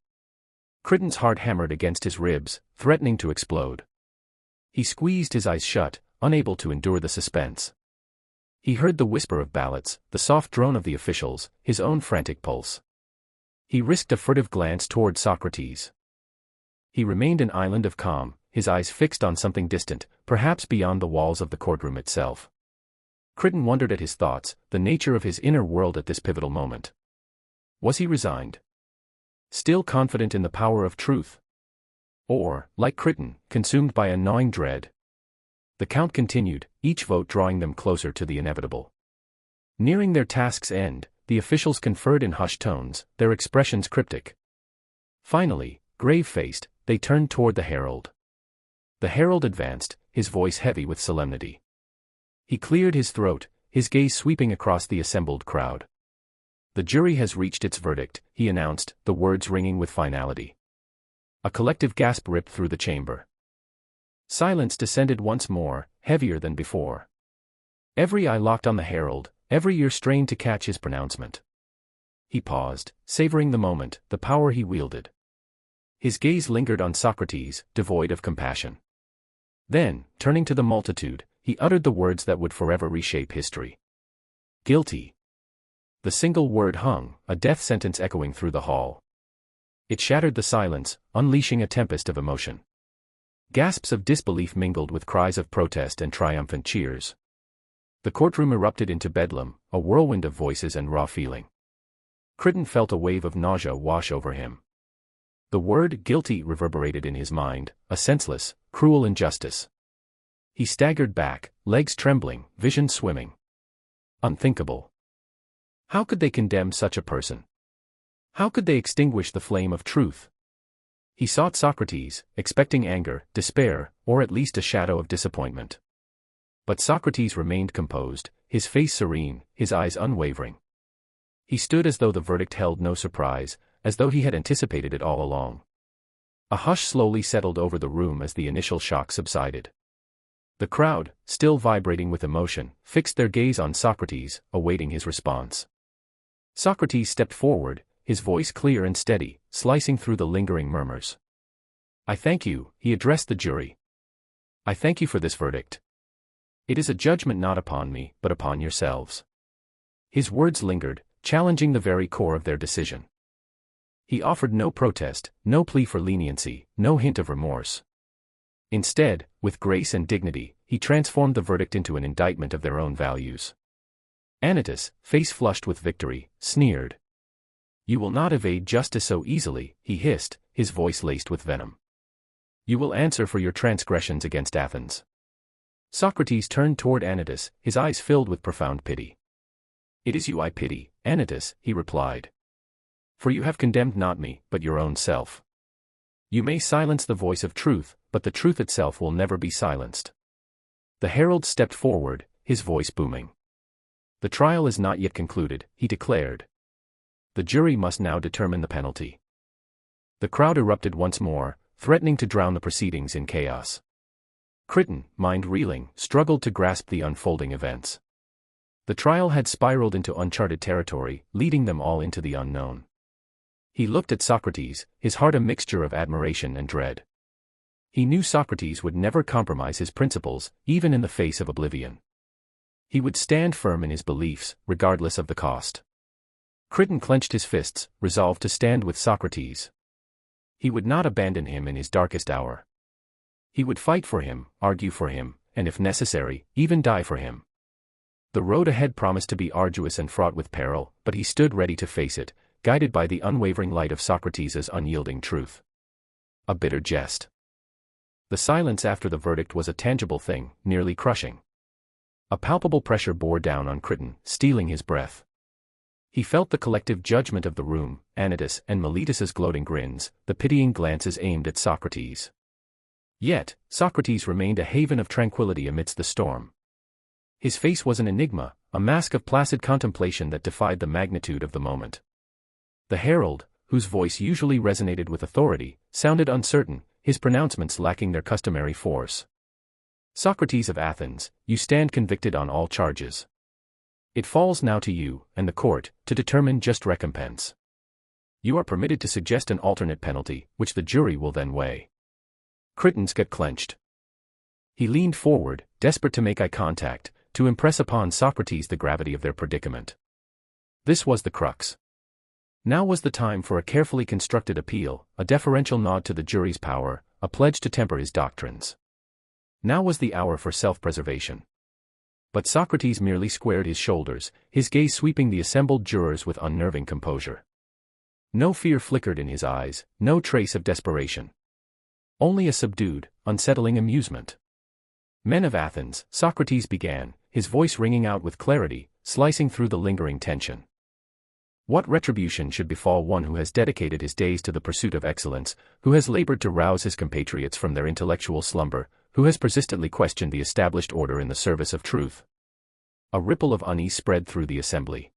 Crichton's heart hammered against his ribs, threatening to explode. He squeezed his eyes shut, unable to endure the suspense. He heard the whisper of ballots, the soft drone of the officials, his own frantic pulse. He risked a furtive glance toward Socrates. He remained an island of calm, his eyes fixed on something distant, perhaps beyond the walls of the courtroom itself. Crichton wondered at his thoughts, the nature of his inner world at this pivotal moment. Was he resigned? Still confident in the power of truth? Or, like Crichton, consumed by a gnawing dread? The count continued, each vote drawing them closer to the inevitable. Nearing their task's end, the officials conferred in hushed tones, their expressions cryptic. Finally, grave-faced, they turned toward the herald. The herald advanced, his voice heavy with solemnity. He cleared his throat, his gaze sweeping across the assembled crowd. The jury has reached its verdict, he announced, the words ringing with finality. A collective gasp ripped through the chamber. Silence descended once more, heavier than before. Every eye locked on the herald, every ear strained to catch his pronouncement. He paused, savoring the moment, the power he wielded. His gaze lingered on Socrates, devoid of compassion. Then, turning to the multitude, he uttered the words that would forever reshape history. Guilty. The single word hung, a death sentence echoing through the hall. It shattered the silence, unleashing a tempest of emotion. Gasps of disbelief mingled with cries of protest and triumphant cheers. The courtroom erupted into bedlam, a whirlwind of voices and raw feeling. Crichton felt a wave of nausea wash over him. The word guilty reverberated in his mind, a senseless, cruel injustice. He staggered back, legs trembling, vision swimming. Unthinkable. How could they condemn such a person? How could they extinguish the flame of truth? He sought Socrates, expecting anger, despair, or at least a shadow of disappointment. But Socrates remained composed, his face serene, his eyes unwavering. He stood as though the verdict held no surprise, as though he had anticipated it all along. A hush slowly settled over the room as the initial shock subsided. The crowd, still vibrating with emotion, fixed their gaze on Socrates, awaiting his response. Socrates stepped forward, his voice clear and steady, slicing through the lingering murmurs. "I thank you," he addressed the jury. "I thank you for this verdict. It is a judgment not upon me, but upon yourselves." His words lingered, challenging the very core of their decision. He offered no protest, no plea for leniency, no hint of remorse. Instead, with grace and dignity, he transformed the verdict into an indictment of their own values. Anytus, face flushed with victory, sneered. "You will not evade justice so easily," he hissed, his voice laced with venom. "You will answer for your transgressions against Athens." Socrates turned toward Anytus, his eyes filled with profound pity. "It is you I pity, Anytus," he replied. "For you have condemned not me, but your own self. You may silence the voice of truth, but the truth itself will never be silenced." The herald stepped forward, his voice booming. "The trial is not yet concluded," he declared. "The jury must now determine the penalty." The crowd erupted once more, threatening to drown the proceedings in chaos. Crichton, mind reeling, struggled to grasp the unfolding events. The trial had spiraled into uncharted territory, leading them all into the unknown. He looked at Socrates, his heart a mixture of admiration and dread. He knew Socrates would never compromise his principles, even in the face of oblivion. He would stand firm in his beliefs, regardless of the cost. Crichton clenched his fists, resolved to stand with Socrates. He would not abandon him in his darkest hour. He would fight for him, argue for him, and if necessary, even die for him. The road ahead promised to be arduous and fraught with peril, but he stood ready to face it, guided by the unwavering light of Socrates' unyielding truth. A bitter jest. The silence after the verdict was a tangible thing, nearly crushing. A palpable pressure bore down on Crichton, stealing his breath. He felt the collective judgment of the room, Anytus and Meletus's gloating grins, the pitying glances aimed at Socrates. Yet, Socrates remained a haven of tranquility amidst the storm. His face was an enigma, a mask of placid contemplation that defied the magnitude of the moment. The herald, whose voice usually resonated with authority, sounded uncertain, his pronouncements lacking their customary force. "Socrates of Athens, you stand convicted on all charges. It falls now to you, and the court, to determine just recompense. You are permitted to suggest an alternate penalty, which the jury will then weigh." Crichton's gut clenched. He leaned forward, desperate to make eye contact, to impress upon Socrates the gravity of their predicament. This was the crux. Now was the time for a carefully constructed appeal, a deferential nod to the jury's power, a pledge to temper his doctrines. Now was the hour for self-preservation. But Socrates merely squared his shoulders, his gaze sweeping the assembled jurors with unnerving composure. No fear flickered in his eyes, no trace of desperation. Only a subdued, unsettling amusement. "Men of Athens," Socrates began, his voice ringing out with clarity, slicing through the lingering tension. "What retribution should befall one who has dedicated his days to the pursuit of excellence, who has labored to rouse his compatriots from their intellectual slumber, who has persistently questioned the established order in the service of truth?" A ripple of unease spread through the assembly.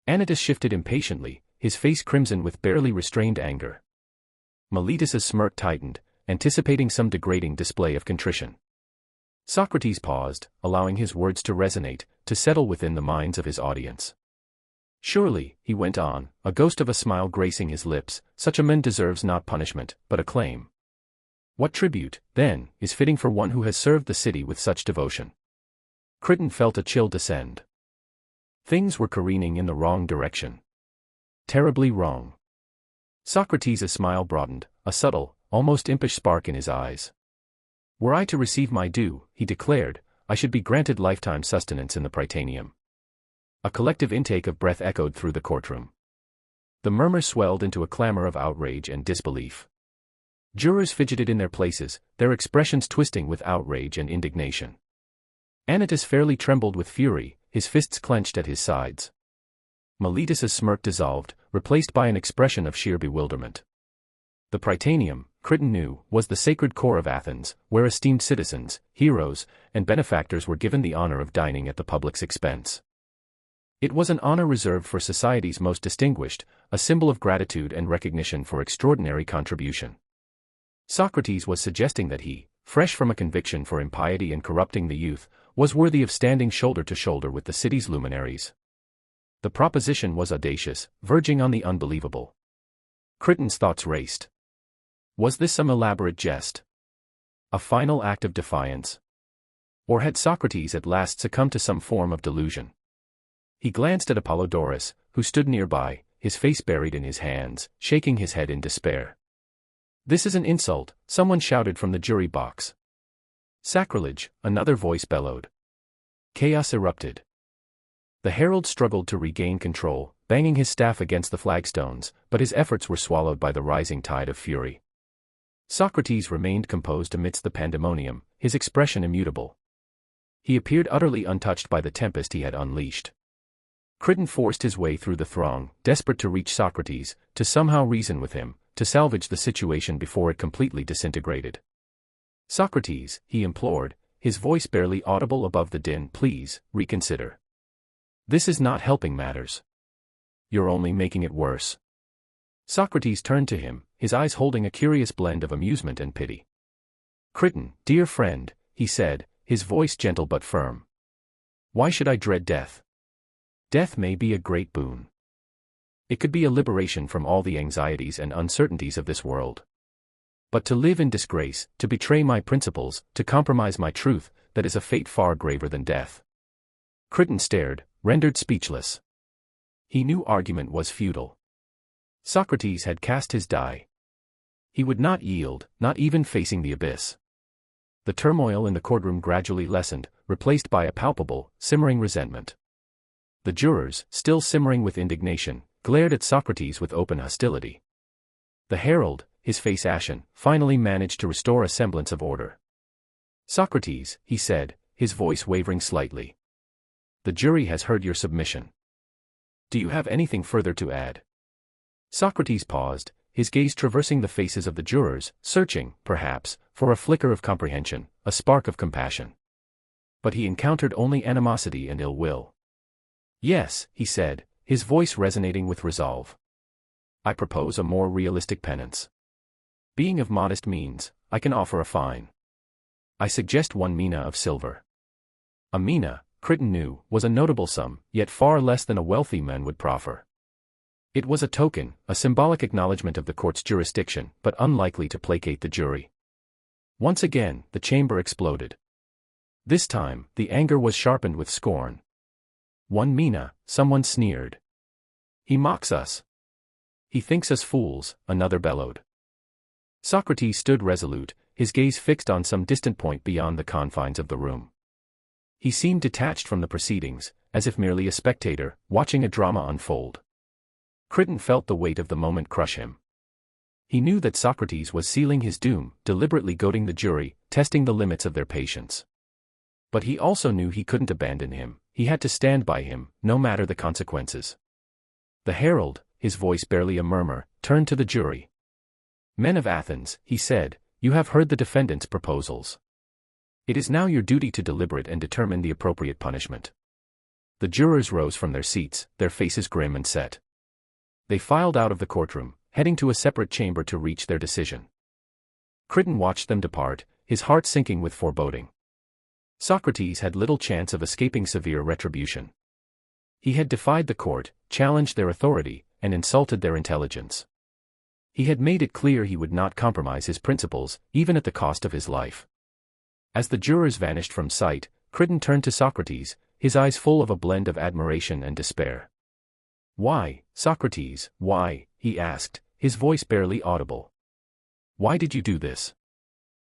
Anytus shifted impatiently, his face crimson with barely restrained anger. Meletus's smirk tightened, anticipating some degrading display of contrition. Socrates paused, allowing his words to resonate, to settle within the minds of his audience. "Surely," he went on, a ghost of a smile gracing his lips, "such a man deserves not punishment, but acclaim. What tribute, then, is fitting for one who has served the city with such devotion?" Crichton felt a chill descend. Things were careening in the wrong direction. Terribly wrong. Socrates' smile broadened, a subtle, almost impish spark in his eyes. "Were I to receive my due," he declared, "I should be granted lifetime sustenance in the Prytaneum." A collective intake of breath echoed through the courtroom. The murmur swelled into a clamor of outrage and disbelief. Jurors fidgeted in their places, their expressions twisting with outrage and indignation. Anytus fairly trembled with fury, his fists clenched at his sides. Meletus's smirk dissolved, replaced by an expression of sheer bewilderment. The Prytaneum, Crichton knew, was the sacred core of Athens, where esteemed citizens, heroes, and benefactors were given the honor of dining at the public's expense. It was an honor reserved for society's most distinguished, a symbol of gratitude and recognition for extraordinary contribution. Socrates was suggesting that he, fresh from a conviction for impiety and corrupting the youth, was worthy of standing shoulder to shoulder with the city's luminaries. The proposition was audacious, verging on the unbelievable. Crichton's thoughts raced. Was this some elaborate jest? A final act of defiance? Or had Socrates at last succumbed to some form of delusion? He glanced at Apollodorus, who stood nearby, his face buried in his hands, shaking his head in despair. "This is an insult," someone shouted from the jury box. "Sacrilege," another voice bellowed. Chaos erupted. The herald struggled to regain control, banging his staff against the flagstones, but his efforts were swallowed by the rising tide of fury. Socrates remained composed amidst the pandemonium, his expression immutable. He appeared utterly untouched by the tempest he had unleashed. Crichton forced his way through the throng, desperate to reach Socrates, to somehow reason with him, to salvage the situation before it completely disintegrated. "Socrates," he implored, his voice barely audible above the din, "please, reconsider. This is not helping matters. You're only making it worse." Socrates turned to him, his eyes holding a curious blend of amusement and pity. "Crichton, dear friend," he said, his voice gentle but firm. "Why should I dread death? Death may be a great boon. It could be a liberation from all the anxieties and uncertainties of this world. But to live in disgrace, to betray my principles, to compromise my truth, that is a fate far graver than death." Crichton stared, rendered speechless. He knew argument was futile. Socrates had cast his die. He would not yield, not even facing the abyss. The turmoil in the courtroom gradually lessened, replaced by a palpable, simmering resentment. The jurors, still simmering with indignation, glared at Socrates with open hostility. The herald, his face ashen, finally managed to restore a semblance of order. "Socrates," he said, his voice wavering slightly. "The jury has heard your submission. Do you have anything further to add?" Socrates paused, his gaze traversing the faces of the jurors, searching, perhaps, for a flicker of comprehension, a spark of compassion. But he encountered only animosity and ill will. "Yes," he said, his voice resonating with resolve. "I propose a more realistic penance. Being of modest means, I can offer a fine. I suggest 1 mina of silver." A mina, Crichton knew, was a notable sum, yet far less than a wealthy man would proffer. It was a token, a symbolic acknowledgement of the court's jurisdiction, but unlikely to placate the jury. Once again, the chamber exploded. This time, the anger was sharpened with scorn. 1 mina, someone sneered. "He mocks us. He thinks us fools," another bellowed. Socrates stood resolute, his gaze fixed on some distant point beyond the confines of the room. He seemed detached from the proceedings, as if merely a spectator, watching a drama unfold. Crichton felt the weight of the moment crush him. He knew that Socrates was sealing his doom, deliberately goading the jury, testing the limits of their patience. But he also knew he couldn't abandon him, he had to stand by him, no matter the consequences. The herald, his voice barely a murmur, turned to the jury. "Men of Athens," he said, "you have heard the defendant's proposals. It is now your duty to deliberate and determine the appropriate punishment." The jurors rose from their seats, their faces grim and set. They filed out of the courtroom, heading to a separate chamber to reach their decision. Crichton watched them depart, his heart sinking with foreboding. Socrates had little chance of escaping severe retribution. He had defied the court, challenged their authority, and insulted their intelligence. He had made it clear he would not compromise his principles, even at the cost of his life. As the jurors vanished from sight, Crichton turned to Socrates, his eyes full of a blend of admiration and despair. "Why, Socrates, why?" he asked, his voice barely audible. "Why did you do this?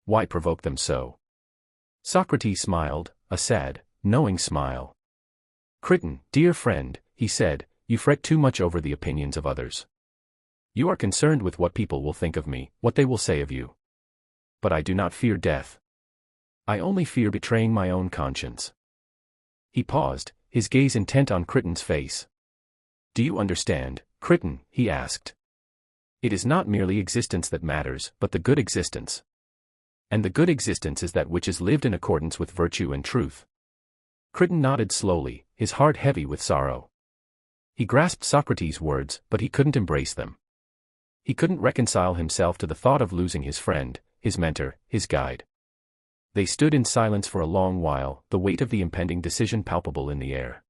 Why provoke them so?" Socrates smiled, a sad, knowing smile. "Crichton, dear friend," he said, "you fret too much over the opinions of others. You are concerned with what people will think of me, what they will say of you. But I do not fear death. I only fear betraying my own conscience." He paused, his gaze intent on Crichton's face. "Do you understand, Crichton?" he asked. "It is not merely existence that matters, but the good existence. And the good existence is that which is lived in accordance with virtue and truth." Crichton nodded slowly, his heart heavy with sorrow. He grasped Socrates' words, but he couldn't embrace them. He couldn't reconcile himself to the thought of losing his friend, his mentor, his guide. They stood in silence for a long while, the weight of the impending decision palpable in the air.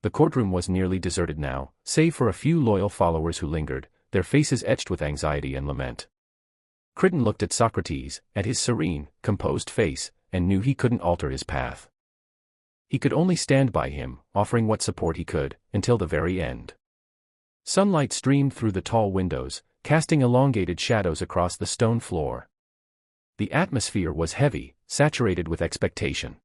The courtroom was nearly deserted now, save for a few loyal followers who lingered, their faces etched with anxiety and lament. Crichton looked at Socrates, at his serene, composed face, and knew he couldn't alter his path. He could only stand by him, offering what support he could, until the very end. Sunlight streamed through the tall windows, casting elongated shadows across the stone floor. The atmosphere was heavy, saturated with expectation.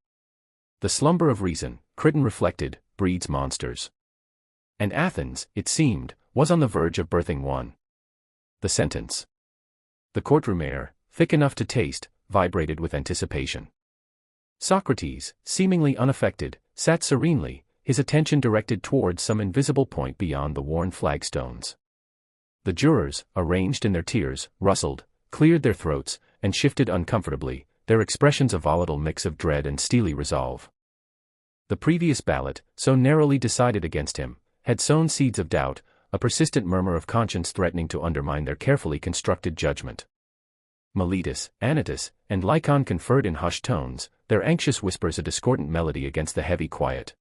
The slumber of reason, Crichton reflected, breeds monsters. And Athens, it seemed, was on the verge of birthing one. The sentence. The courtroom air, thick enough to taste, vibrated with anticipation. Socrates, seemingly unaffected, sat serenely, his attention directed towards some invisible point beyond the worn flagstones. The jurors, arranged in their tiers, rustled, cleared their throats, and shifted uncomfortably, their expressions a volatile mix of dread and steely resolve. The previous ballot, so narrowly decided against him, had sown seeds of doubt, a persistent murmur of conscience threatening to undermine their carefully constructed judgment. Miletus, Anytus, and Lycon conferred in hushed tones, their anxious whispers a discordant melody against the heavy quiet.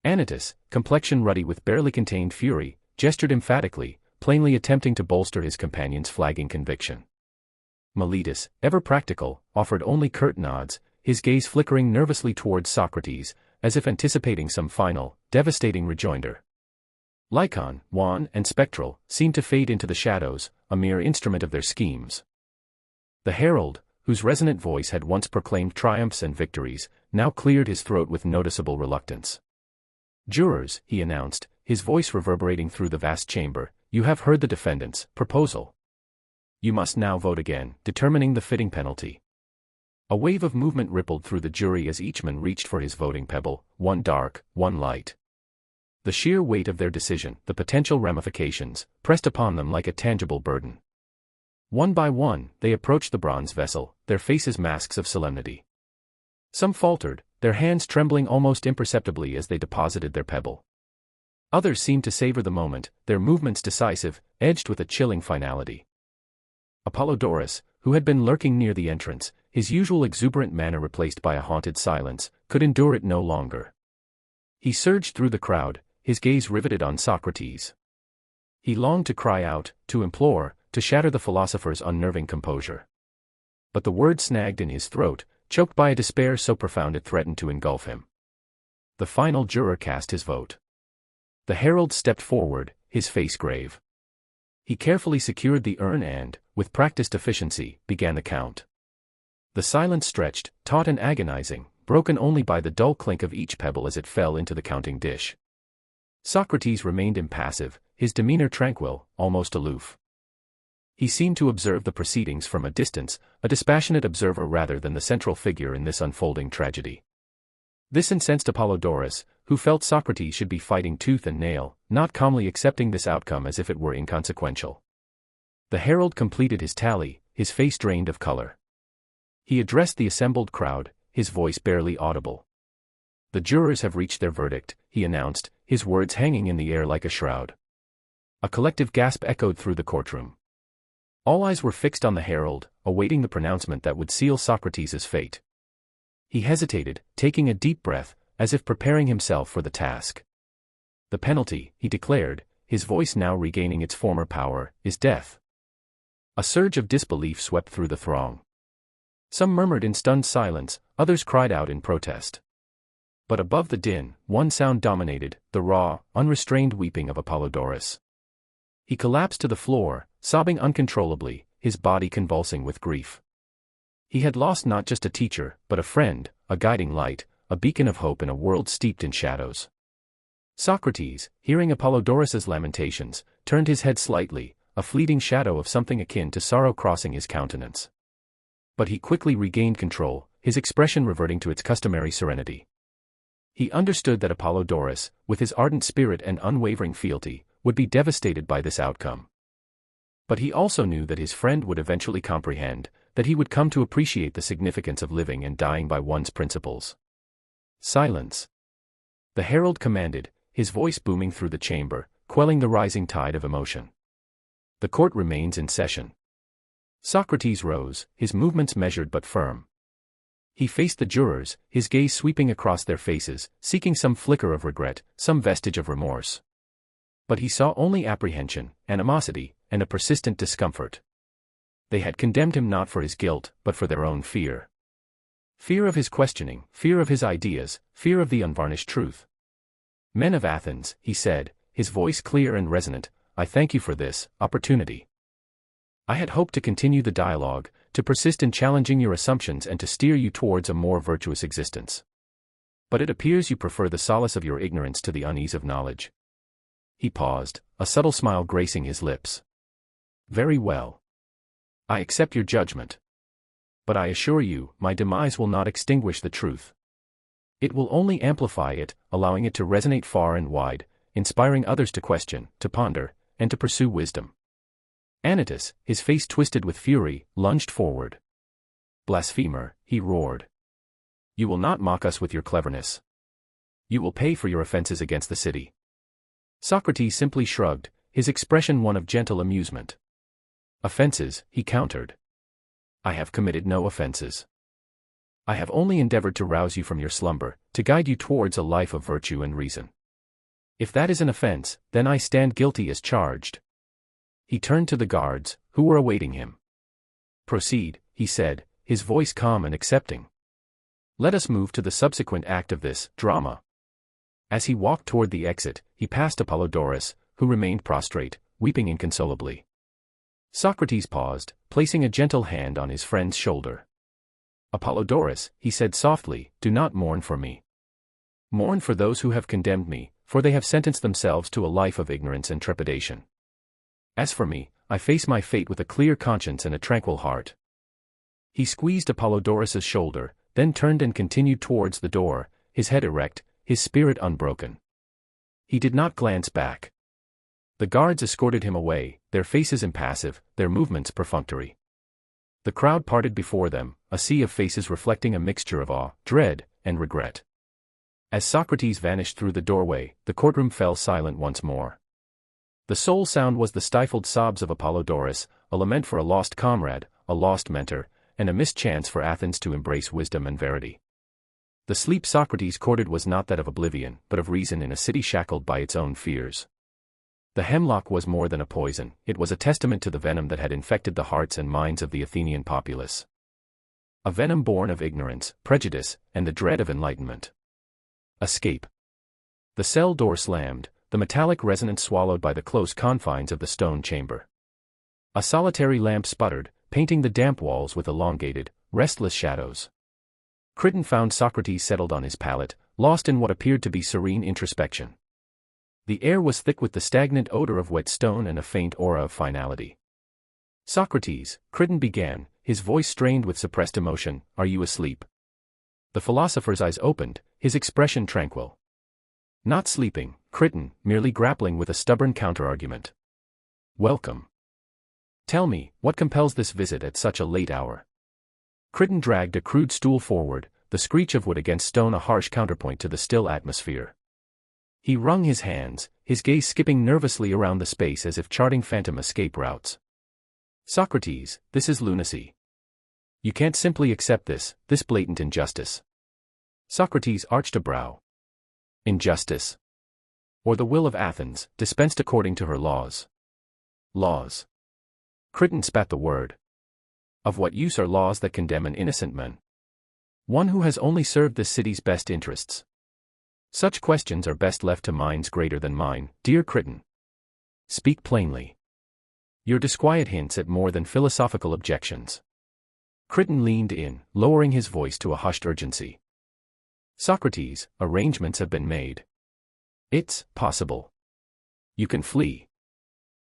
Anytus, complexion ruddy with barely contained fury, gestured emphatically, plainly attempting to bolster his companion's flagging conviction. Miletus, ever practical, offered only curt nods, his gaze flickering nervously towards Socrates, as if anticipating some final, devastating rejoinder. Lycon, wan and spectral, seemed to fade into the shadows, a mere instrument of their schemes. The herald, whose resonant voice had once proclaimed triumphs and victories, now cleared his throat with noticeable reluctance. "Jurors," he announced, his voice reverberating through the vast chamber, "you have heard the defendant's proposal. You must now vote again, determining the fitting penalty." A wave of movement rippled through the jury as each man reached for his voting pebble, one dark, one light. The sheer weight of their decision, the potential ramifications, pressed upon them like a tangible burden. One by one, they approached the bronze vessel, their faces masks of solemnity. Some faltered, their hands trembling almost imperceptibly as they deposited their pebble. Others seemed to savor the moment, their movements decisive, edged with a chilling finality. Apollodorus, who had been lurking near the entrance, his usual exuberant manner replaced by a haunted silence, could endure it no longer. He surged through the crowd, his gaze riveted on Socrates. He longed to cry out, to implore, to shatter the philosopher's unnerving composure. But the word snagged in his throat, choked by a despair so profound it threatened to engulf him. The final juror cast his vote. The herald stepped forward, his face grave. He carefully secured the urn and, with practiced efficiency, began the count. The silence stretched, taut and agonizing, broken only by the dull clink of each pebble as it fell into the counting dish. Socrates remained impassive, his demeanor tranquil, almost aloof. He seemed to observe the proceedings from a distance, a dispassionate observer rather than the central figure in this unfolding tragedy. This incensed Apollodorus, who felt Socrates should be fighting tooth and nail, not calmly accepting this outcome as if it were inconsequential. The herald completed his tally, his face drained of color. He addressed the assembled crowd, his voice barely audible. "The jurors have reached their verdict," he announced, his words hanging in the air like a shroud. A collective gasp echoed through the courtroom. All eyes were fixed on the herald, awaiting the pronouncement that would seal Socrates' fate. He hesitated, taking a deep breath, as if preparing himself for the task. "The penalty," he declared, his voice now regaining its former power, "is death." A surge of disbelief swept through the throng. Some murmured in stunned silence, others cried out in protest. But above the din, one sound dominated, the raw, unrestrained weeping of Apollodorus. He collapsed to the floor, sobbing uncontrollably, his body convulsing with grief. He had lost not just a teacher, but a friend, a guiding light, a beacon of hope in a world steeped in shadows. Socrates, hearing Apollodorus's lamentations, turned his head slightly, a fleeting shadow of something akin to sorrow crossing his countenance. But he quickly regained control, his expression reverting to its customary serenity. He understood that Apollodorus, with his ardent spirit and unwavering fealty, would be devastated by this outcome. But he also knew that his friend would eventually comprehend, that he would come to appreciate the significance of living and dying by one's principles. Silence. The herald commanded, his voice booming through the chamber, quelling the rising tide of emotion. The court remains in session. Socrates rose, his movements measured but firm. He faced the jurors, his gaze sweeping across their faces, seeking some flicker of regret, some vestige of remorse. But he saw only apprehension, animosity, and a persistent discomfort. They had condemned him not for his guilt, but for their own fear. Fear of his questioning, fear of his ideas, fear of the unvarnished truth. "Men of Athens," he said, his voice clear and resonant, I thank you for this opportunity. I had hoped to continue the dialogue, to persist in challenging your assumptions and to steer you towards a more virtuous existence. But it appears you prefer the solace of your ignorance to the unease of knowledge. He paused, a subtle smile gracing his lips. Very well. I accept your judgment. But I assure you, my demise will not extinguish the truth. It will only amplify it, allowing it to resonate far and wide, inspiring others to question, to ponder, and to pursue wisdom. Anytus, his face twisted with fury, lunged forward. Blasphemer, he roared. You will not mock us with your cleverness. You will pay for your offenses against the city. Socrates simply shrugged, his expression one of gentle amusement. Offenses, he countered. I have committed no offenses. I have only endeavored to rouse you from your slumber, to guide you towards a life of virtue and reason. If that is an offense, then I stand guilty as charged. He turned to the guards, who were awaiting him. Proceed, he said, his voice calm and accepting. Let us move to the subsequent act of this drama. As he walked toward the exit, he passed Apollodorus, who remained prostrate, weeping inconsolably. Socrates paused, placing a gentle hand on his friend's shoulder. Apollodorus, he said softly, do not mourn for me. Mourn for those who have condemned me, for they have sentenced themselves to a life of ignorance and trepidation. As for me, I face my fate with a clear conscience and a tranquil heart. He squeezed Apollodorus's shoulder, then turned and continued towards the door, his head erect, his spirit unbroken. He did not glance back. The guards escorted him away, their faces impassive, their movements perfunctory. The crowd parted before them, a sea of faces reflecting a mixture of awe, dread, and regret. As Socrates vanished through the doorway, the courtroom fell silent once more. The sole sound was the stifled sobs of Apollodorus, a lament for a lost comrade, a lost mentor, and a missed chance for Athens to embrace wisdom and verity. The sleep Socrates courted was not that of oblivion, but of reason in a city shackled by its own fears. The hemlock was more than a poison, it was a testament to the venom that had infected the hearts and minds of the Athenian populace. A venom born of ignorance, prejudice, and the dread of enlightenment. Escape. The cell door slammed, the metallic resonance swallowed by the close confines of the stone chamber. A solitary lamp sputtered, painting the damp walls with elongated, restless shadows. Crichton found Socrates settled on his pallet, lost in what appeared to be serene introspection. The air was thick with the stagnant odor of wet stone and a faint aura of finality. Socrates, Crichton began, his voice strained with suppressed emotion, are you asleep? The philosopher's eyes opened, his expression tranquil. Not sleeping, Crichton, merely grappling with a stubborn counter-argument. Welcome. Tell me, what compels this visit at such a late hour? Crichton dragged a crude stool forward, the screech of wood against stone a harsh counterpoint to the still atmosphere. He wrung his hands, his gaze skipping nervously around the space as if charting phantom escape routes. Socrates, this is lunacy. You can't simply accept this blatant injustice. Socrates arched a brow. Injustice? Or the will of Athens, dispensed according to her laws? Laws. Crichton spat the word. Of what use are laws that condemn an innocent man? One who has only served this city's best interests. Such questions are best left to minds greater than mine, dear Crichton. Speak plainly. Your disquiet hints at more than philosophical objections. Crichton leaned in, lowering his voice to a hushed urgency. Socrates, arrangements have been made. It's possible. You can flee.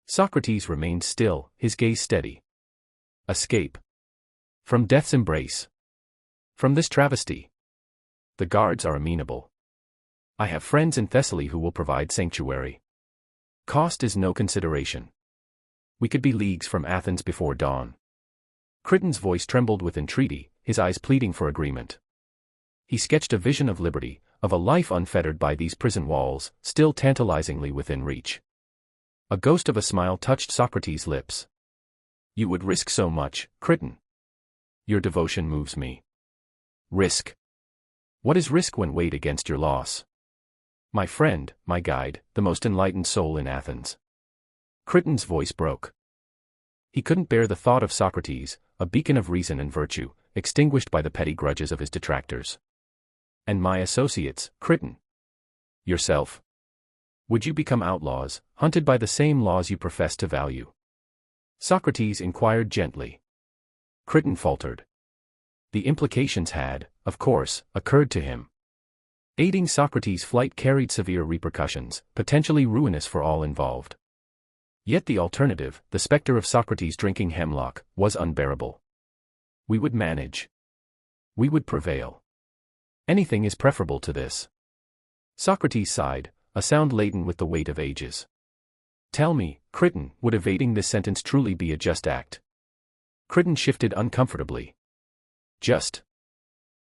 Socrates remained still, his gaze steady. Escape. From death's embrace. From this travesty. The guards are amenable. I have friends in Thessaly who will provide sanctuary. Cost is no consideration. We could be leagues from Athens before dawn. Crichton's voice trembled with entreaty, his eyes pleading for agreement. He sketched a vision of liberty, of a life unfettered by these prison walls, still tantalizingly within reach. A ghost of a smile touched Socrates' lips. You would risk so much, Crichton. Your devotion moves me. Risk. What is risk when weighed against your loss? My friend, my guide, the most enlightened soul in Athens. Crichton's voice broke. He couldn't bear the thought of Socrates, a beacon of reason and virtue, extinguished by the petty grudges of his detractors. And my associates, Crichton. Yourself. Would you become outlaws, hunted by the same laws you profess to value? Socrates inquired gently. Crichton faltered. The implications had, of course, occurred to him. Aiding Socrates' flight carried severe repercussions, potentially ruinous for all involved. Yet the alternative, the specter of Socrates drinking hemlock, was unbearable. We would manage. We would prevail. Anything is preferable to this. Socrates sighed, a sound laden with the weight of ages. Tell me, Crichton, would evading this sentence truly be a just act? Crichton shifted uncomfortably. Just.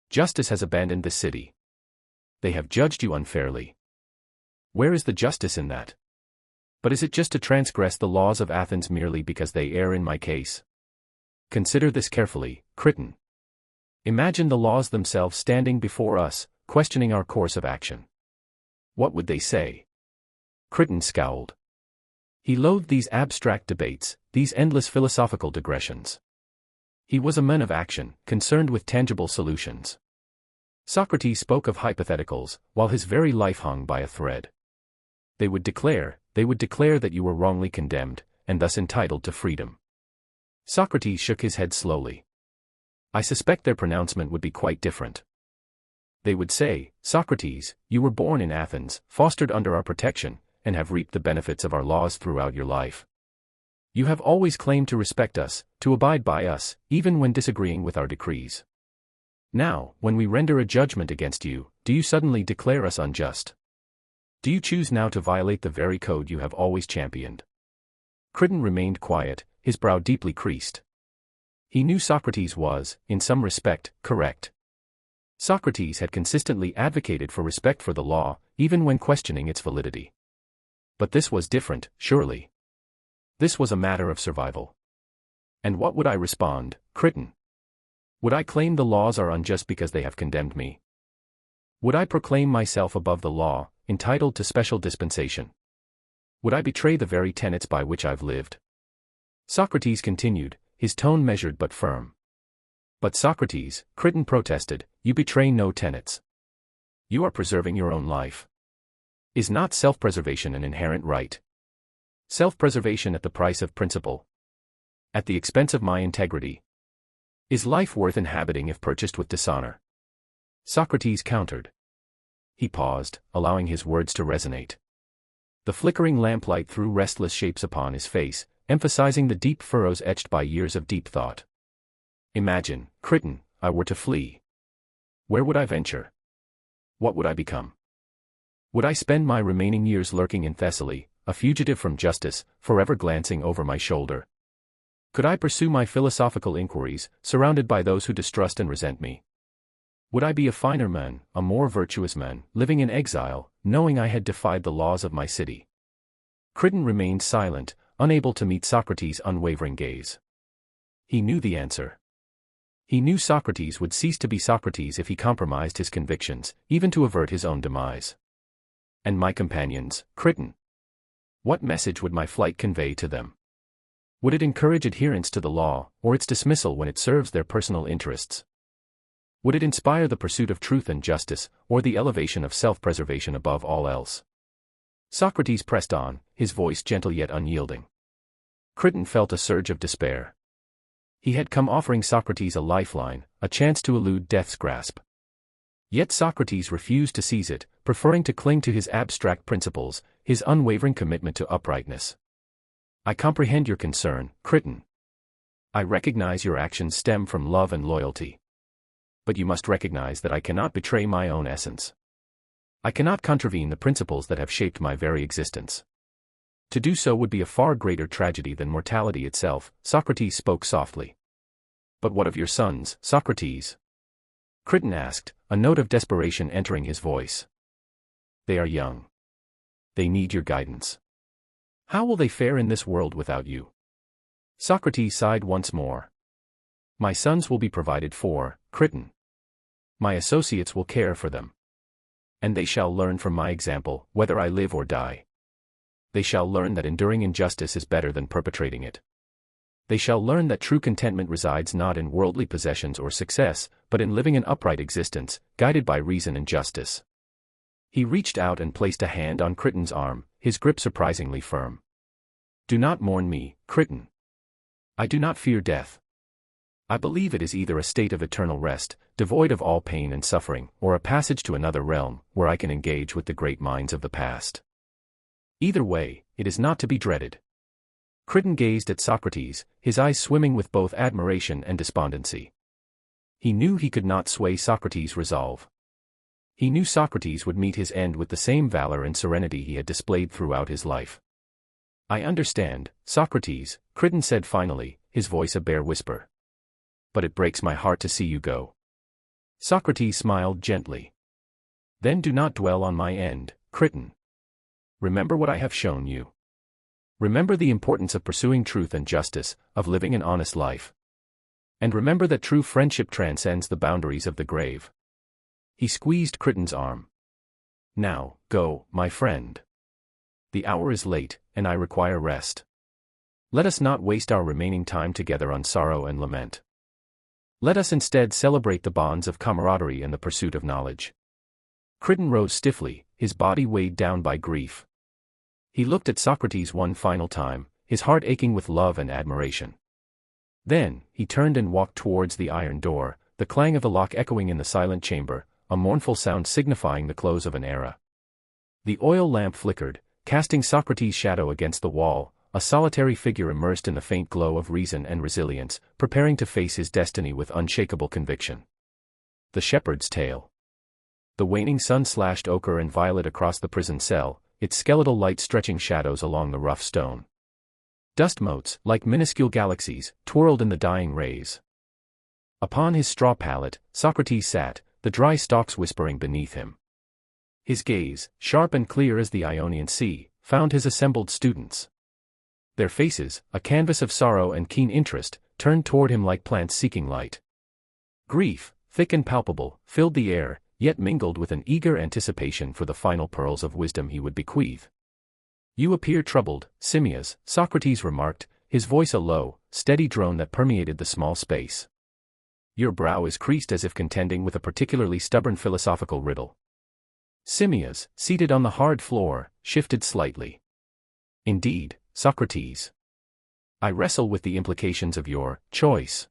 Justice has abandoned the city. They have judged you unfairly. Where is the justice in that? But is it just to transgress the laws of Athens merely because they err in my case? Consider this carefully, Crichton. Imagine the laws themselves standing before us, questioning our course of action. What would they say? Crichton scowled. He loathed these abstract debates, these endless philosophical digressions. He was a man of action, concerned with tangible solutions. Socrates spoke of hypotheticals, while his very life hung by a thread. They would declare that you were wrongly condemned, and thus entitled to freedom. Socrates shook his head slowly. I suspect their pronouncement would be quite different. They would say, Socrates, you were born in Athens, fostered under our protection, and have reaped the benefits of our laws throughout your life. You have always claimed to respect us, to abide by us, even when disagreeing with our decrees. Now, when we render a judgment against you, do you suddenly declare us unjust? Do you choose now to violate the very code you have always championed? Crichton remained quiet, his brow deeply creased. He knew Socrates was, in some respect, correct. Socrates had consistently advocated for respect for the law, even when questioning its validity. But this was different, surely. This was a matter of survival. And what would I respond, Crichton? Would I claim the laws are unjust because they have condemned me? Would I proclaim myself above the law, entitled to special dispensation? Would I betray the very tenets by which I've lived? Socrates continued, his tone measured but firm. But Socrates, Crichton protested, you betray no tenets. You are preserving your own life. Is not self-preservation an inherent right? Self-preservation at the price of principle? At the expense of my integrity? Is life worth inhabiting if purchased with dishonor? Socrates countered. He paused, allowing his words to resonate. The flickering lamplight threw restless shapes upon his face, emphasizing the deep furrows etched by years of deep thought. Imagine, Crichton, I were to flee. Where would I venture? What would I become? Would I spend my remaining years lurking in Thessaly, a fugitive from justice, forever glancing over my shoulder? Could I pursue my philosophical inquiries, surrounded by those who distrust and resent me? Would I be a finer man, a more virtuous man, living in exile, knowing I had defied the laws of my city? Crichton remained silent, unable to meet Socrates' unwavering gaze. He knew the answer. He knew Socrates would cease to be Socrates if he compromised his convictions, even to avert his own demise. And my companions, Crichton? What message would my flight convey to them? Would it encourage adherence to the law, or its dismissal when it serves their personal interests? Would it inspire the pursuit of truth and justice, or the elevation of self-preservation above all else? Socrates pressed on, his voice gentle yet unyielding. Crichton felt a surge of despair. He had come offering Socrates a lifeline, a chance to elude death's grasp. Yet Socrates refused to seize it, preferring to cling to his abstract principles, his unwavering commitment to uprightness. I comprehend your concern, Crichton. I recognize your actions stem from love and loyalty. But you must recognize that I cannot betray my own essence. I cannot contravene the principles that have shaped my very existence. To do so would be a far greater tragedy than mortality itself. Socrates spoke softly. But what of your sons, Socrates? Crichton asked, a note of desperation entering his voice. They are young. They need your guidance. How will they fare in this world without you? Socrates sighed once more. My sons will be provided for, Crichton. My associates will care for them. And they shall learn from my example, whether I live or die. They shall learn that enduring injustice is better than perpetrating it. They shall learn that true contentment resides not in worldly possessions or success, but in living an upright existence, guided by reason and justice. He reached out and placed a hand on Crichton's arm, his grip surprisingly firm. Do not mourn me, Crichton. I do not fear death. I believe it is either a state of eternal rest, devoid of all pain and suffering, or a passage to another realm, where I can engage with the great minds of the past. Either way, it is not to be dreaded. Crichton gazed at Socrates, his eyes swimming with both admiration and despondency. He knew he could not sway Socrates' resolve. He knew Socrates would meet his end with the same valor and serenity he had displayed throughout his life. I understand, Socrates, Crichton said finally, his voice a bare whisper. But it breaks my heart to see you go. Socrates smiled gently. Then do not dwell on my end, Crichton. Remember what I have shown you. Remember the importance of pursuing truth and justice, of living an honest life. And remember that true friendship transcends the boundaries of the grave. He squeezed Crichton's arm. Now, go, my friend. The hour is late, and I require rest. Let us not waste our remaining time together on sorrow and lament. Let us instead celebrate the bonds of camaraderie and the pursuit of knowledge. Crichton rose stiffly, his body weighed down by grief. He looked at Socrates one final time, his heart aching with love and admiration. Then, he turned and walked towards the iron door, the clang of the lock echoing in the silent chamber, a mournful sound signifying the close of an era. The oil lamp flickered, casting Socrates' shadow against the wall, a solitary figure immersed in the faint glow of reason and resilience, preparing to face his destiny with unshakable conviction. The Shepherd's Tale. The waning sun slashed ochre and violet across the prison cell, its skeletal light stretching shadows along the rough stone. Dust motes, like minuscule galaxies, twirled in the dying rays. Upon his straw pallet, Socrates sat, the dry stalks whispering beneath him. His gaze, sharp and clear as the Ionian Sea, found his assembled students. Their faces, a canvas of sorrow and keen interest, turned toward him like plants seeking light. Grief, thick and palpable, filled the air, yet mingled with an eager anticipation for the final pearls of wisdom he would bequeath. You appear troubled, Simmias, Socrates remarked, his voice a low, steady drone that permeated the small space. Your brow is creased as if contending with a particularly stubborn philosophical riddle. Simmias, seated on the hard floor, shifted slightly. Indeed, Socrates. I wrestle with the implications of your choice.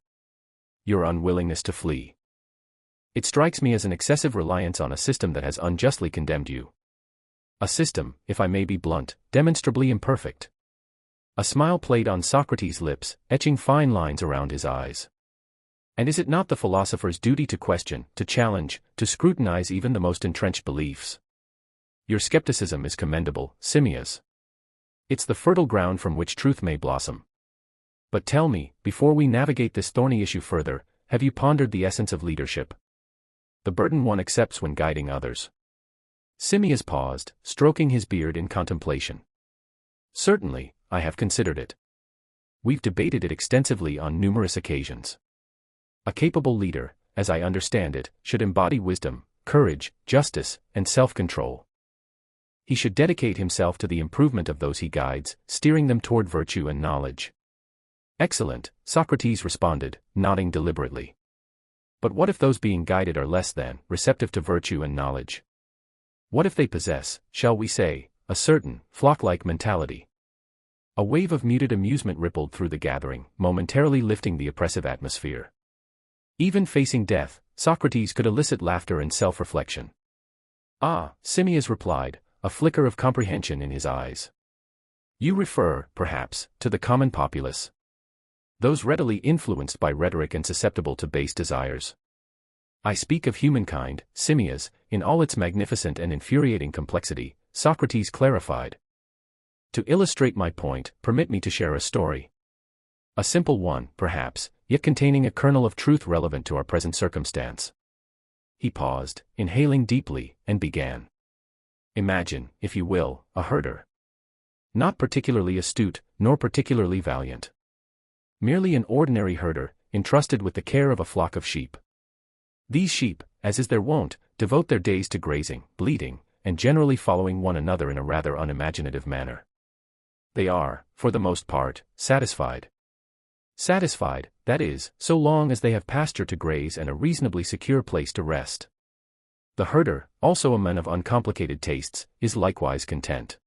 Your unwillingness to flee. It strikes me as an excessive reliance on a system that has unjustly condemned you. A system, if I may be blunt, demonstrably imperfect. A smile played on Socrates' lips, etching fine lines around his eyes. And is it not the philosopher's duty to question, to challenge, to scrutinize even the most entrenched beliefs? Your skepticism is commendable, Simmias. It's the fertile ground from which truth may blossom. But tell me, before we navigate this thorny issue further, have you pondered the essence of leadership? The burden one accepts when guiding others. Simmias paused, stroking his beard in contemplation. Certainly, I have considered it. We've debated it extensively on numerous occasions. A capable leader, as I understand it, should embody wisdom, courage, justice, and self-control. He should dedicate himself to the improvement of those he guides, steering them toward virtue and knowledge. Excellent, Socrates responded, nodding deliberately. But what if those being guided are less than receptive to virtue and knowledge? What if they possess, shall we say, a certain flock-like mentality? A wave of muted amusement rippled through the gathering, momentarily lifting the oppressive atmosphere. Even facing death, Socrates could elicit laughter and self-reflection. Ah, Simmias replied, a flicker of comprehension in his eyes. You refer, perhaps, to the common populace. Those readily influenced by rhetoric and susceptible to base desires. I speak of humankind, Simmias, in all its magnificent and infuriating complexity, Socrates clarified. To illustrate my point, permit me to share a story. A simple one, perhaps, yet containing a kernel of truth relevant to our present circumstance. He paused, inhaling deeply, and began. Imagine, if you will, a herder. Not particularly astute, nor particularly valiant. Merely an ordinary herder, entrusted with the care of a flock of sheep. These sheep, as is their wont, devote their days to grazing, bleating, and generally following one another in a rather unimaginative manner. They are, for the most part, satisfied. Satisfied, that is, so long as they have pasture to graze and a reasonably secure place to rest. The herder, also a man of uncomplicated tastes, is likewise content.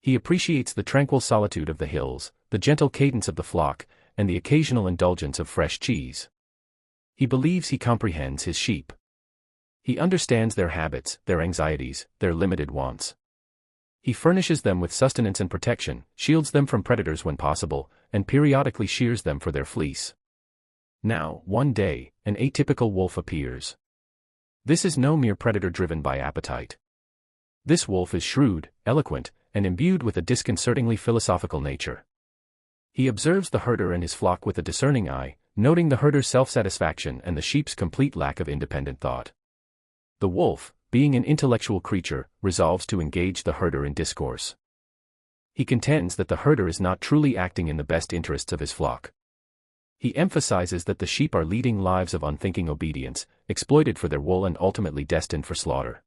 He appreciates the tranquil solitude of the hills, the gentle cadence of the flock, and the occasional indulgence of fresh cheese. He believes he comprehends his sheep. He understands their habits, their anxieties, their limited wants. He furnishes them with sustenance and protection, shields them from predators when possible, and periodically shears them for their fleece. Now, one day, an atypical wolf appears. This is no mere predator driven by appetite. This wolf is shrewd, eloquent, and imbued with a disconcertingly philosophical nature. He observes the herder and his flock with a discerning eye, noting the herder's self-satisfaction and the sheep's complete lack of independent thought. The wolf, being an intellectual creature, resolves to engage the herder in discourse. He contends that the herder is not truly acting in the best interests of his flock. He emphasizes that the sheep are leading lives of unthinking obedience, exploited for their wool and ultimately destined for slaughter.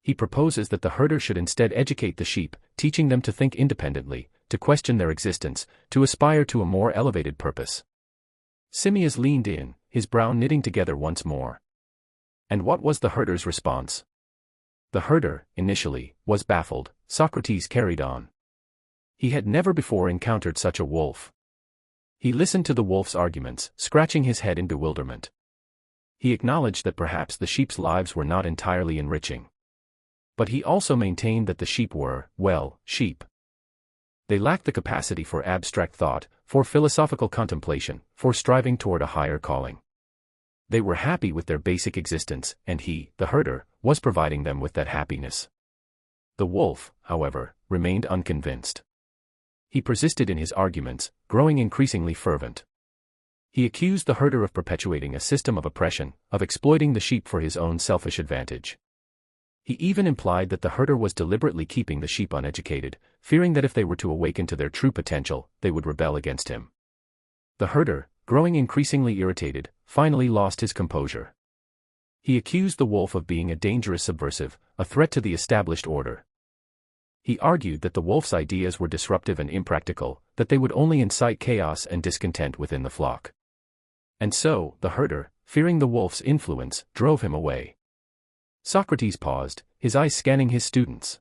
He proposes that the herder should instead educate the sheep, teaching them to think independently, to question their existence, to aspire to a more elevated purpose. Simmias leaned in, his brow knitting together once more. And what was the herder's response? The herder, initially, was baffled. Socrates carried on. He had never before encountered such a wolf. He listened to the wolf's arguments, scratching his head in bewilderment. He acknowledged that perhaps the sheep's lives were not entirely enriching. But he also maintained that the sheep were, well, sheep. They lacked the capacity for abstract thought, for philosophical contemplation, for striving toward a higher calling. They were happy with their basic existence, and he, the herder, was providing them with that happiness. The wolf, however, remained unconvinced. He persisted in his arguments, growing increasingly fervent. He accused the herder of perpetuating a system of oppression, of exploiting the sheep for his own selfish advantage. He even implied that the herder was deliberately keeping the sheep uneducated, fearing that if they were to awaken to their true potential, they would rebel against him. The herder, growing increasingly irritated, finally lost his composure. He accused the wolf of being a dangerous subversive, a threat to the established order. He argued that the wolf's ideas were disruptive and impractical, that they would only incite chaos and discontent within the flock. And so, the herder, fearing the wolf's influence, drove him away. Socrates paused, his eyes scanning his students.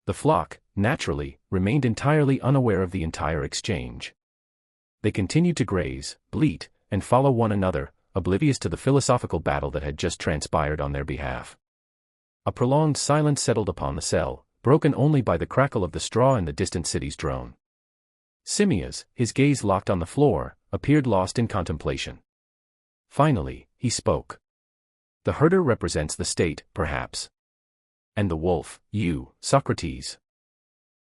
The flock, naturally, remained entirely unaware of the entire exchange. They continued to graze, bleat, and follow one another, oblivious to the philosophical battle that had just transpired on their behalf. A prolonged silence settled upon the cell, broken only by the crackle of the straw and the distant city's drone. Simmias, his gaze locked on the floor, appeared lost in contemplation. Finally, he spoke. The herder represents the state, perhaps. And the wolf, you, Socrates.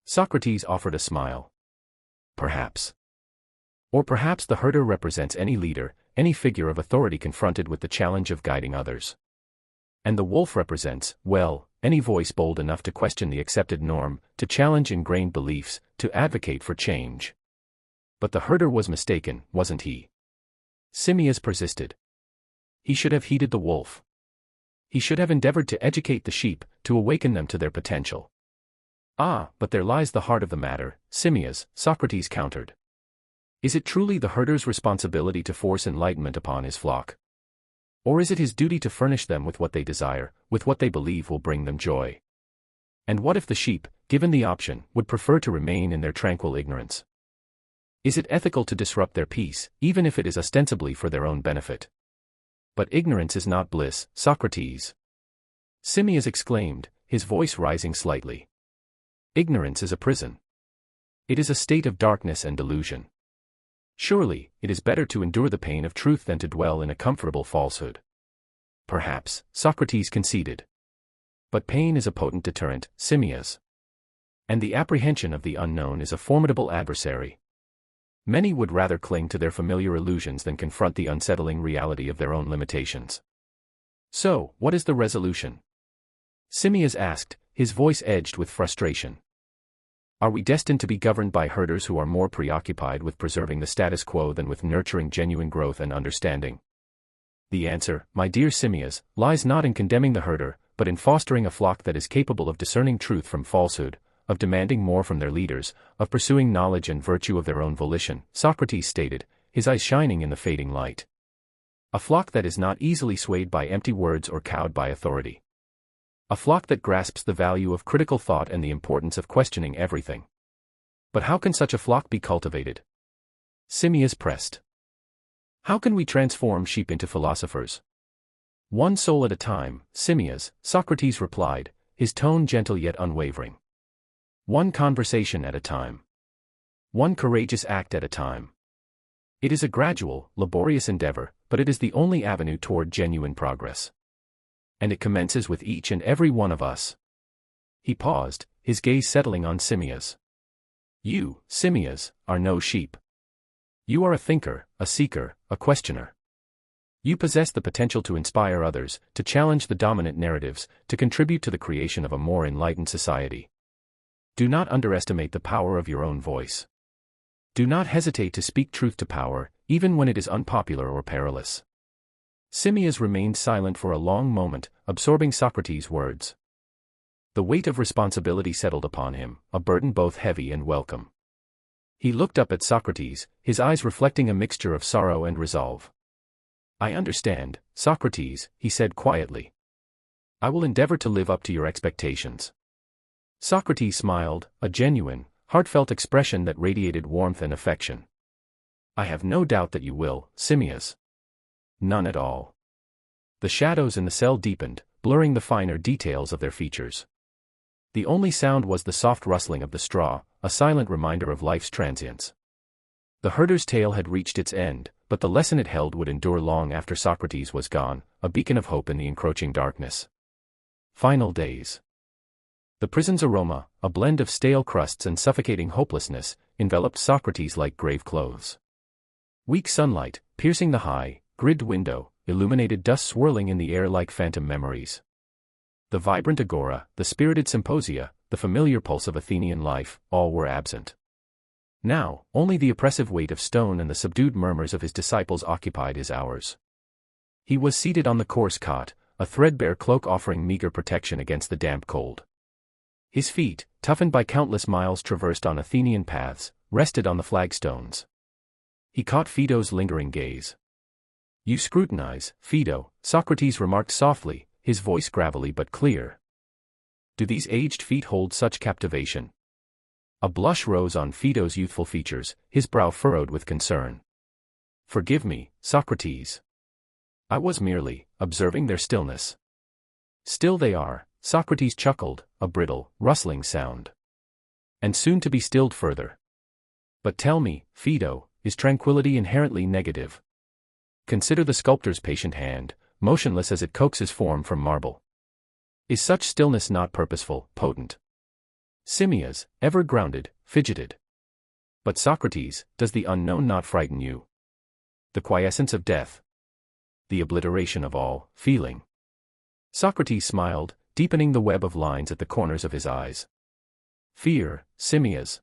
Socrates offered a smile. Perhaps. Or perhaps the herder represents any leader, any figure of authority confronted with the challenge of guiding others. And the wolf represents, well, any voice bold enough to question the accepted norm, to challenge ingrained beliefs, to advocate for change. But the herder was mistaken, wasn't he? Simmias persisted. He should have heeded the wolf. He should have endeavored to educate the sheep, to awaken them to their potential. Ah, but there lies the heart of the matter, Simmias, Socrates countered. Is it truly the herder's responsibility to force enlightenment upon his flock? Or is it his duty to furnish them with what they desire, with what they believe will bring them joy? And what if the sheep, given the option, would prefer to remain in their tranquil ignorance? Is it ethical to disrupt their peace, even if it is ostensibly for their own benefit? But ignorance is not bliss, Socrates. Simmias exclaimed, his voice rising slightly. Ignorance is a prison. It is a state of darkness and delusion. Surely, it is better to endure the pain of truth than to dwell in a comfortable falsehood. Perhaps, Socrates conceded. But pain is a potent deterrent, Simmias. And the apprehension of the unknown is a formidable adversary. Many would rather cling to their familiar illusions than confront the unsettling reality of their own limitations. So, what is the resolution? Simmias asked, his voice edged with frustration. Are we destined to be governed by herders who are more preoccupied with preserving the status quo than with nurturing genuine growth and understanding? The answer, my dear Simmias, lies not in condemning the herder, but in fostering a flock that is capable of discerning truth from falsehood, of demanding more from their leaders, of pursuing knowledge and virtue of their own volition, Socrates stated, his eyes shining in the fading light. A flock that is not easily swayed by empty words or cowed by authority. A flock that grasps the value of critical thought and the importance of questioning everything. But how can such a flock be cultivated? Simmias pressed. How can we transform sheep into philosophers? One soul at a time, Simmias, Socrates replied, his tone gentle yet unwavering. One conversation at a time. One courageous act at a time. It is a gradual, laborious endeavor, but it is the only avenue toward genuine progress. And it commences with each and every one of us. He paused, his gaze settling on Simmias. You, Simmias, are no sheep. You are a thinker, a seeker, a questioner. You possess the potential to inspire others, to challenge the dominant narratives, to contribute to the creation of a more enlightened society. Do not underestimate the power of your own voice. Do not hesitate to speak truth to power, even when it is unpopular or perilous. Simmias remained silent for a long moment, absorbing Socrates' words. The weight of responsibility settled upon him, a burden both heavy and welcome. He looked up at Socrates, his eyes reflecting a mixture of sorrow and resolve. I understand, Socrates, he said quietly. I will endeavor to live up to your expectations. Socrates smiled, a genuine, heartfelt expression that radiated warmth and affection. I have no doubt that you will, Simmias. None at all. The shadows in the cell deepened, blurring the finer details of their features. The only sound was the soft rustling of the straw, a silent reminder of life's transience. The herder's tale had reached its end, but the lesson it held would endure long after Socrates was gone, a beacon of hope in the encroaching darkness. Final days. The prison's aroma, a blend of stale crusts and suffocating hopelessness, enveloped Socrates like grave clothes. Weak sunlight, piercing the high, gridded window, illuminated dust swirling in the air like phantom memories. The vibrant agora, the spirited symposia, the familiar pulse of Athenian life, all were absent. Now, only the oppressive weight of stone and the subdued murmurs of his disciples occupied his hours. He was seated on the coarse cot, a threadbare cloak offering meager protection against the damp cold. His feet, toughened by countless miles traversed on Athenian paths, rested on the flagstones. He caught Phaedo's lingering gaze. You scrutinize, Phaedo, Socrates remarked softly, his voice gravelly but clear. Do these aged feet hold such captivation? A blush rose on Phaedo's youthful features, his brow furrowed with concern. Forgive me, Socrates. I was merely observing their stillness. Still they are, Socrates chuckled, a brittle, rustling sound. And soon to be stilled further. But tell me, Phaedo, is tranquility inherently negative? Consider the sculptor's patient hand, motionless as it coaxes form from marble. Is such stillness not purposeful, potent? Simmias, ever grounded, fidgeted. But Socrates, does the unknown not frighten you? The quiescence of death. The obliteration of all feeling. Socrates smiled, deepening the web of lines at the corners of his eyes. Fear, Simmias.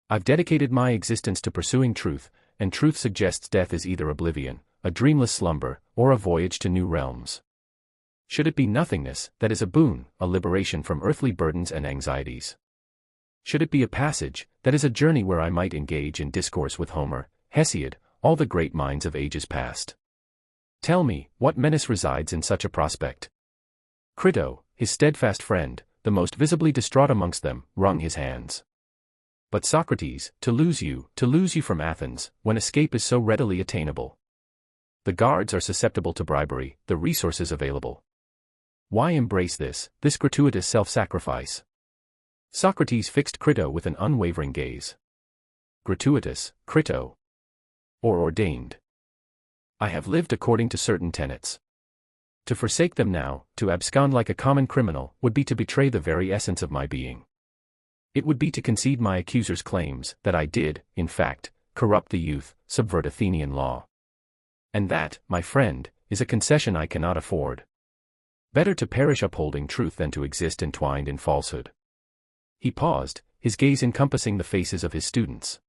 I've dedicated my existence to pursuing truth, and truth suggests death is either oblivion, a dreamless slumber, or a voyage to new realms. Should it be nothingness, that is a boon, a liberation from earthly burdens and anxieties? Should it be a passage, that is a journey where I might engage in discourse with Homer, Hesiod, all the great minds of ages past? Tell me, what menace resides in such a prospect? Crito, his steadfast friend, the most visibly distraught amongst them, wrung his hands. But Socrates, to lose you from Athens, when escape is so readily attainable. The guards are susceptible to bribery, the resources available. Why embrace this gratuitous self-sacrifice? Socrates fixed Crito with an unwavering gaze. Gratuitous, Crito? Or ordained? I have lived according to certain tenets. To forsake them now, to abscond like a common criminal, would be to betray the very essence of my being. It would be to concede my accuser's claims, that I did, in fact, corrupt the youth, subvert Athenian law. And that, my friend, is a concession I cannot afford. Better to perish upholding truth than to exist entwined in falsehood. He paused, his gaze encompassing the faces of his students.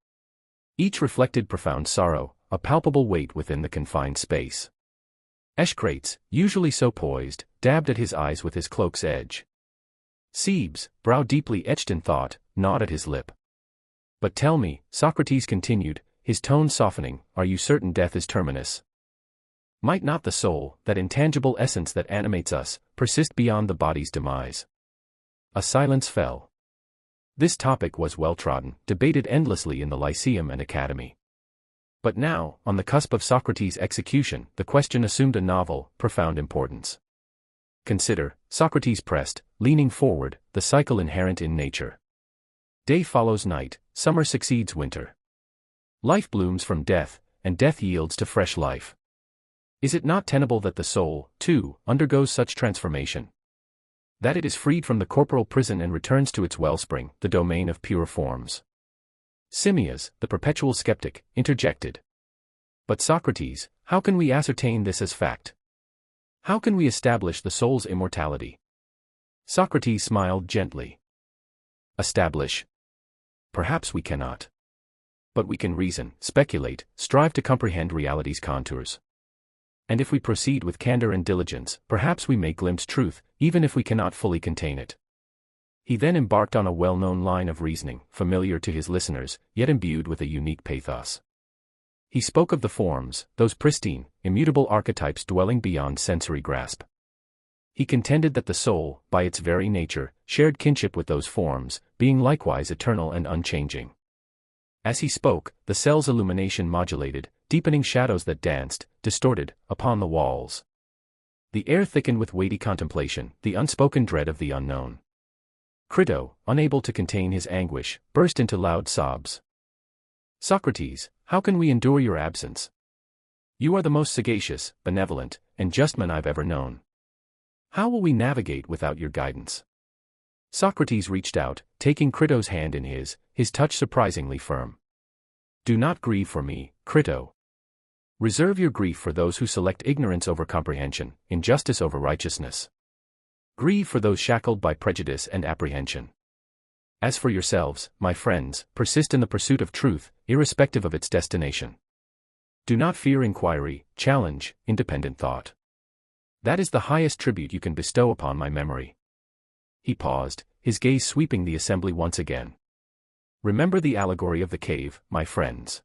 Each reflected profound sorrow, a palpable weight within the confined space. Eschcrates, usually so poised, dabbed at his eyes with his cloak's edge. Cebes, brow deeply etched in thought, gnawed at his lip. But tell me, Socrates continued, his tone softening, are you certain death is terminus? Might not the soul, that intangible essence that animates us, persist beyond the body's demise? A silence fell. This topic was well trodden, debated endlessly in the Lyceum and Academy. But now, on the cusp of Socrates' execution, the question assumed a novel, profound importance. Consider, Socrates pressed, leaning forward, the cycle inherent in nature. Day follows night, summer succeeds winter. Life blooms from death, and death yields to fresh life. Is it not tenable that the soul, too, undergoes such transformation? That it is freed from the corporal prison and returns to its wellspring, the domain of pure forms? Simmias, the perpetual skeptic, interjected. But Socrates, how can we ascertain this as fact? How can we establish the soul's immortality? Socrates smiled gently. Establish? Perhaps we cannot. But we can reason, speculate, strive to comprehend reality's contours. And if we proceed with candor and diligence, perhaps we may glimpse truth, even if we cannot fully contain it. He then embarked on a well-known line of reasoning, familiar to his listeners, yet imbued with a unique pathos. He spoke of the forms, those pristine, immutable archetypes dwelling beyond sensory grasp. He contended that the soul, by its very nature, shared kinship with those forms, being likewise eternal and unchanging. As he spoke, the cell's illumination modulated, deepening shadows that danced, distorted, upon the walls. The air thickened with weighty contemplation, the unspoken dread of the unknown. Crito, unable to contain his anguish, burst into loud sobs. Socrates, how can we endure your absence? You are the most sagacious, benevolent, and just man I've ever known. How will we navigate without your guidance? Socrates reached out, taking Crito's hand in his touch surprisingly firm. Do not grieve for me, Crito. Reserve your grief for those who select ignorance over comprehension, injustice over righteousness. Grieve for those shackled by prejudice and apprehension. As for yourselves, my friends, persist in the pursuit of truth, irrespective of its destination. Do not fear inquiry, challenge, independent thought. That is the highest tribute you can bestow upon my memory. He paused, his gaze sweeping the assembly once again. Remember the allegory of the cave, my friends.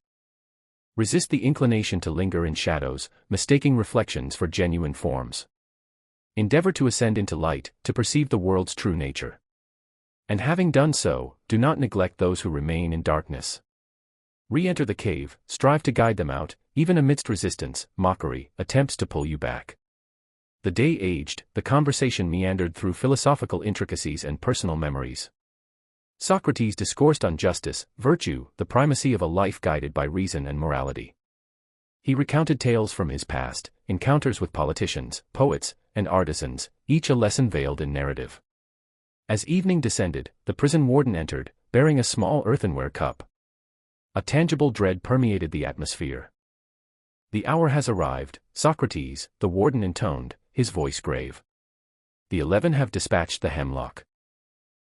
Resist the inclination to linger in shadows, mistaking reflections for genuine forms. Endeavor to ascend into light, to perceive the world's true nature. And having done so, do not neglect those who remain in darkness. Re-enter the cave, strive to guide them out, even amidst resistance, mockery, attempts to pull you back. The day aged, the conversation meandered through philosophical intricacies and personal memories. Socrates discoursed on justice, virtue, the primacy of a life guided by reason and morality. He recounted tales from his past, encounters with politicians, poets, and artisans, each a lesson veiled in narrative. As evening descended, the prison warden entered, bearing a small earthenware cup. A tangible dread permeated the atmosphere. The hour has arrived, Socrates, the warden intoned, his voice grave. The 11 have dispatched the hemlock.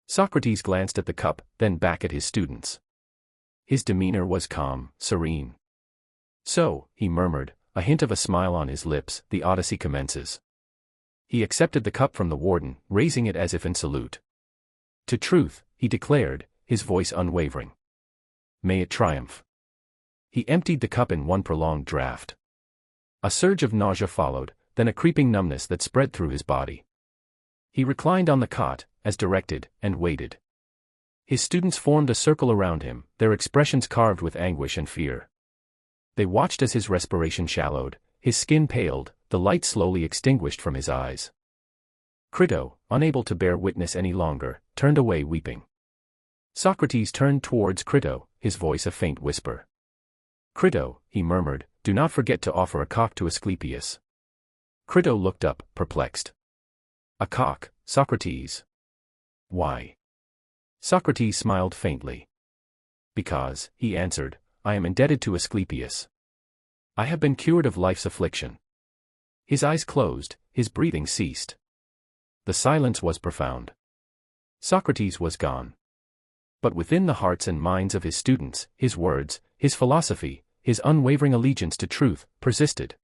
Socrates glanced at the cup, then back at his students. His demeanor was calm, serene. So, he murmured, a hint of a smile on his lips, the Odyssey commences. He accepted the cup from the warden, raising it as if in salute. To truth, he declared, his voice unwavering. May it triumph. He emptied the cup in one prolonged draught. A surge of nausea followed, then a creeping numbness that spread through his body. He reclined on the cot, as directed, and waited. His students formed a circle around him, their expressions carved with anguish and fear. They watched as his respiration shallowed, his skin paled, the light slowly extinguished from his eyes. Crito, unable to bear witness any longer, turned away weeping. Socrates turned towards Crito, his voice a faint whisper. Crito, he murmured, do not forget to offer a cock to Asclepius. Crito looked up, perplexed. A cock, Socrates. Why? Socrates smiled faintly. Because, he answered, I am indebted to Asclepius. I have been cured of life's affliction. His eyes closed, his breathing ceased. The silence was profound. Socrates was gone. But within the hearts and minds of his students, his words, his philosophy, his unwavering allegiance to truth, persisted.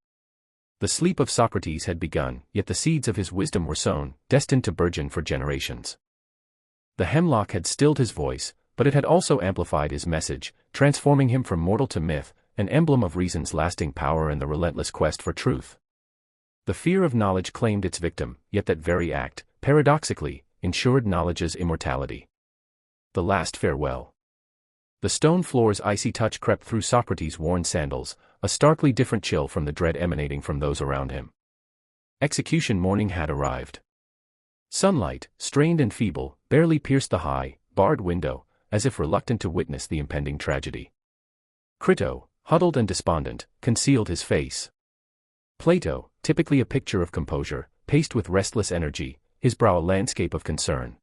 The sleep of Socrates had begun, yet the seeds of his wisdom were sown, destined to burgeon for generations. The hemlock had stilled his voice, but it had also amplified his message, transforming him from mortal to myth, an emblem of reason's lasting power and the relentless quest for truth. The fear of knowledge claimed its victim, yet that very act, paradoxically, ensured knowledge's immortality. The last farewell. The stone floor's icy touch crept through Socrates' worn sandals, a starkly different chill from the dread emanating from those around him. Execution morning had arrived. Sunlight, strained and feeble, barely pierced the high, barred window, as if reluctant to witness the impending tragedy. Crito, huddled and despondent, concealed his face. Plato, typically a picture of composure, paced with restless energy, his brow a landscape of concern.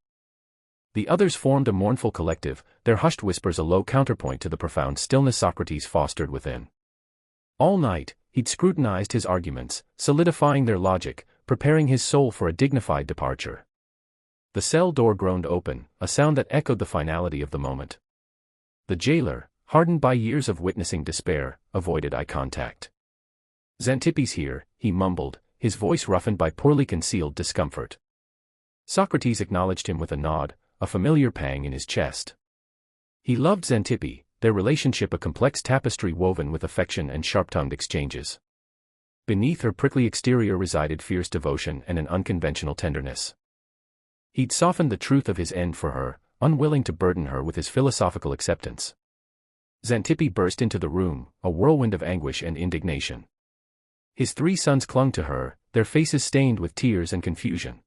The others formed a mournful collective, their hushed whispers a low counterpoint to the profound stillness Socrates fostered within. All night, he'd scrutinized his arguments, solidifying their logic, preparing his soul for a dignified departure. The cell door groaned open, a sound that echoed the finality of the moment. The jailer, hardened by years of witnessing despair, avoided eye contact. "Xanthippes here," he mumbled, his voice roughened by poorly concealed discomfort. Socrates acknowledged him with a nod, a familiar pang in his chest. He loved Xanthippe, their relationship a complex tapestry woven with affection and sharp-tongued exchanges. Beneath her prickly exterior resided fierce devotion and an unconventional tenderness. He'd softened the truth of his end for her, unwilling to burden her with his philosophical acceptance. Xanthippe burst into the room, a whirlwind of anguish and indignation. His 3 sons clung to her, their faces stained with tears and confusion.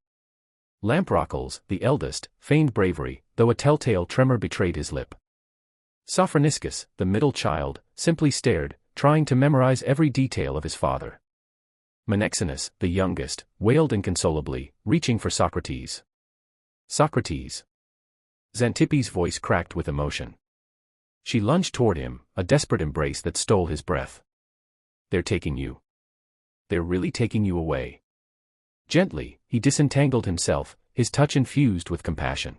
Lamprocles, the eldest, feigned bravery, though a telltale tremor betrayed his lip. Sophroniscus, the middle child, simply stared, trying to memorize every detail of his father. Menexenus, the youngest, wailed inconsolably, reaching for Socrates. "Socrates!" Xanthippe's voice cracked with emotion. She lunged toward him, a desperate embrace that stole his breath. "They're taking you. They're really taking you away." Gently, he disentangled himself, his touch infused with compassion.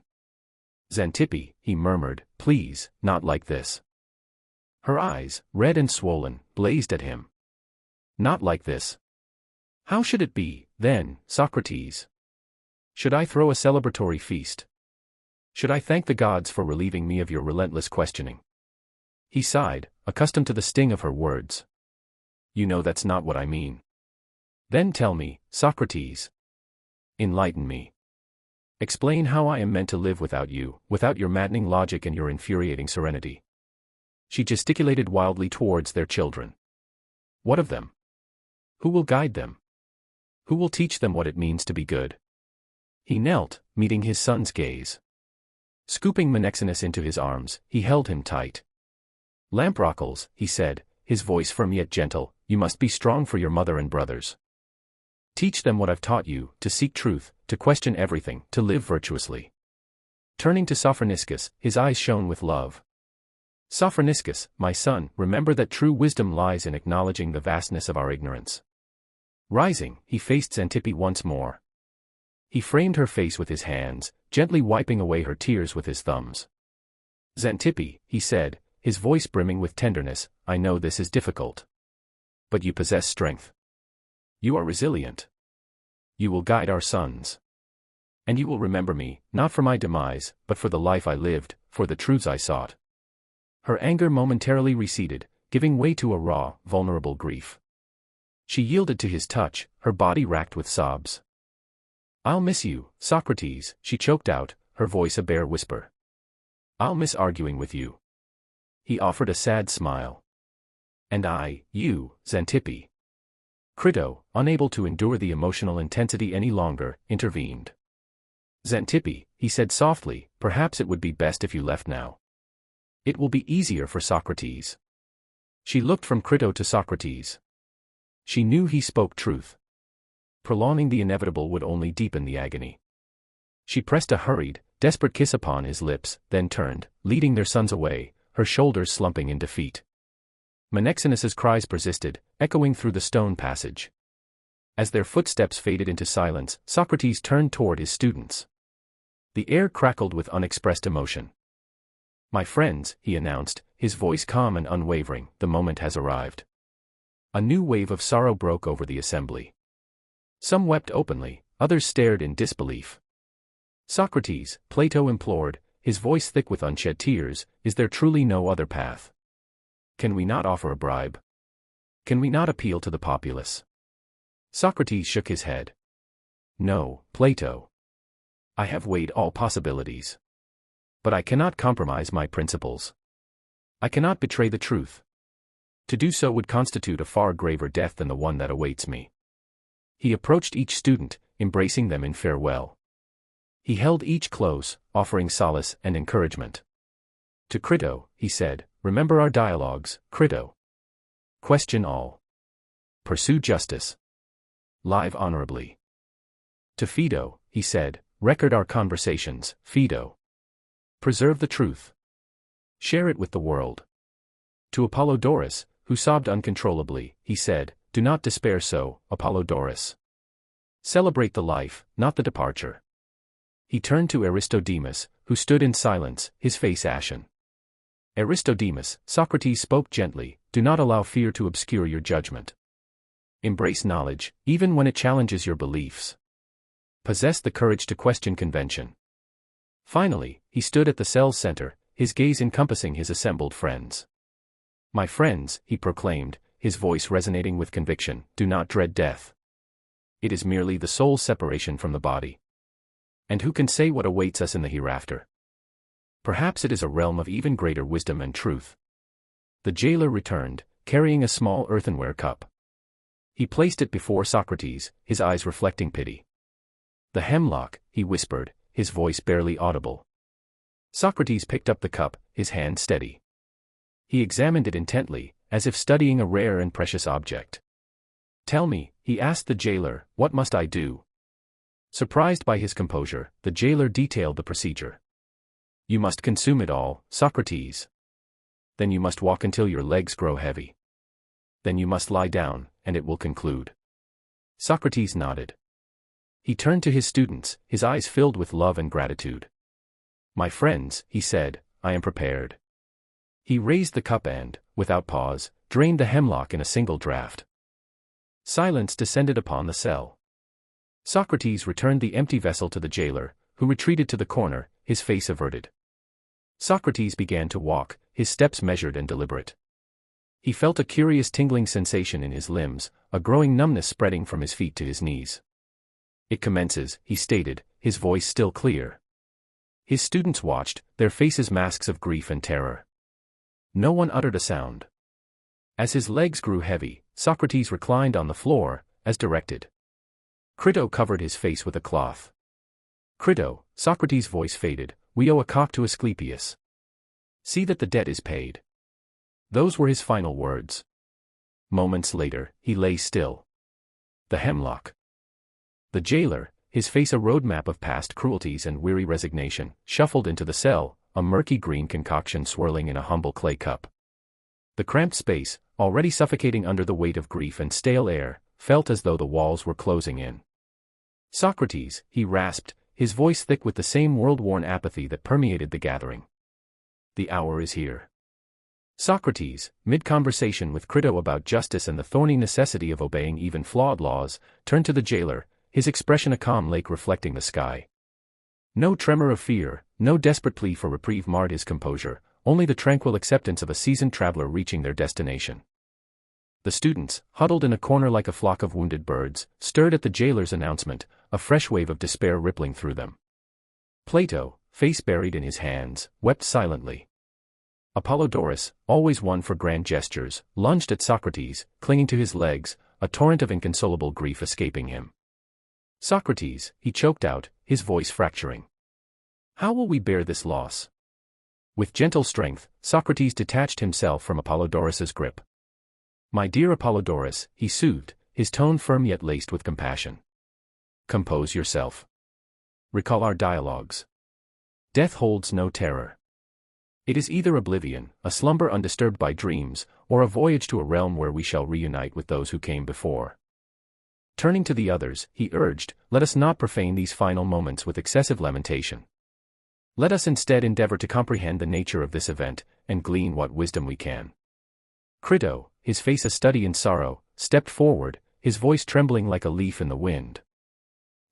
"Xanthippe," he murmured, "please, not like this." Her eyes, red and swollen, blazed at him. "Not like this. How should it be, then, Socrates? Should I throw a celebratory feast? Should I thank the gods for relieving me of your relentless questioning?" He sighed, accustomed to the sting of her words. "You know that's not what I mean." "Then tell me, Socrates. Enlighten me. Explain how I am meant to live without you, without your maddening logic and your infuriating serenity." She gesticulated wildly towards their children. "What of them? Who will guide them? Who will teach them what it means to be good?" He knelt, meeting his son's gaze. Scooping Menexenus into his arms, he held him tight. "Lamprocles," he said, his voice firm yet gentle, "you must be strong for your mother and brothers. Teach them what I've taught you, to seek truth, to question everything, to live virtuously." Turning to Sophroniscus, his eyes shone with love. "Sophroniscus, my son, remember that true wisdom lies in acknowledging the vastness of our ignorance." Rising, he faced Xanthippe once more. He framed her face with his hands, gently wiping away her tears with his thumbs. "Xanthippe," he said, his voice brimming with tenderness, "I know this is difficult. But you possess strength. You are resilient. You will guide our sons. And you will remember me, not for my demise, but for the life I lived, for the truths I sought." Her anger momentarily receded, giving way to a raw, vulnerable grief. She yielded to his touch, her body racked with sobs. "I'll miss you, Socrates," she choked out, her voice a bare whisper. "I'll miss arguing with you." He offered a sad smile. "And I, you, Xanthippe." Crito, unable to endure the emotional intensity any longer, intervened. "Xanthippe," he said softly, "perhaps it would be best if you left now. It will be easier for Socrates." She looked from Crito to Socrates. She knew he spoke truth. Prolonging the inevitable would only deepen the agony. She pressed a hurried, desperate kiss upon his lips, then turned, leading their sons away, her shoulders slumping in defeat. Menexenus's cries persisted, echoing through the stone passage. As their footsteps faded into silence, Socrates turned toward his students. The air crackled with unexpressed emotion. "My friends," he announced, his voice calm and unwavering, "the moment has arrived." A new wave of sorrow broke over the assembly. Some wept openly, others stared in disbelief. "Socrates," Plato implored, his voice thick with unshed tears, "is there truly no other path? Can we not offer a bribe? Can we not appeal to the populace?" Socrates shook his head. No, Plato. I have weighed all possibilities. But I cannot compromise my principles. I cannot betray the truth. To do so would constitute a far graver death than the one that awaits me. He approached each student, embracing them in farewell. He held each close, offering solace and encouragement. To Crito, he said, remember our dialogues, Crito. Question all. Pursue justice. Live honorably. To Phaedo, he said, record our conversations, Phaedo. Preserve the truth. Share it with the world. To Apollodorus, who sobbed uncontrollably, he said, do not despair so, Apollodorus. Celebrate the life, not the departure. He turned to Aristodemus, who stood in silence, his face ashen. Aristodemus, Socrates spoke gently, do not allow fear to obscure your judgment. Embrace knowledge, even when it challenges your beliefs. Possess the courage to question convention. Finally, he stood at the cell's center, his gaze encompassing his assembled friends. My friends, he proclaimed, his voice resonating with conviction, do not dread death. It is merely the soul's separation from the body. And who can say what awaits us in the hereafter? Perhaps it is a realm of even greater wisdom and truth. The jailer returned, carrying a small earthenware cup. He placed it before Socrates, his eyes reflecting pity. The hemlock, he whispered, his voice barely audible. Socrates picked up the cup, his hand steady. He examined it intently, as if studying a rare and precious object. Tell me, he asked the jailer, what must I do? Surprised by his composure, the jailer detailed the procedure. You must consume it all, Socrates. Then you must walk until your legs grow heavy. Then you must lie down, and it will conclude. Socrates nodded. He turned to his students, his eyes filled with love and gratitude. My friends, he said, I am prepared. He raised the cup and, without pause, drained the hemlock in a single draught. Silence descended upon the cell. Socrates returned the empty vessel to the jailer, who retreated to the corner, his face averted. Socrates began to walk, his steps measured and deliberate. He felt a curious tingling sensation in his limbs, a growing numbness spreading from his feet to his knees. It commences, he stated, his voice still clear. His students watched, their faces masks of grief and terror. No one uttered a sound. As his legs grew heavy, Socrates reclined on the floor, as directed. Crito covered his face with a cloth. Crito, Socrates' voice faded, we owe a cock to Asclepius. See that the debt is paid. Those were his final words. Moments later, he lay still. The hemlock. The jailer, his face a roadmap of past cruelties and weary resignation, shuffled into the cell, a murky green concoction swirling in a humble clay cup. The cramped space, already suffocating under the weight of grief and stale air, felt as though the walls were closing in. Socrates, he rasped, his voice thick with the same world-worn apathy that permeated the gathering. The hour is here. Socrates, mid-conversation with Crito about justice and the thorny necessity of obeying even flawed laws, turned to the jailer, his expression a calm lake reflecting the sky. No tremor of fear, no desperate plea for reprieve marred his composure, only the tranquil acceptance of a seasoned traveler reaching their destination. The students, huddled in a corner like a flock of wounded birds, stirred at the jailer's announcement, a fresh wave of despair rippling through them. Plato, face buried in his hands, wept silently. Apollodorus, always one for grand gestures, lunged at Socrates, clinging to his legs, a torrent of inconsolable grief escaping him. Socrates, he choked out, his voice fracturing. How will we bear this loss? With gentle strength, Socrates detached himself from Apollodorus's grip. My dear Apollodorus, he soothed, his tone firm yet laced with compassion. Compose yourself. Recall our dialogues. Death holds no terror. It is either oblivion, a slumber undisturbed by dreams, or a voyage to a realm where we shall reunite with those who came before. Turning to the others, he urged, let us not profane these final moments with excessive lamentation. Let us instead endeavor to comprehend the nature of this event, and glean what wisdom we can. Crito, his face a study in sorrow, stepped forward, his voice trembling like a leaf in the wind.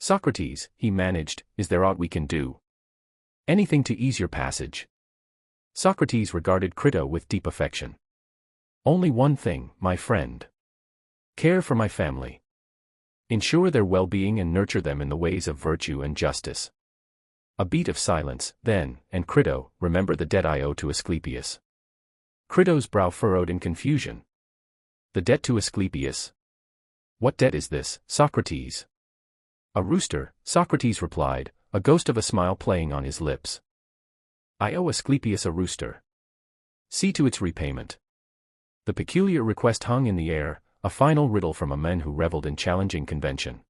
Socrates, he managed, is there aught we can do? Anything to ease your passage? Socrates regarded Crito with deep affection. Only one thing, my friend. Care for my family. Ensure their well-being and nurture them in the ways of virtue and justice. A beat of silence, then, and Crito, remember the debt I owe to Asclepius. Crito's brow furrowed in confusion. The debt to Asclepius? What debt is this, Socrates? A rooster, Socrates replied, a ghost of a smile playing on his lips. I owe Asclepius a rooster. See to its repayment. The peculiar request hung in the air, a final riddle from a man who reveled in challenging convention.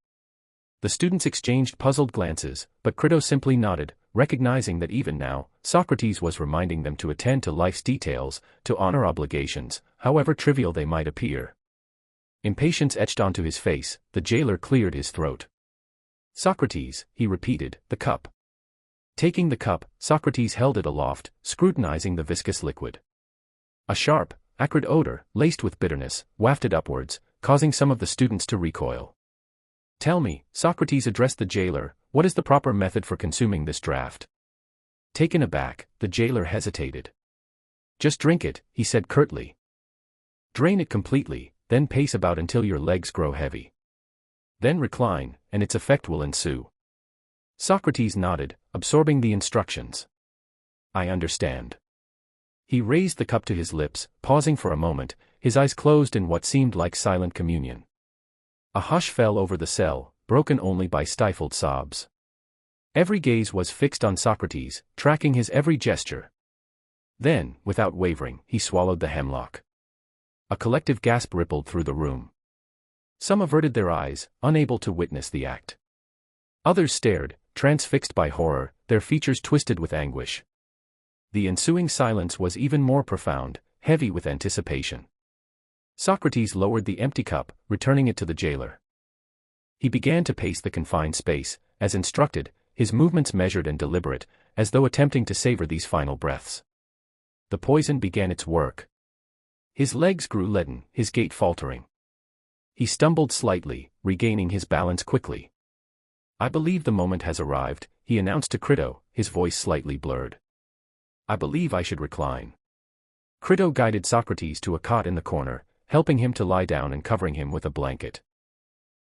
The students exchanged puzzled glances, but Crito simply nodded, recognizing that even now, Socrates was reminding them to attend to life's details, to honor obligations, however trivial they might appear. Impatience etched onto his face, the jailer cleared his throat. Socrates, he repeated, the cup. Taking the cup, Socrates held it aloft, scrutinizing the viscous liquid. A sharp, acrid odor, laced with bitterness, wafted upwards, causing some of the students to recoil. Tell me, Socrates addressed the jailer, what is the proper method for consuming this draught? Taken aback, the jailer hesitated. Just drink it, he said curtly. Drain it completely, then pace about until your legs grow heavy. Then recline, and its effect will ensue. Socrates nodded, absorbing the instructions. I understand. He raised the cup to his lips, pausing for a moment, his eyes closed in what seemed like silent communion. A hush fell over the cell, broken only by stifled sobs. Every gaze was fixed on Socrates, tracking his every gesture. Then, without wavering, he swallowed the hemlock. A collective gasp rippled through the room. Some averted their eyes, unable to witness the act. Others stared, transfixed by horror, their features twisted with anguish. The ensuing silence was even more profound, heavy with anticipation. Socrates lowered the empty cup, returning it to the jailer. He began to pace the confined space, as instructed, his movements measured and deliberate, as though attempting to savor these final breaths. The poison began its work. His legs grew leaden, his gait faltering. He stumbled slightly, regaining his balance quickly. I believe the moment has arrived, he announced to Crito, his voice slightly blurred. I believe I should recline. Crito guided Socrates to a cot in the corner, helping him to lie down and covering him with a blanket.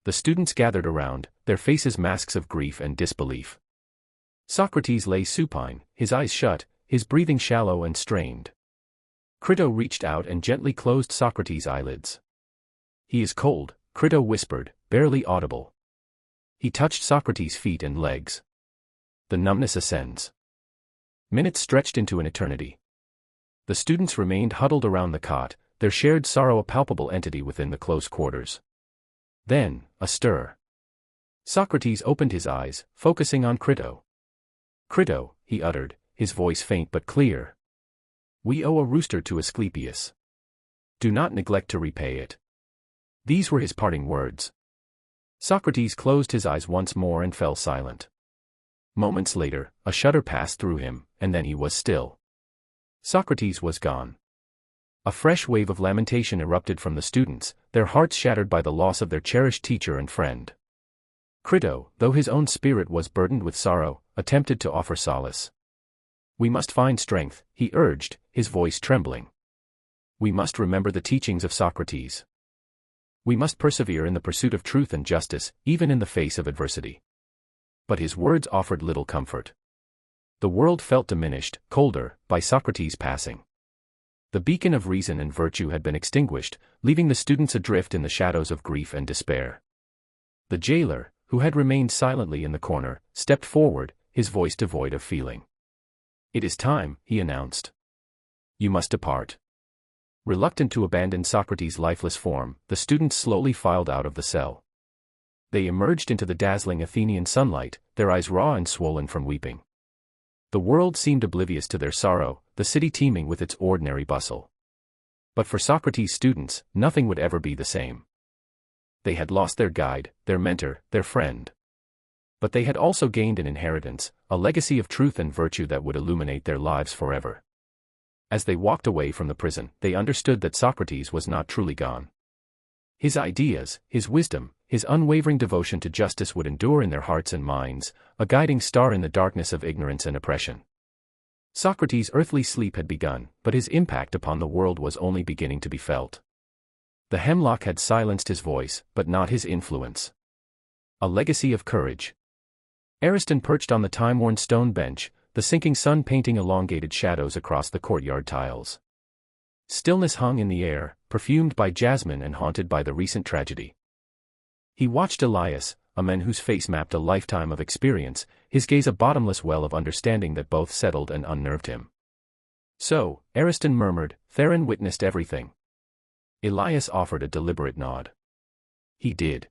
The students gathered around, their faces masks of grief and disbelief. Socrates lay supine, his eyes shut, his breathing shallow and strained. Crito reached out and gently closed Socrates' eyelids. He is cold, Crito whispered, barely audible. He touched Socrates' feet and legs. The numbness ascends. Minutes stretched into an eternity. The students remained huddled around the cot, their shared sorrow a palpable entity within the close quarters. Then, a stir. Socrates opened his eyes, focusing on Crito. Crito, he uttered, his voice faint but clear. We owe a rooster to Asclepius. Do not neglect to repay it. These were his parting words. Socrates closed his eyes once more and fell silent. Moments later, a shudder passed through him, and then he was still. Socrates was gone. A fresh wave of lamentation erupted from the students, their hearts shattered by the loss of their cherished teacher and friend. Crito, though his own spirit was burdened with sorrow, attempted to offer solace. We must find strength, he urged, his voice trembling. We must remember the teachings of Socrates. We must persevere in the pursuit of truth and justice, even in the face of adversity. But his words offered little comfort. The world felt diminished, colder, by Socrates' passing. The beacon of reason and virtue had been extinguished, leaving the students adrift in the shadows of grief and despair. The jailer, who had remained silently in the corner, stepped forward, his voice devoid of feeling. It is time, he announced. You must depart. Reluctant to abandon Socrates' lifeless form, the students slowly filed out of the cell. They emerged into the dazzling Athenian sunlight, their eyes raw and swollen from weeping. The world seemed oblivious to their sorrow, the city teeming with its ordinary bustle. But for Socrates' students, nothing would ever be the same. They had lost their guide, their mentor, their friend. But they had also gained an inheritance, a legacy of truth and virtue that would illuminate their lives forever. As they walked away from the prison, they understood that Socrates was not truly gone. His ideas, his wisdom, his unwavering devotion to justice would endure in their hearts and minds, a guiding star in the darkness of ignorance and oppression. Socrates' earthly sleep had begun, but his impact upon the world was only beginning to be felt. The hemlock had silenced his voice, but not his influence. A legacy of courage. Ariston perched on the time-worn stone bench, the sinking sun painting elongated shadows across the courtyard tiles. Stillness hung in the air, perfumed by jasmine and haunted by the recent tragedy. He watched Elias, a man whose face mapped a lifetime of experience, his gaze a bottomless well of understanding that both settled and unnerved him. So, Ariston murmured, Theron witnessed everything. Elias offered a deliberate nod. He did.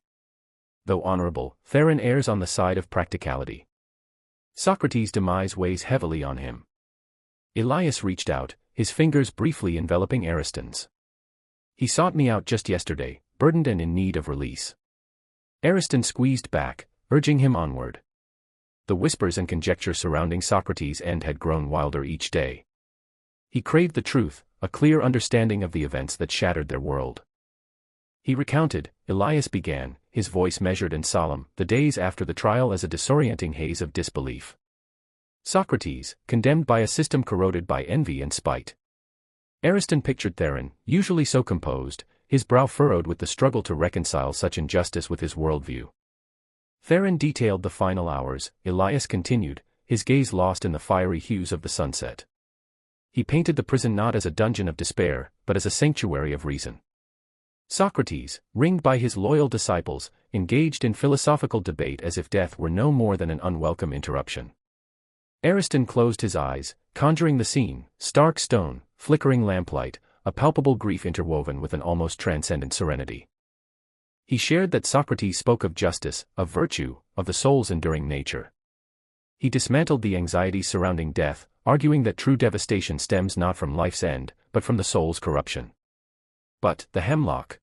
Though honorable, Theron errs on the side of practicality. Socrates' demise weighs heavily on him. Elias reached out, his fingers briefly enveloping Ariston's. He sought me out just yesterday, burdened and in need of release. Ariston squeezed back, urging him onward. The whispers and conjecture surrounding Socrates' end had grown wilder each day. He craved the truth, a clear understanding of the events that shattered their world. He recounted, Elias began, his voice measured and solemn, the days after the trial as a disorienting haze of disbelief. Socrates, condemned by a system corroded by envy and spite. Ariston pictured Theron, usually so composed, his brow furrowed with the struggle to reconcile such injustice with his worldview. Theron detailed the final hours, Elias continued, his gaze lost in the fiery hues of the sunset. He painted the prison not as a dungeon of despair, but as a sanctuary of reason. Socrates, ringed by his loyal disciples, engaged in philosophical debate as if death were no more than an unwelcome interruption. Ariston closed his eyes, conjuring the scene, stark stone, flickering lamplight, a palpable grief interwoven with an almost transcendent serenity. He shared that Socrates spoke of justice, of virtue, of the soul's enduring nature. He dismantled the anxieties surrounding death, arguing that true devastation stems not from life's end, but from the soul's corruption. But, the hemlock.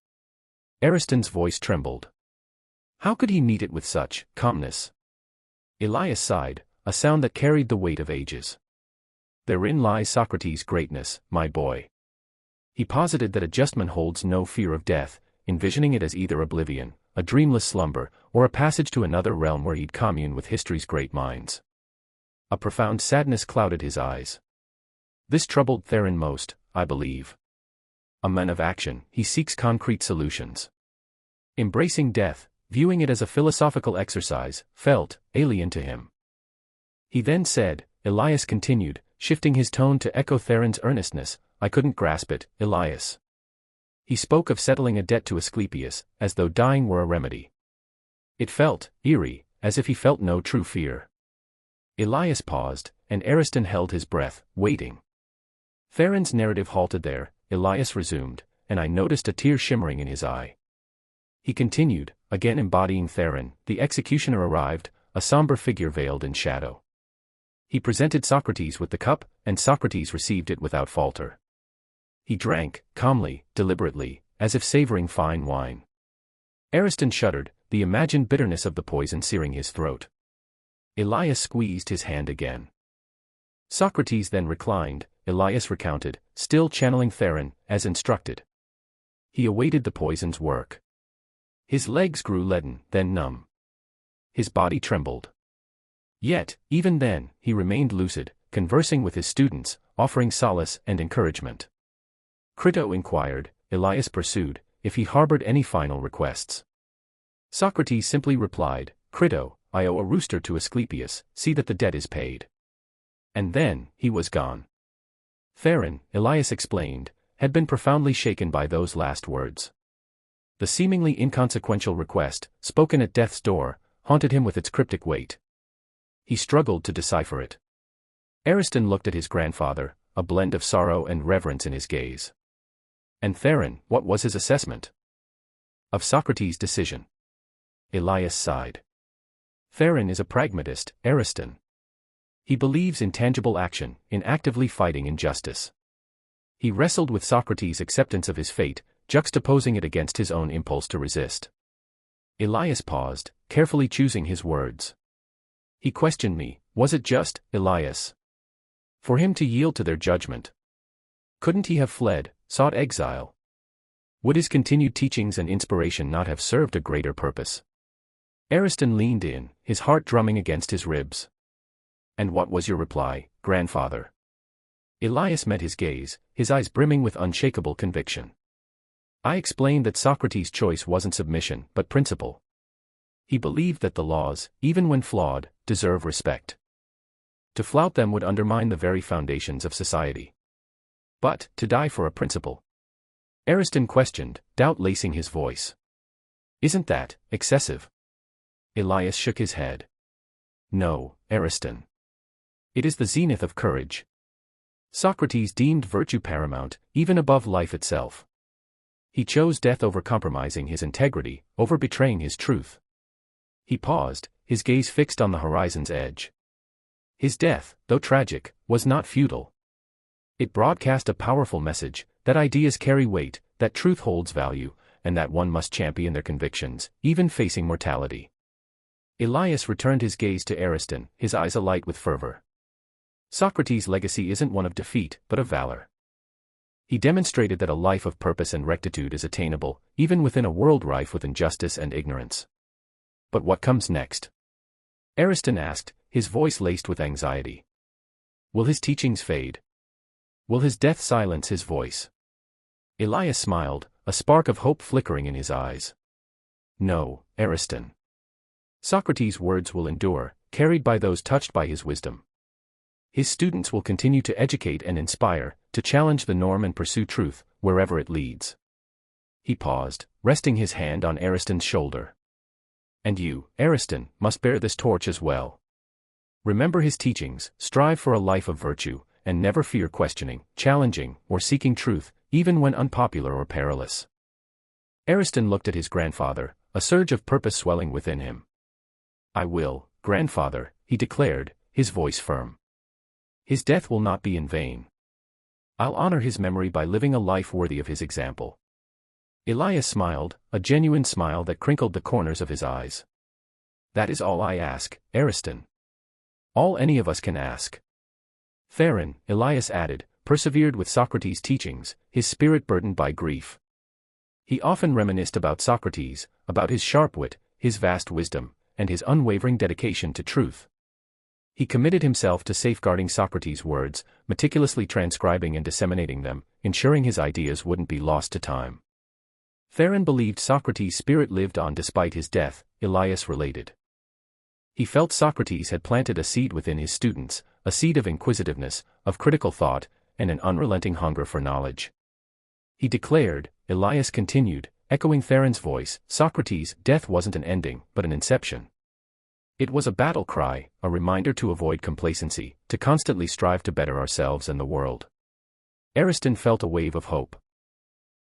Ariston's voice trembled. How could he meet it with such calmness? Elias sighed, a sound that carried the weight of ages. Therein lies Socrates' greatness, my boy. He posited that a just man holds no fear of death, envisioning it as either oblivion, a dreamless slumber, or a passage to another realm where he'd commune with history's great minds. A profound sadness clouded his eyes. This troubled Theron most, I believe. A man of action, he seeks concrete solutions. Embracing death, viewing it as a philosophical exercise, felt alien to him. He then said, Elias continued, shifting his tone to echo Theron's earnestness, I couldn't grasp it, Elias. He spoke of settling a debt to Asclepius, as though dying were a remedy. It felt eerie, as if he felt no true fear. Elias paused, and Ariston held his breath, waiting. Theron's narrative halted there, Elias resumed, and I noticed a tear shimmering in his eye. He continued, again embodying Theron, the executioner arrived, a somber figure veiled in shadow. He presented Socrates with the cup, and Socrates received it without falter. He drank, calmly, deliberately, as if savoring fine wine. Ariston shuddered, the imagined bitterness of the poison searing his throat. Elias squeezed his hand again. Socrates then reclined, Elias recounted, still channeling Theron, as instructed. He awaited the poison's work. His legs grew leaden, then numb. His body trembled. Yet, even then, he remained lucid, conversing with his students, offering solace and encouragement. Crito inquired, Elias pursued, if he harbored any final requests. Socrates simply replied, Crito, I owe a rooster to Asclepius, see that the debt is paid. And then, he was gone. Theron, Elias explained, had been profoundly shaken by those last words. The seemingly inconsequential request, spoken at death's door, haunted him with its cryptic weight. He struggled to decipher it. Ariston looked at his grandfather, a blend of sorrow and reverence in his gaze. And Theron, what was his assessment of Socrates' decision? Elias sighed. Theron is a pragmatist, Ariston. He believes in tangible action, in actively fighting injustice. He wrestled with Socrates' acceptance of his fate, juxtaposing it against his own impulse to resist. Elias paused, carefully choosing his words. He questioned me, was it just, Elias, for him to yield to their judgment? Couldn't he have fled, sought exile? Would his continued teachings and inspiration not have served a greater purpose? Ariston leaned in, his heart drumming against his ribs. And what was your reply, grandfather? Elias met his gaze, his eyes brimming with unshakable conviction. I explained that Socrates' choice wasn't submission, but principle. He believed that the laws, even when flawed, deserve respect. To flout them would undermine the very foundations of society. But, to die for a principle? Ariston questioned, doubt lacing his voice. Isn't that excessive? Elias shook his head. No, Ariston. It is the zenith of courage. Socrates deemed virtue paramount, even above life itself. He chose death over compromising his integrity, over betraying his truth. He paused, his gaze fixed on the horizon's edge. His death, though tragic, was not futile. It broadcast a powerful message, that ideas carry weight, that truth holds value, and that one must champion their convictions, even facing mortality. Elias returned his gaze to Ariston, his eyes alight with fervor. Socrates' legacy isn't one of defeat, but of valor. He demonstrated that a life of purpose and rectitude is attainable, even within a world rife with injustice and ignorance. But what comes next? Ariston asked, his voice laced with anxiety. Will his teachings fade? Will his death silence his voice? Elias smiled, a spark of hope flickering in his eyes. No, Ariston. Socrates' words will endure, carried by those touched by his wisdom. His students will continue to educate and inspire, to challenge the norm and pursue truth, wherever it leads. He paused, resting his hand on Ariston's shoulder. And you, Ariston, must bear this torch as well. Remember his teachings, strive for a life of virtue, and never fear questioning, challenging, or seeking truth, even when unpopular or perilous. Ariston looked at his grandfather, a surge of purpose swelling within him. I will, grandfather, he declared, his voice firm. His death will not be in vain. I'll honor his memory by living a life worthy of his example. Elias smiled, a genuine smile that crinkled the corners of his eyes. That is all I ask, Ariston. All any of us can ask. Theron, Elias added, persevered with Socrates' teachings, his spirit burdened by grief. He often reminisced about Socrates, about his sharp wit, his vast wisdom, and his unwavering dedication to truth. He committed himself to safeguarding Socrates' words, meticulously transcribing and disseminating them, ensuring his ideas wouldn't be lost to time. Theron believed Socrates' spirit lived on despite his death, Elias related. He felt Socrates had planted a seed within his students, a seed of inquisitiveness, of critical thought, and an unrelenting hunger for knowledge. He declared, Elias continued, echoing Theron's voice, Socrates' death wasn't an ending, but an inception. It was a battle cry, a reminder to avoid complacency, to constantly strive to better ourselves and the world. Ariston felt a wave of hope.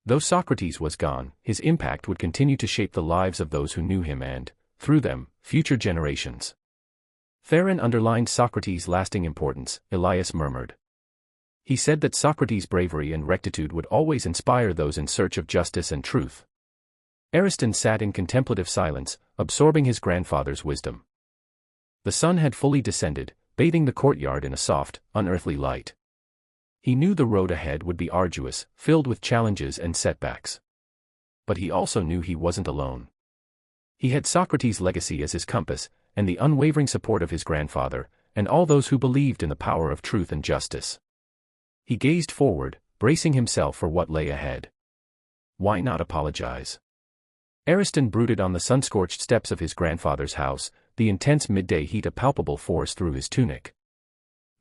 Though Socrates was gone, his impact would continue to shape the lives of those who knew him and, through them, future generations. Theron underlined Socrates' lasting importance, Elias murmured. He said that Socrates' bravery and rectitude would always inspire those in search of justice and truth. Ariston sat in contemplative silence, absorbing his grandfather's wisdom. The sun had fully descended, bathing the courtyard in a soft, unearthly light. He knew the road ahead would be arduous, filled with challenges and setbacks. But he also knew he wasn't alone. He had Socrates' legacy as his compass, and the unwavering support of his grandfather, and all those who believed in the power of truth and justice. He gazed forward, bracing himself for what lay ahead. Why not apologize? Ariston brooded on the sun-scorched steps of his grandfather's house, the intense midday heat a palpable force through his tunic.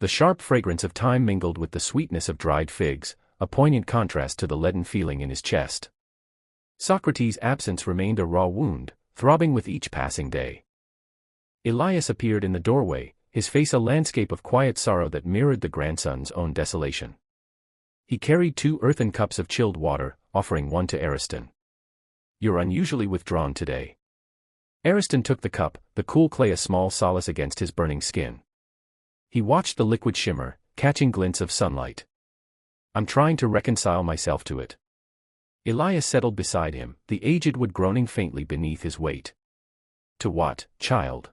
The sharp fragrance of time mingled with the sweetness of dried figs, a poignant contrast to the leaden feeling in his chest. Socrates' absence remained a raw wound, throbbing with each passing day. Elias appeared in the doorway, his face a landscape of quiet sorrow that mirrored the grandson's own desolation. He carried 2 earthen cups of chilled water, offering one to Ariston. You're unusually withdrawn today. Ariston took the cup, the cool clay a small solace against his burning skin. He watched the liquid shimmer, catching glints of sunlight. I'm trying to reconcile myself to it. Elias settled beside him, the aged wood groaning faintly beneath his weight. To what, child?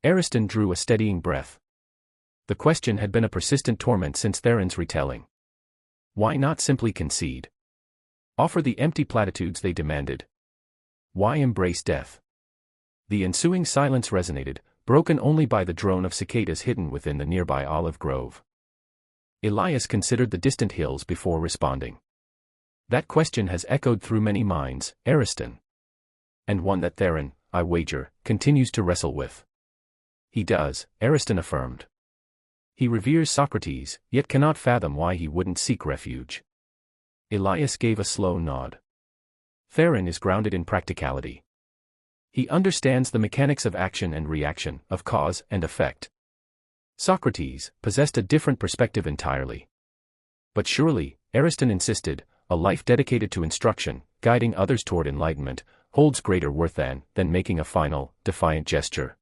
Ariston drew a steadying breath. The question had been a persistent torment since Theron's retelling. Why not simply concede? Offer the empty platitudes they demanded. Why embrace death? The ensuing silence resonated, broken only by the drone of cicadas hidden within the nearby olive grove. Elias considered the distant hills before responding. That question has echoed through many minds, Ariston. And one that Theron, I wager, continues to wrestle with. He does, Ariston affirmed. He reveres Socrates, yet cannot fathom why he wouldn't seek refuge. Elias gave a slow nod. Theron is grounded in practicality. He understands the mechanics of action and reaction, of cause and effect. Socrates possessed a different perspective entirely. But surely, Ariston insisted, a life dedicated to instruction, guiding others toward enlightenment, holds greater worth than making a final, defiant gesture.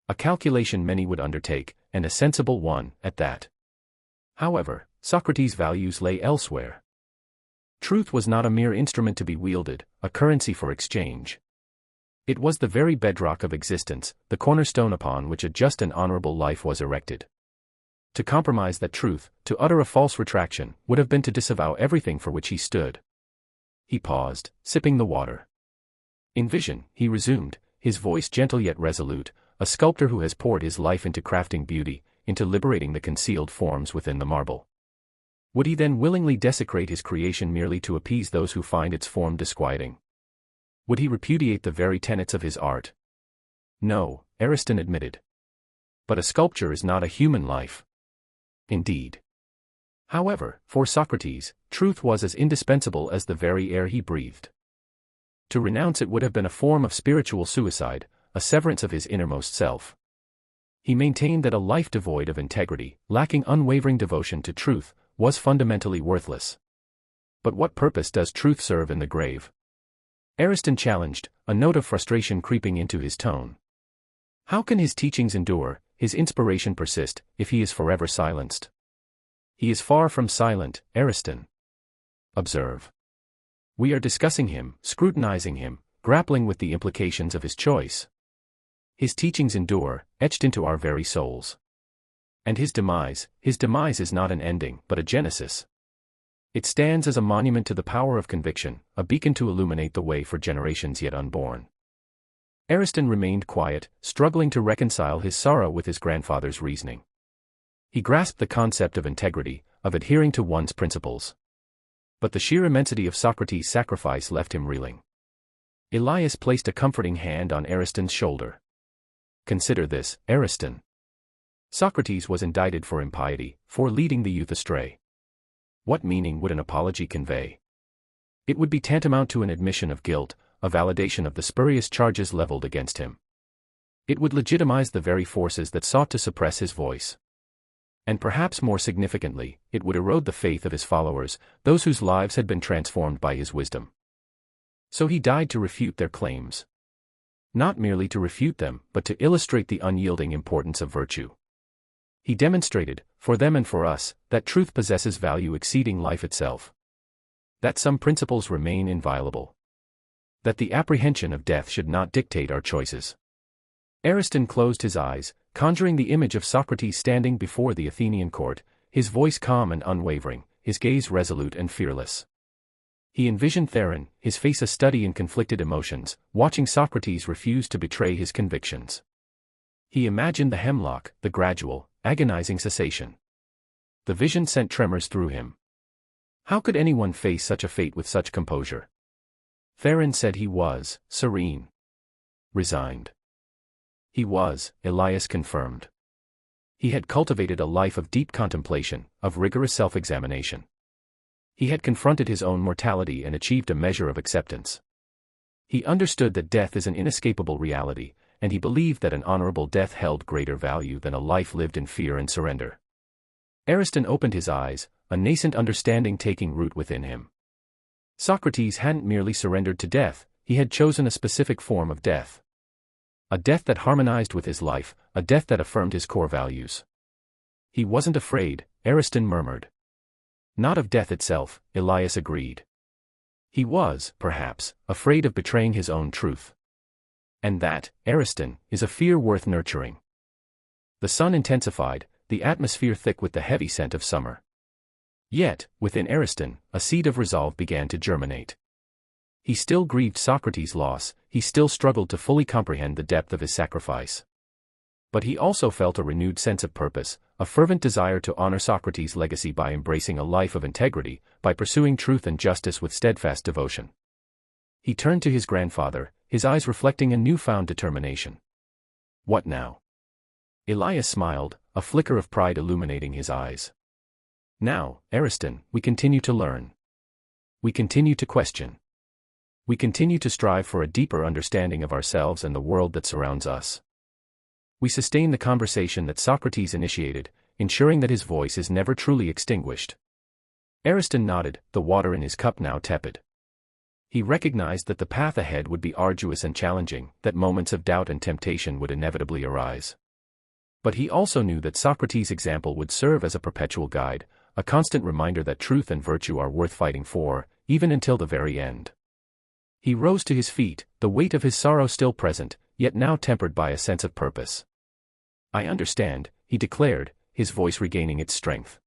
A calculation many would undertake, and a sensible one, at that. However, Socrates' values lay elsewhere. Truth was not a mere instrument to be wielded, a currency for exchange. It was the very bedrock of existence, the cornerstone upon which a just and honorable life was erected. To compromise that truth, to utter a false retraction, would have been to disavow everything for which he stood. He paused, sipping the water. In vision, he resumed, his voice gentle yet resolute, a sculptor who has poured his life into crafting beauty, into liberating the concealed forms within the marble. Would he then willingly desecrate his creation merely to appease those who find its form disquieting? Would he repudiate the very tenets of his art? No, Ariston admitted. But a sculpture is not a human life. Indeed. However, for Socrates, truth was as indispensable as the very air he breathed. To renounce it would have been a form of spiritual suicide, a severance of his innermost self. He maintained that a life devoid of integrity, lacking unwavering devotion to truth, was fundamentally worthless. But what purpose does truth serve in the grave? Ariston challenged, a note of frustration creeping into his tone. How can his teachings endure, his inspiration persist, if he is forever silenced? He is far from silent, Ariston. Observe. We are discussing him, scrutinizing him, grappling with the implications of his choice. His teachings endure, etched into our very souls. And his demise is not an ending, but a genesis. It stands as a monument to the power of conviction, a beacon to illuminate the way for generations yet unborn. Ariston remained quiet, struggling to reconcile his sorrow with his grandfather's reasoning. He grasped the concept of integrity, of adhering to one's principles. But the sheer immensity of Socrates' sacrifice left him reeling. Elias placed a comforting hand on Ariston's shoulder. Consider this, Ariston. Socrates was indicted for impiety, for leading the youth astray. What meaning would an apology convey? It would be tantamount to an admission of guilt, a validation of the spurious charges leveled against him. It would legitimize the very forces that sought to suppress his voice. And perhaps more significantly, it would erode the faith of his followers, those whose lives had been transformed by his wisdom. So he died to refute their claims. Not merely to refute them, but to illustrate the unyielding importance of virtue. He demonstrated, for them and for us, that truth possesses value exceeding life itself. That some principles remain inviolable. That the apprehension of death should not dictate our choices. Ariston closed his eyes, conjuring the image of Socrates standing before the Athenian court, his voice calm and unwavering, his gaze resolute and fearless. He envisioned Theron, his face a study in conflicted emotions, watching Socrates refuse to betray his convictions. He imagined the hemlock, the gradual, agonizing cessation. The vision sent tremors through him. How could anyone face such a fate with such composure? Theron said he was serene. Resigned. He was, Elias confirmed. He had cultivated a life of deep contemplation, of rigorous self-examination. He had confronted his own mortality and achieved a measure of acceptance. He understood that death is an inescapable reality, and he believed that an honorable death held greater value than a life lived in fear and surrender. Ariston opened his eyes, a nascent understanding taking root within him. Socrates hadn't merely surrendered to death, he had chosen a specific form of death. A death that harmonized with his life, a death that affirmed his core values. He wasn't afraid, Ariston murmured. Not of death itself, Elias agreed. He was, perhaps, afraid of betraying his own truth. And that, Ariston, is a fear worth nurturing. The sun intensified, the atmosphere thick with the heavy scent of summer. Yet, within Ariston, a seed of resolve began to germinate. He still grieved Socrates' loss, he still struggled to fully comprehend the depth of his sacrifice. But he also felt a renewed sense of purpose, a fervent desire to honor Socrates' legacy by embracing a life of integrity, by pursuing truth and justice with steadfast devotion. He turned to his grandfather, his eyes reflecting a newfound determination. What now? Elias smiled, a flicker of pride illuminating his eyes. Now, Ariston, we continue to learn. We continue to question. We continue to strive for a deeper understanding of ourselves and the world that surrounds us. We sustain the conversation that Socrates initiated, ensuring that his voice is never truly extinguished. Ariston nodded, the water in his cup now tepid. He recognized that the path ahead would be arduous and challenging, that moments of doubt and temptation would inevitably arise. But he also knew that Socrates' example would serve as a perpetual guide, a constant reminder that truth and virtue are worth fighting for, even until the very end. He rose to his feet, the weight of his sorrow still present, yet now tempered by a sense of purpose. I understand, he declared, his voice regaining its strength.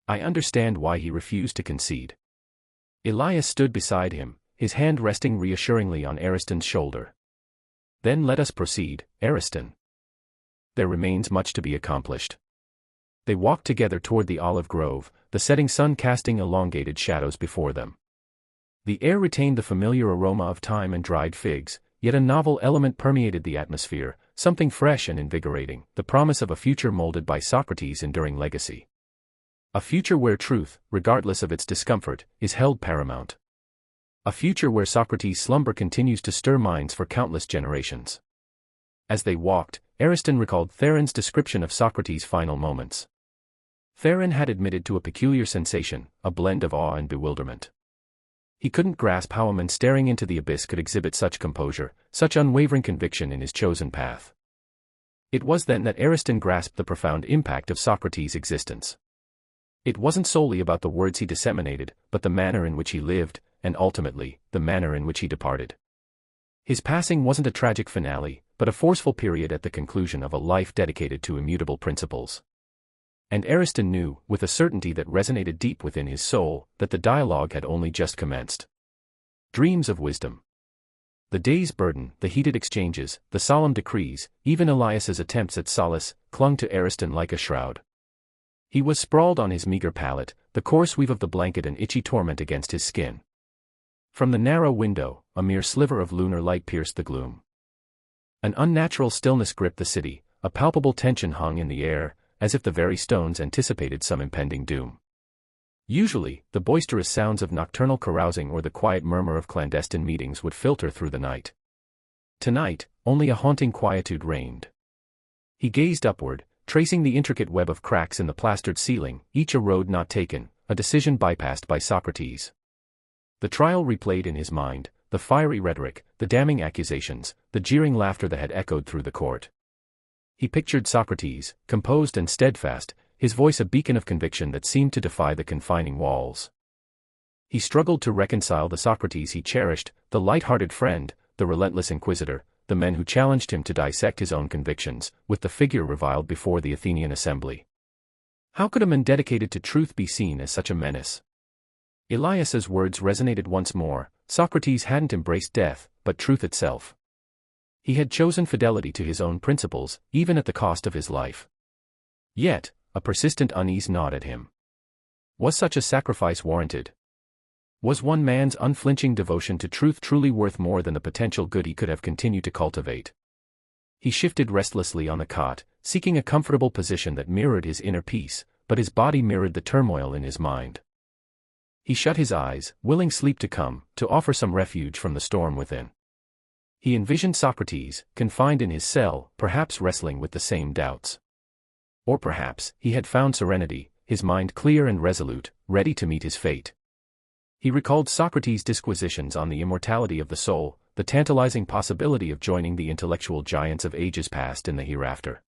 I understand why he refused to concede. Elias stood beside him, his hand resting reassuringly on Ariston's shoulder. Then let us proceed, Ariston. There remains much to be accomplished. They walked together toward the olive grove, the setting sun casting elongated shadows before them. The air retained the familiar aroma of thyme and dried figs, yet a novel element permeated the atmosphere, something fresh and invigorating, the promise of a future molded by Socrates' enduring legacy. A future where truth, regardless of its discomfort, is held paramount. A future where Socrates' slumber continues to stir minds for countless generations. As they walked, Ariston recalled Theron's description of Socrates' final moments. Theron had admitted to a peculiar sensation, a blend of awe and bewilderment. He couldn't grasp how a man staring into the abyss could exhibit such composure, such unwavering conviction in his chosen path. It was then that Ariston grasped the profound impact of Socrates' existence. It wasn't solely about the words he disseminated, but the manner in which he lived, and ultimately, the manner in which he departed. His passing wasn't a tragic finale, but a forceful period at the conclusion of a life dedicated to immutable principles. And Ariston knew, with a certainty that resonated deep within his soul, that the dialogue had only just commenced. Dreams of wisdom. The day's burden, the heated exchanges, the solemn decrees, even Elias's attempts at solace, clung to Ariston like a shroud. He was sprawled on his meager pallet, the coarse weave of the blanket an itchy torment against his skin. From the narrow window, a mere sliver of lunar light pierced the gloom. An unnatural stillness gripped the city, a palpable tension hung in the air, as if the very stones anticipated some impending doom. Usually, the boisterous sounds of nocturnal carousing or the quiet murmur of clandestine meetings would filter through the night. Tonight, only a haunting quietude reigned. He gazed upward, tracing the intricate web of cracks in the plastered ceiling, each a road not taken, a decision bypassed by Socrates. The trial replayed in his mind, the fiery rhetoric, the damning accusations, the jeering laughter that had echoed through the court. He pictured Socrates, composed and steadfast, his voice a beacon of conviction that seemed to defy the confining walls. He struggled to reconcile the Socrates he cherished, the light-hearted friend, the relentless inquisitor, the men who challenged him to dissect his own convictions, with the figure reviled before the Athenian assembly. How could a man dedicated to truth be seen as such a menace? Elias's words resonated once more. Socrates hadn't embraced death, but truth itself. He had chosen fidelity to his own principles, even at the cost of his life. Yet, a persistent unease gnawed at him. Was such a sacrifice warranted? Was one man's unflinching devotion to truth truly worth more than the potential good he could have continued to cultivate? He shifted restlessly on the cot, seeking a comfortable position that mirrored his inner peace, but his body mirrored the turmoil in his mind. He shut his eyes, willing sleep to come, to offer some refuge from the storm within. He envisioned Socrates, confined in his cell, perhaps wrestling with the same doubts. Or perhaps, he had found serenity, his mind clear and resolute, ready to meet his fate. He recalled Socrates' disquisitions on the immortality of the soul, the tantalizing possibility of joining the intellectual giants of ages past in the hereafter.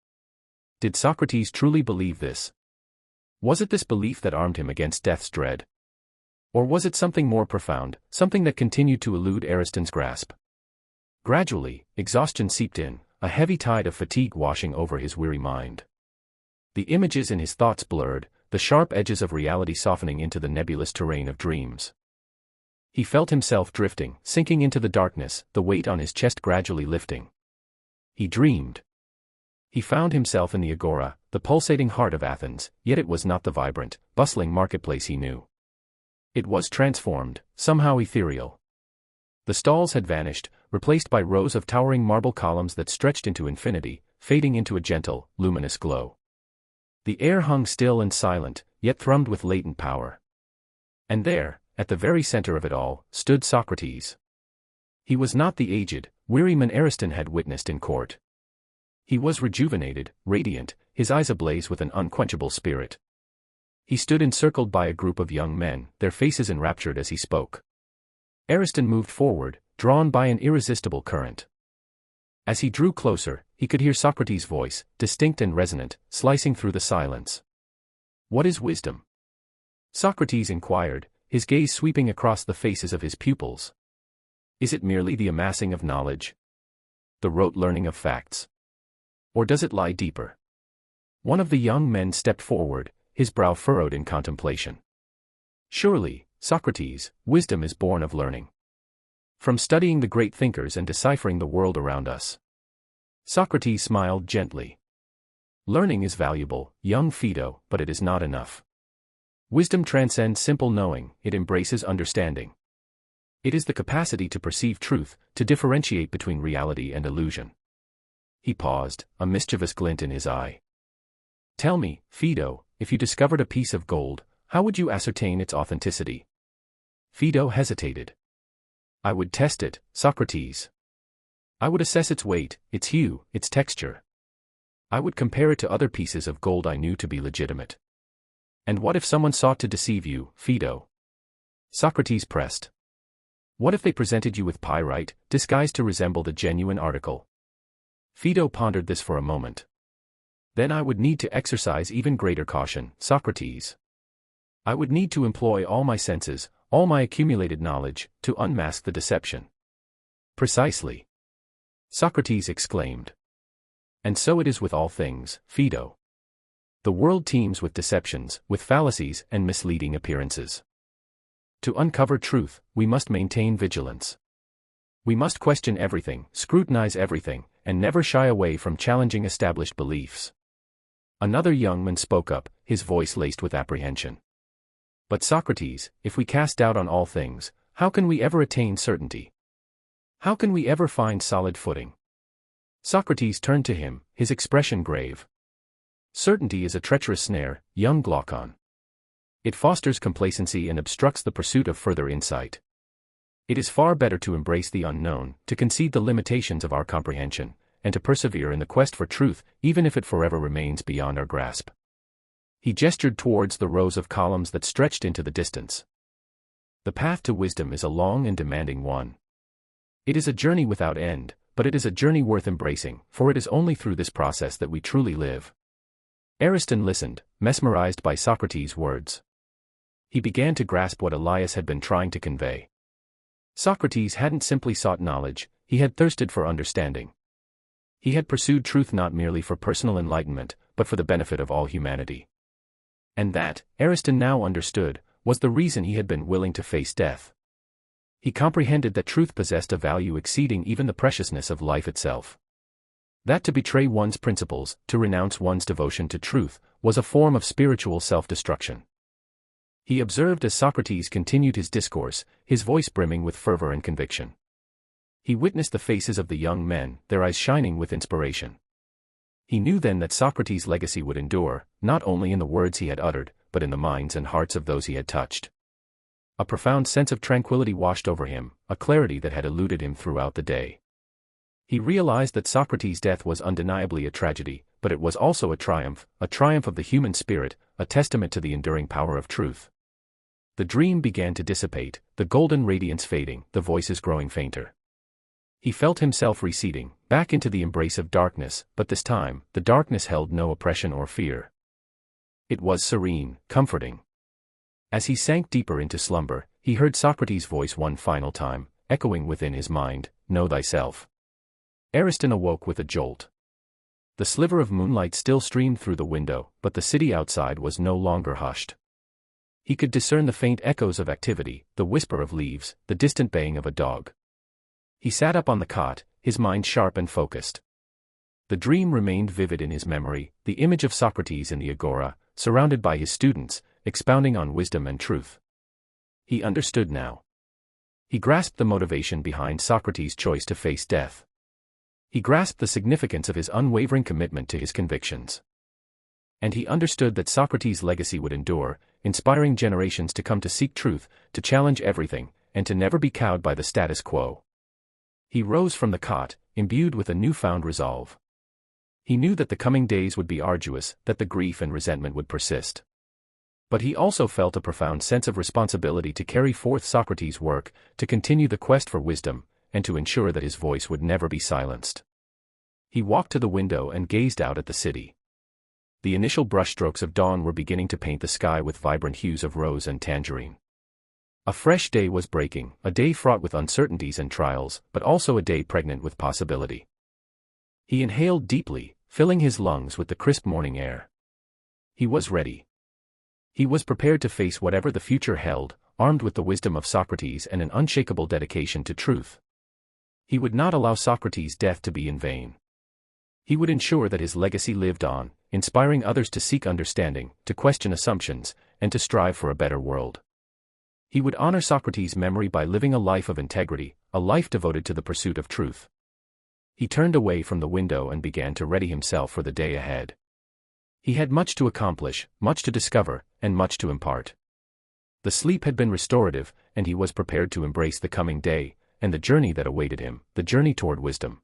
Did Socrates truly believe this? Was it this belief that armed him against death's dread? Or was it something more profound, something that continued to elude Ariston's grasp? Gradually, exhaustion seeped in, a heavy tide of fatigue washing over his weary mind. The images in his thoughts blurred, the sharp edges of reality softening into the nebulous terrain of dreams. He felt himself drifting, sinking into the darkness, the weight on his chest gradually lifting. He dreamed. He found himself in the agora, the pulsating heart of Athens, yet it was not the vibrant, bustling marketplace he knew. It was transformed, somehow ethereal. The stalls had vanished, replaced by rows of towering marble columns that stretched into infinity, fading into a gentle, luminous glow. The air hung still and silent, yet thrummed with latent power. And there, at the very center of it all, stood Socrates. He was not the aged, weary man Ariston had witnessed in court. He was rejuvenated, radiant, his eyes ablaze with an unquenchable spirit. He stood encircled by a group of young men, their faces enraptured as he spoke. Ariston moved forward, drawn by an irresistible current. As he drew closer, he could hear Socrates' voice, distinct and resonant, slicing through the silence. "What is wisdom?" Socrates inquired, his gaze sweeping across the faces of his pupils. "Is it merely the amassing of knowledge? The rote learning of facts? Or does it lie deeper?" One of the young men stepped forward, his brow furrowed in contemplation. "Surely, Socrates, wisdom is born of learning. From studying the great thinkers and deciphering the world around us." Socrates smiled gently. "Learning is valuable, young Phaedo, but it is not enough. Wisdom transcends simple knowing, it embraces understanding. It is the capacity to perceive truth, to differentiate between reality and illusion." He paused, a mischievous glint in his eye. "Tell me, Phaedo, if you discovered a piece of gold, how would you ascertain its authenticity?" Phaedo hesitated. "I would test it, Socrates. I would assess its weight, its hue, its texture. I would compare it to other pieces of gold I knew to be legitimate." "And what if someone sought to deceive you, Phaedo?" Socrates pressed. "What if they presented you with pyrite, disguised to resemble the genuine article?" Phaedo pondered this for a moment. "Then I would need to exercise even greater caution, Socrates. I would need to employ all my senses, all my accumulated knowledge, to unmask the deception." "Precisely," Socrates exclaimed. "And so it is with all things, Phaedo. The world teems with deceptions, with fallacies and misleading appearances. To uncover truth, we must maintain vigilance. We must question everything, scrutinize everything, and never shy away from challenging established beliefs." Another young man spoke up, his voice laced with apprehension. "But Socrates, if we cast doubt on all things, how can we ever attain certainty? How can we ever find solid footing?" Socrates turned to him, his expression grave. "Certainty is a treacherous snare, young Glaucon. It fosters complacency and obstructs the pursuit of further insight. It is far better to embrace the unknown, to concede the limitations of our comprehension, and to persevere in the quest for truth, even if it forever remains beyond our grasp." He gestured towards the rows of columns that stretched into the distance. "The path to wisdom is a long and demanding one. It is a journey without end, but it is a journey worth embracing, for it is only through this process that we truly live." Ariston listened, mesmerized by Socrates' words. He began to grasp what Elias had been trying to convey. Socrates hadn't simply sought knowledge, he had thirsted for understanding. He had pursued truth not merely for personal enlightenment, but for the benefit of all humanity. And that, Ariston now understood, was the reason he had been willing to face death. He comprehended that truth possessed a value exceeding even the preciousness of life itself. That to betray one's principles, to renounce one's devotion to truth, was a form of spiritual self-destruction. He observed as Socrates continued his discourse, his voice brimming with fervor and conviction. He witnessed the faces of the young men, their eyes shining with inspiration. He knew then that Socrates' legacy would endure, not only in the words he had uttered, but in the minds and hearts of those he had touched. A profound sense of tranquility washed over him, a clarity that had eluded him throughout the day. He realized that Socrates' death was undeniably a tragedy, but it was also a triumph of the human spirit, a testament to the enduring power of truth. The dream began to dissipate, the golden radiance fading, the voices growing fainter. He felt himself receding, back into the embrace of darkness, but this time, the darkness held no oppression or fear. It was serene, comforting. As he sank deeper into slumber, he heard Socrates' voice one final time, echoing within his mind, "Know thyself." Ariston awoke with a jolt. The sliver of moonlight still streamed through the window, but the city outside was no longer hushed. He could discern the faint echoes of activity, the whisper of leaves, the distant baying of a dog. He sat up on the cot, his mind sharp and focused. The dream remained vivid in his memory, the image of Socrates in the agora, surrounded by his students, expounding on wisdom and truth. He understood now. He grasped the motivation behind Socrates' choice to face death. He grasped the significance of his unwavering commitment to his convictions. And he understood that Socrates' legacy would endure, inspiring generations to come to seek truth, to challenge everything, and to never be cowed by the status quo. He rose from the cot, imbued with a newfound resolve. He knew that the coming days would be arduous, that the grief and resentment would persist. But he also felt a profound sense of responsibility to carry forth Socrates' work, to continue the quest for wisdom, and to ensure that his voice would never be silenced. He walked to the window and gazed out at the city. The initial brushstrokes of dawn were beginning to paint the sky with vibrant hues of rose and tangerine. A fresh day was breaking, a day fraught with uncertainties and trials, but also a day pregnant with possibility. He inhaled deeply, filling his lungs with the crisp morning air. He was ready. He was prepared to face whatever the future held, armed with the wisdom of Socrates and an unshakable dedication to truth. He would not allow Socrates' death to be in vain. He would ensure that his legacy lived on, inspiring others to seek understanding, to question assumptions, and to strive for a better world. He would honor Socrates' memory by living a life of integrity, a life devoted to the pursuit of truth. He turned away from the window and began to ready himself for the day ahead. He had much to accomplish, much to discover, and much to impart. The sleep had been restorative, and he was prepared to embrace the coming day, and the journey that awaited him, the journey toward wisdom.